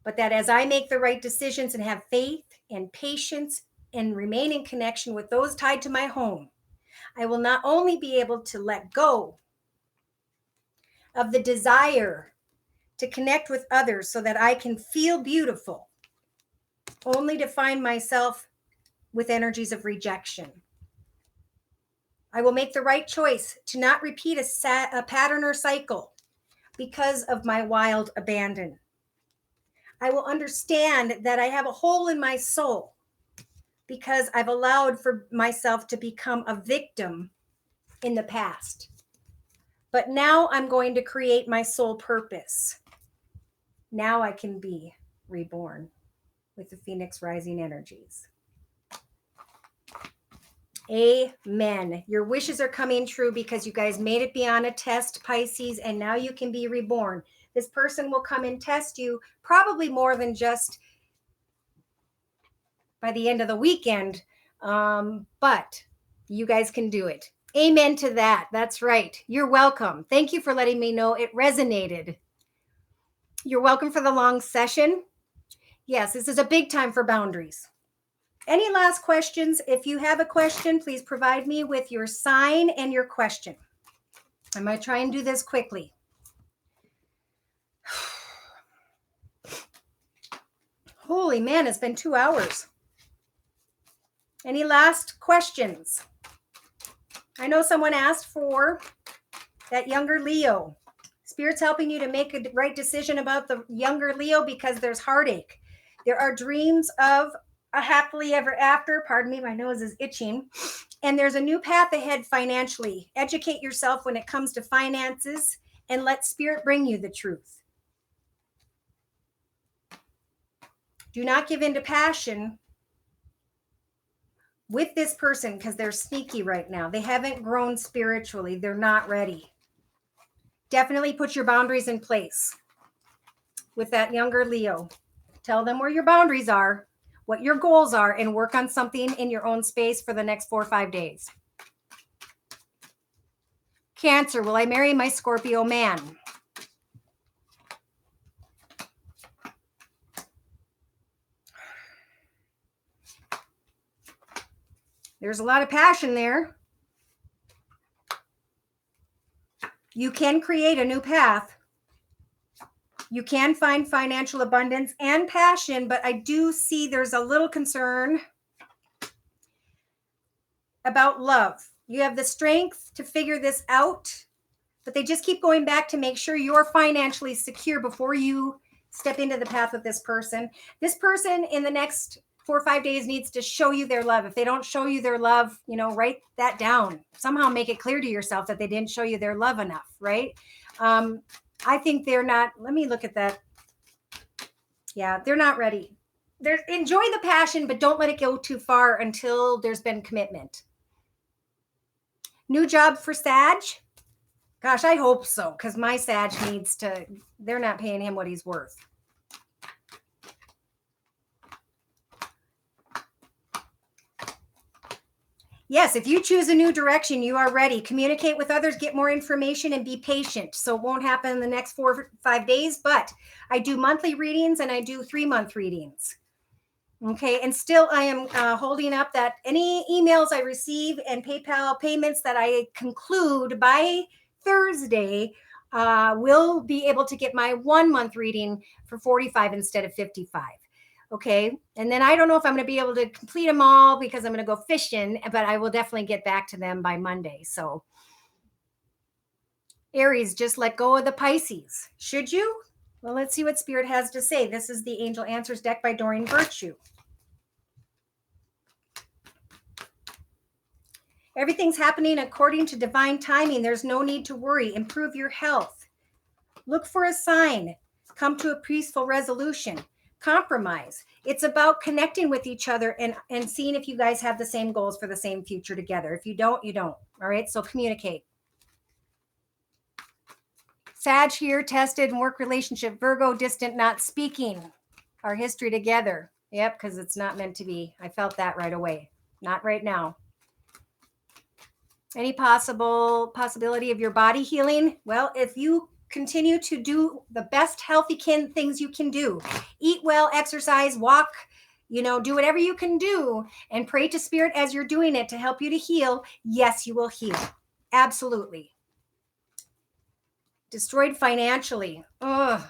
but that as I make the right decisions and have faith and patience and remain in connection with those tied to my home, I will not only be able to let go of the desire to connect with others so that I can feel beautiful, only to find myself with energies of rejection. I will make the right choice to not repeat a pattern or cycle because of my wild abandon. I will understand that I have a hole in my soul because I've allowed for myself to become a victim in the past. But now I'm going to create my soul purpose. Now I can be reborn with the Phoenix rising energies. Amen. Your wishes are coming true because you guys made it beyond a test, Pisces, and now you can be reborn. This person will come and test you probably more than just by the end of the weekend, but you guys can do it. Amen to that. That's right. You're welcome. Thank you for letting me know it resonated. You're welcome for the long session. Yes, this is a big time for boundaries. Any last questions? If you have a question, please provide me with your sign and your question. I'm going to try and do this quickly. Holy man, it's been 2 hours. Any last questions? I know someone asked for that younger Leo. Spirit's helping you to make a right decision about the younger Leo because there's heartache. There are dreams of a happily ever after. Pardon me, my nose is itching. And there's a new path ahead financially. Educate yourself when it comes to finances and let Spirit bring you the truth. Do not give in to passion with this person because they're sneaky right now. They haven't grown spiritually. They're not ready. Definitely put your boundaries in place with that younger Leo. Tell them where your boundaries are, what your goals are, and work on something in your own space for the next 4 or 5 days. Cancer, will I marry my Scorpio man? There's a lot of passion there. You can create a new path. You can find financial abundance and passion, but I do see there's a little concern about love. You have the strength to figure this out, but they just keep going back to make sure you're financially secure before you step into the path with this person. This person in the next 4 or 5 days needs to show you their love. If they don't show you their love, write that down. Somehow make it clear to yourself that they didn't show you their love enough, right? I think they're not. Let me look at that. Yeah, they're not ready. Enjoy the passion, but don't let it go too far until there's been commitment. New job for Sag? Gosh, I hope so, because my Sag needs to, they're not paying him what he's worth. Yes, if you choose a new direction, you are ready. Communicate with others, get more information, and be patient. So it won't happen in the next 4 or 5 days, but I do monthly readings and I do 3-month readings. Okay, and still I am holding up that any emails I receive and PayPal payments that I conclude by Thursday will be able to get my 1-month reading for $45 instead of $55. Okay. And then I don't know if I'm going to be able to complete them all because I'm going to go fishing, but I will definitely get back to them by Monday. So Aries, just let go of the Pisces. Should you? Well, let's see what Spirit has to say. This is the Angel Answers deck by Doreen Virtue. Everything's happening according to divine timing. There's no need to worry. Improve your health. Look for a sign. Come to a peaceful resolution. Compromise. It's about connecting with each other and seeing if you guys have the same goals for the same future together. If you don't, you don't. All right. So communicate. Sag here, tested and work relationship. Virgo, distant, not speaking. Our history together. Yep, because it's not meant to be. I felt that right away. Not right now. Any possibility of your body healing? Well, if you continue to do the best healthy things you can do, eat well, exercise, walk, do whatever you can do and pray to Spirit as you're doing it to help you to heal. Yes, you will heal. Absolutely. Destroyed financially. Ugh.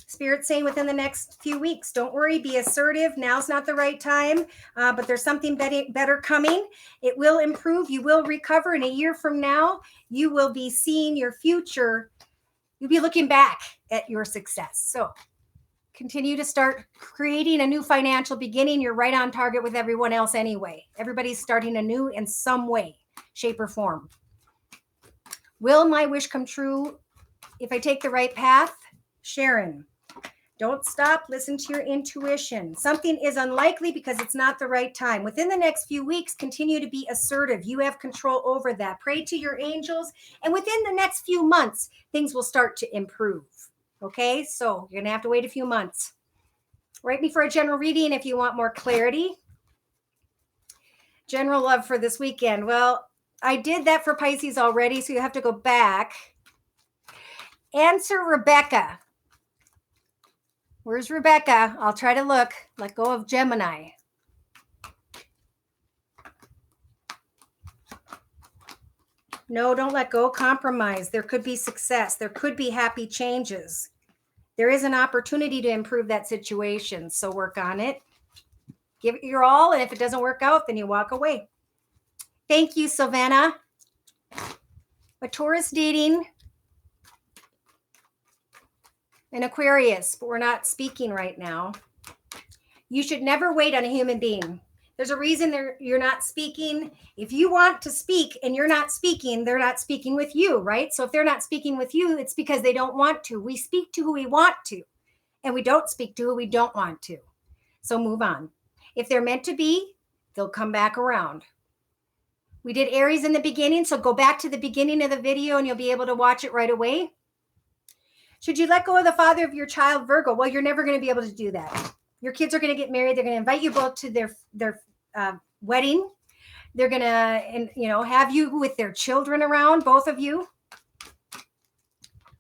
Spirit saying within the next few weeks, don't worry, be assertive. Now's not the right time, but there's something better coming. It will improve. You will recover. In a year from now, you will be seeing your future. You'll be looking back at your success. So Continue to start creating a new financial beginning. You're right on target with everyone else anyway. Everybody's starting anew in some way, shape, or form. Will my wish come true if I take the right path? Sharon, don't stop. Listen to your intuition. Something is unlikely because it's not the right time. Within the next few weeks, continue to be assertive. You have control over that. Pray to your angels. And within the next few months, things will start to improve. Okay, so you're going to have to wait a few months. Write me for a general reading if you want more clarity. General love for this weekend. Well, I did that for Pisces already, so you have to go back. Answer Rebecca. Where's Rebecca? I'll try to look. Let go of Gemini. No, don't let go. Compromise. There could be success. There could be happy changes. There is an opportunity to improve that situation. So work on it. Give it your all. And if it doesn't work out, then you walk away. Thank you, Savannah. A Taurus dating an Aquarius, but we're not speaking right now. You should never wait on a human being. There's a reason you're not speaking. If you want to speak and you're not speaking, they're not speaking with you, right? So if they're not speaking with you, it's because they don't want to. We speak to who we want to, and we don't speak to who we don't want to. So move on. If they're meant to be, they'll come back around. We did Aries in the beginning, so go back to the beginning of the video and you'll be able to watch it right away. Should you let go of the father of your child, Virgo? Well, you're never going to be able to do that. Your kids are going to get married. They're going to invite you both to their wedding. They're going to, have you with their children around, both of you.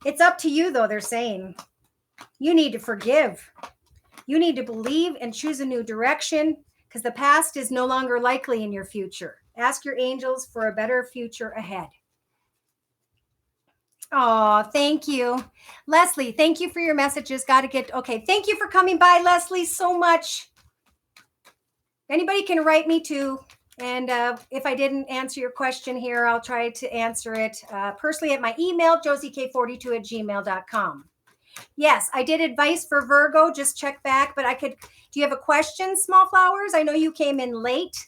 It's up to you, though, they're saying. You need to forgive. You need to believe and choose a new direction because the past is no longer likely in your future. Ask your angels for a better future ahead. Oh, thank you. Leslie, thank you for your messages. Okay. Thank you for coming by, Leslie, so much. Anybody can write me too. And if I didn't answer your question here, I'll try to answer it personally at my email, josiek42@gmail.com. Yes, I did advice for Virgo. Just check back, but do you have a question, Small Flowers? I know you came in late.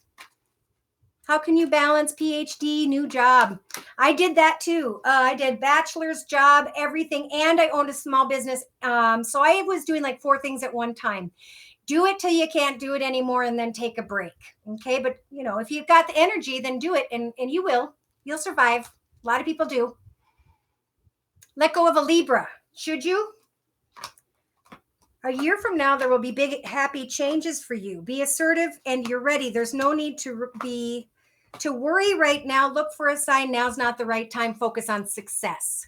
How can you balance PhD, new job? I did that too. I did bachelor's job, everything, and I owned a small business. So I was doing like 4 things at one time. Do it till you can't do it anymore and then take a break. Okay. But if you've got the energy, then do it and you will. You'll survive. A lot of people do. Let go of a Libra. Should you? A year from now, there will be big, happy changes for you. Be assertive and you're ready. There's no need to worry right now. Look for a sign. Now's not the right time. Focus on success.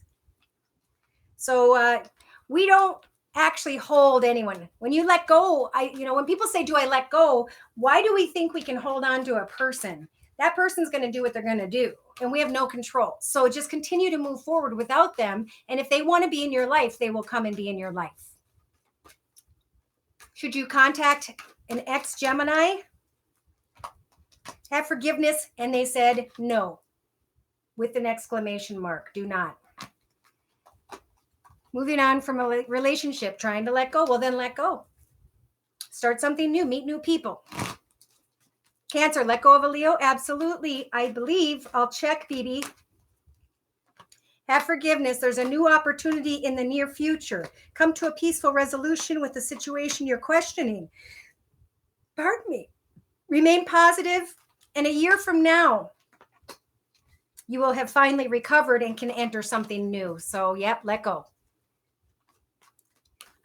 So we don't actually hold anyone. When you let go, when people say, do I let go? Why do we think we can hold on to a person? That person's going to do what they're going to do. And we have no control. So just continue to move forward without them. And if they want to be in your life, they will come and be in your life. Should you contact an ex-Gemini? Have forgiveness, and they said no with an exclamation mark. Do not. Moving on from a relationship, trying to let go. Well, then let go. Start something new. Meet new people. Cancer, let go of a Leo. Absolutely. I believe. I'll check, BB. Have forgiveness. There's a new opportunity in the near future. Come to a peaceful resolution with the situation you're questioning. Pardon me. Remain positive. And a year from now, you will have finally recovered and can enter something new. So, yep, let go.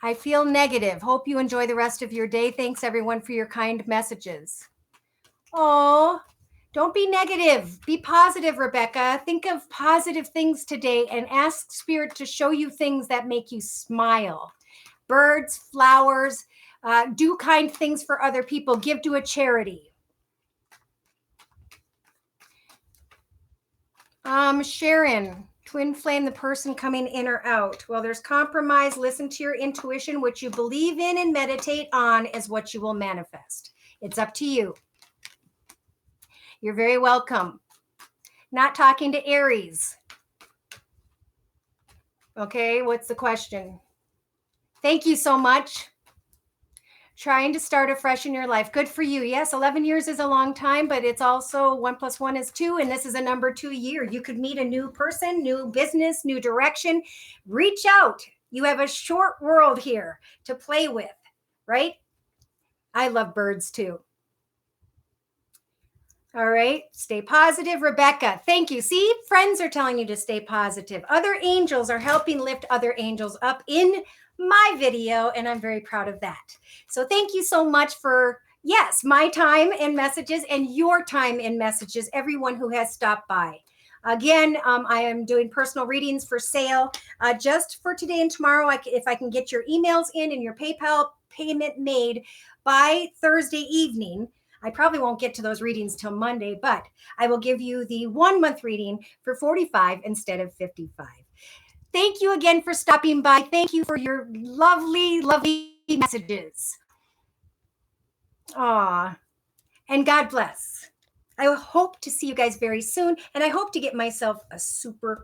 I feel negative. Hope you enjoy the rest of your day. Thanks, everyone, for your kind messages. Oh, don't be negative. Be positive, Rebecca. Think of positive things today and ask Spirit to show you things that make you smile. Birds, flowers, do kind things for other people. Give to a charity. Sharon, twin flame, the person coming in or out. Well, there's compromise. Listen to your intuition. What you believe in and meditate on is what you will manifest. It's up to you. You're very welcome. Not talking to Aries. Okay, what's the question? Thank you so much. Trying to start afresh in your life. Good for you. Yes, 11 years is a long time, but it's also 1 + 1 is 2. And this is a number 2 year. You could meet a new person, new business, new direction. Reach out. You have a short world here to play with, right? I love birds too. All right. Stay positive. Rebecca, thank you. See, friends are telling you to stay positive. Other angels are helping lift other angels up in my video, and I'm very proud of that. So thank you so much for, yes, my time and messages and your time and messages, everyone who has stopped by. Again, I am doing personal readings for sale just for today and tomorrow. If I can get your emails in and your PayPal payment made by Thursday evening, I probably won't get to those readings till Monday, but I will give you the 1 month reading for 45 instead of 55. Thank you again for stopping by. Thank you for your lovely, lovely messages. Aw, and God bless. I hope to see you guys very soon, and I hope to get myself a super